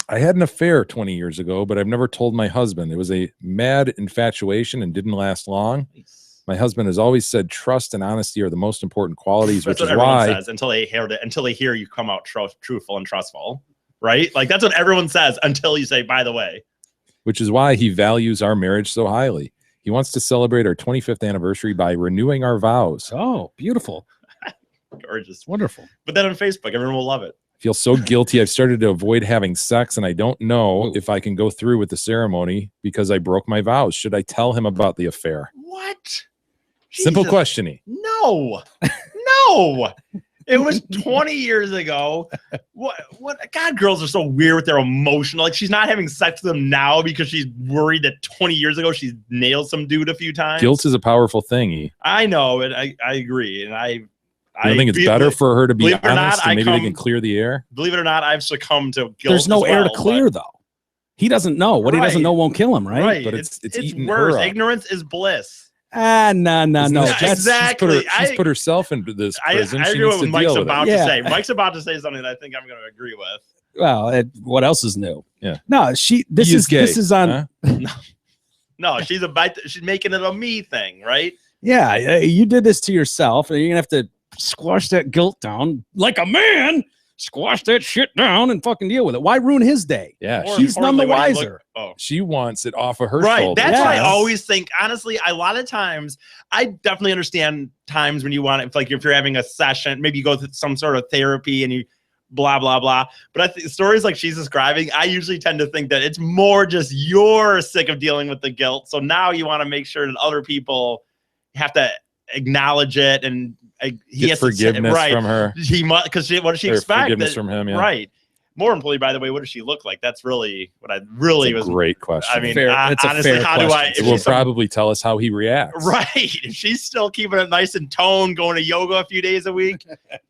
I had an affair 20 years ago, but I've never told my husband. It was a mad infatuation and didn't last long. My husband has always said trust and honesty are the most important qualities, That's which what is why says until they hear you come out truthful and trustful, right? Like that's what everyone says until you say, by the way. Which is why he values our marriage so highly. He wants to celebrate our 25th anniversary by renewing our vows. Oh, beautiful. Gorgeous. Wonderful. Put that on Facebook. Everyone will love it. I feel so guilty. I've started to avoid having sex, and I don't know if I can go through with the ceremony because I broke my vows. Should I tell him about the affair? What? Simple Jesus. questioning. No. No. It was 20 years ago. What? God, girls are so weird with their emotional. Like she's not having sex with him now because she's worried that 20 years ago she nailed some dude a few times. Guilt is a powerful thing, E. I know, and I agree, and I think it's better for her to be honest, not, and maybe they can clear the air. Believe it or not, I've succumbed to guilt. There's no as air well, to clear, though. He doesn't know. What he doesn't know won't kill him, right? Right. But it's eating worse. her up. Ignorance is bliss. No. Exactly. She's put herself into this prison. I She agree needs with to what Mike's deal with about it. to say. Mike's about to say something that I think I'm going to agree with. Well, what else is new? Yeah. No, this is on. Huh? No, she's making it a me thing, right? Yeah, you did this to yourself, and you're gonna have to squash that guilt down like a man. squash that shit down and fucking deal with it. Why ruin his day? Yeah, More she's none the importantly, when you wiser. she wants it off of her Right. shoulders. That's what I Yes. always think. Honestly, a lot of times, I definitely understand times when you want it, like if you're having a session, maybe you go through some sort of therapy and you blah, blah, blah. But I think stories like she's describing, I usually tend to think that it's more just you're sick of dealing with the guilt. So now you want to make sure that other people have to acknowledge it and he Get has forgiveness to, right. from her. He must, because what does she Or expect? forgiveness from him, yeah. Right. More importantly, by the way, what does she look like? That's really what I really It's a was. great question. I mean, It's a honestly, fair how do I? question. if it will she's some- probably tell us how he reacts. Right. If she's still keeping it nice and toned, going to yoga a few days a week,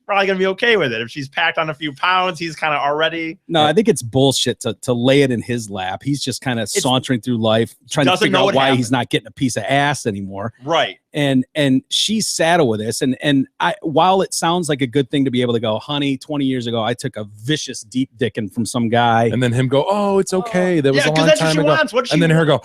probably going to be okay with it. If she's packed on a few pounds, he's kind of already. No, I think it's bullshit to lay it in his lap. He's just kind of sauntering through life, trying to doesn't figure know out what why happened. he's not getting a piece of ass anymore. Right. And she's saddled with this. And while it sounds like a good thing to be able to go, honey, 20 years ago, I took a vicious deep dicking from some guy. And then him go, oh, it's okay. That was Yeah, a 'cause long that's what time she ago. wants. What she And then her go,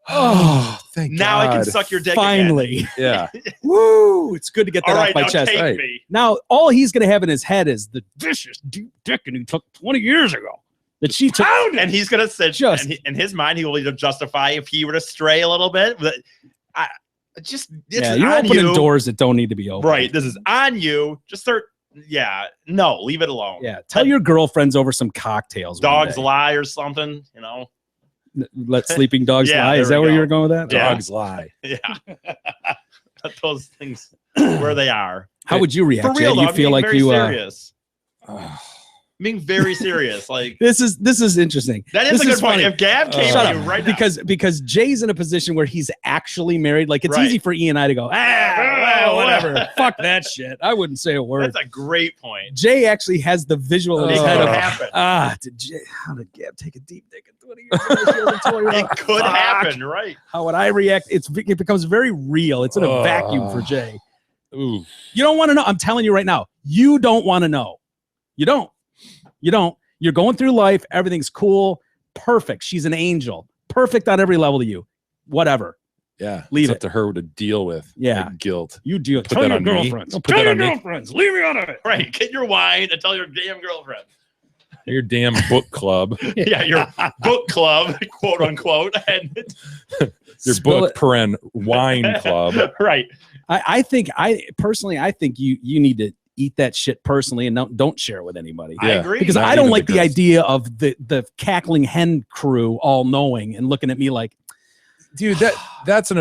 oh, thank Now God. I can suck your dick again. Finally. Yeah. Woo! It's good to get that All off right, my now chest. take Right. me. Now, all he's going to have in his head is the vicious deep dicking he took 20 years ago that she took. And he's going to sit, Just- and in his mind, he will either justify if he were to stray a little bit. But it's Yeah, you're on opening you. doors that don't need to be open. Right. This is on you. Just start. Yeah. No, leave it alone. Yeah. Tell your girlfriends over some cocktails. one Dogs day. lie or something, you know? Let sleeping dogs Yeah, lie. there Is that we where go. you're going with that? Yeah. Dogs lie. Yeah. Let those things where they are. How would you react? For real, Jay? though, You I'm feel being like very you serious. Being very serious. Like this is interesting. that is This a good point. funny. If Gab came Shut to you up. right now, because Jay's in a position where he's actually married. Like it's Right. easy for Ian and I to go, well, whatever. Fuck that shit. I wouldn't say a word. that's a great point. Jay actually has the visual in his It head could of happen. how did Gab take a deep dick at 20 years ago? She was a 20-year-old. It could Fuck. happen, right? How would I react? It becomes very real. It's in a vacuum for Jay. Ooh. You don't want to know. I'm telling you right now. You don't want to know. You don't. You don't. You're going through life. Everything's cool. Perfect. She's an angel. Perfect on every level to you. Whatever. Yeah. Leave it's it. up to her to deal with. Yeah. Like, guilt. You deal. Put Tell that your on me. girlfriends. Don't put Tell that your on me. girlfriends. Leave me out of it. Right. Get your wine and tell your damn girlfriend. Your damn book club. Yeah, your book club, quote unquote. And Your Spill book it. paren wine club. right. I think you need to eat that shit personally and don't share it with anybody. I Yeah. agree. Because Not I don't even like the the girls. idea of the cackling hen crew all knowing and looking at me like, Dude, that's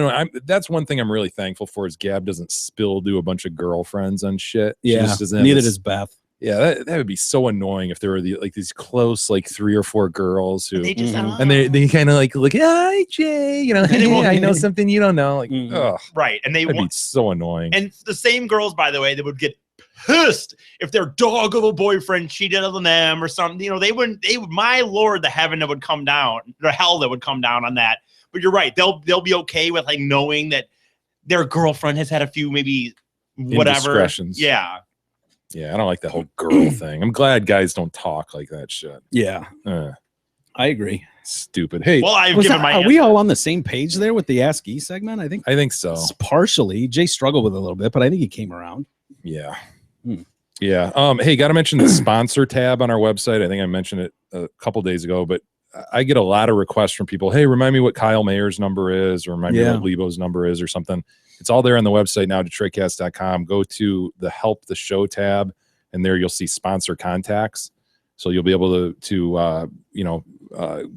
that's one thing I'm really thankful for is Gab doesn't spill to a bunch of girlfriends on shit. She yeah, just doesn't have neither this- does Beth. Yeah, that would be so annoying if there were these close 3 or 4 girls who They just and they kind of look, hi Jay, you know, they won't- I know something you don't know. Like, Mhm. ugh, right. And they that'd be want, so annoying. and the same girls, by the way, that would get pissed if their dog of a boyfriend cheated on them or something. You know, they would, my Lord, the heaven that would come down, the hell that would come down on that. But you're right. They'll be okay with knowing that their girlfriend has had a few maybe whatever. Indiscretions. Yeah. Yeah, I don't like the whole girl thing. I'm glad guys don't talk like that shit. Yeah, I agree. Stupid. Hey, Well, I've Was given that- my are answer. we all on the same page there with the Ask E segment? I think I think so. partially. Jay struggled with it a little bit, but I think he came around. Yeah. Hmm. Yeah. Hey, got to mention the sponsor tab on our website. I think I mentioned it a couple days ago, but I get a lot of requests from people. Hey, remind me what Kyle Mayer's number is, or remind me Yeah. what Lebo's number is, or something. It's all there on the website now, DetroitCast.com. Go to the Help the Show tab, and there you'll see sponsor contacts. So you'll be able to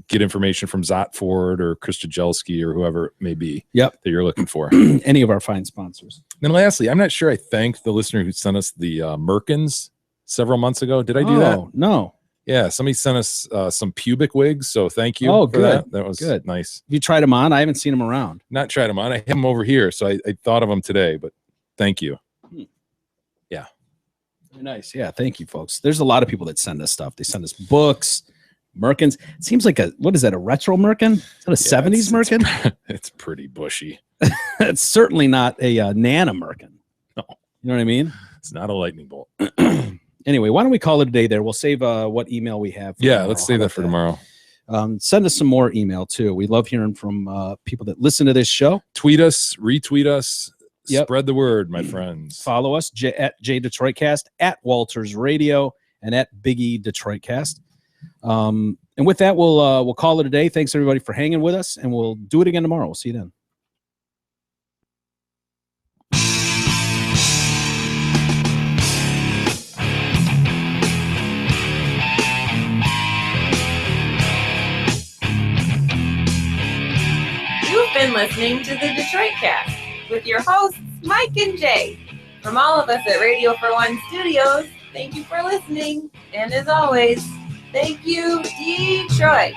get information from Zott Ford or Krista Jelski or whoever it may be. Yep. That you're looking for. Any of our fine sponsors. Then lastly, I'm not sure I thanked the listener who sent us the Merkins several months ago. Did I do that? No. Yeah, somebody sent us some pubic wigs, so thank you. Oh, for good. That. That was Good. nice. Have you tried them on? I haven't seen them around. Not tried them on. I have them over here, so I thought of them today, but thank you. Very nice. Yeah. Thank you, folks. There's a lot of people that send us stuff. They send us books, Merkins. It seems like what is that? A retro Merkin? Is that a 70s Merkin? It's pretty bushy. It's certainly not a Nana Merkin. No. You know what I mean? It's not a lightning bolt. Anyway, why don't we call it a day there? We'll save what email we have. for Yeah, tomorrow. let's How save that about for tomorrow. Send us some more email too. We love hearing from people that listen to this show. Tweet us, retweet us, Yep. spread the word, my friends. Follow us at J Detroitcast, at Walters Radio, and at Big E Detroit Cast. And with that, we'll call it a day. Thanks everybody for hanging with us, and we'll do it again tomorrow. We'll see you then. You've been listening to the Detroit Cast with your hosts, Mike and Jay. From all of us at Radio for One Studios, thank you for listening. And as always, thank you, Detroit.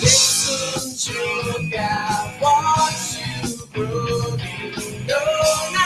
Listen to God, watch you grow. You know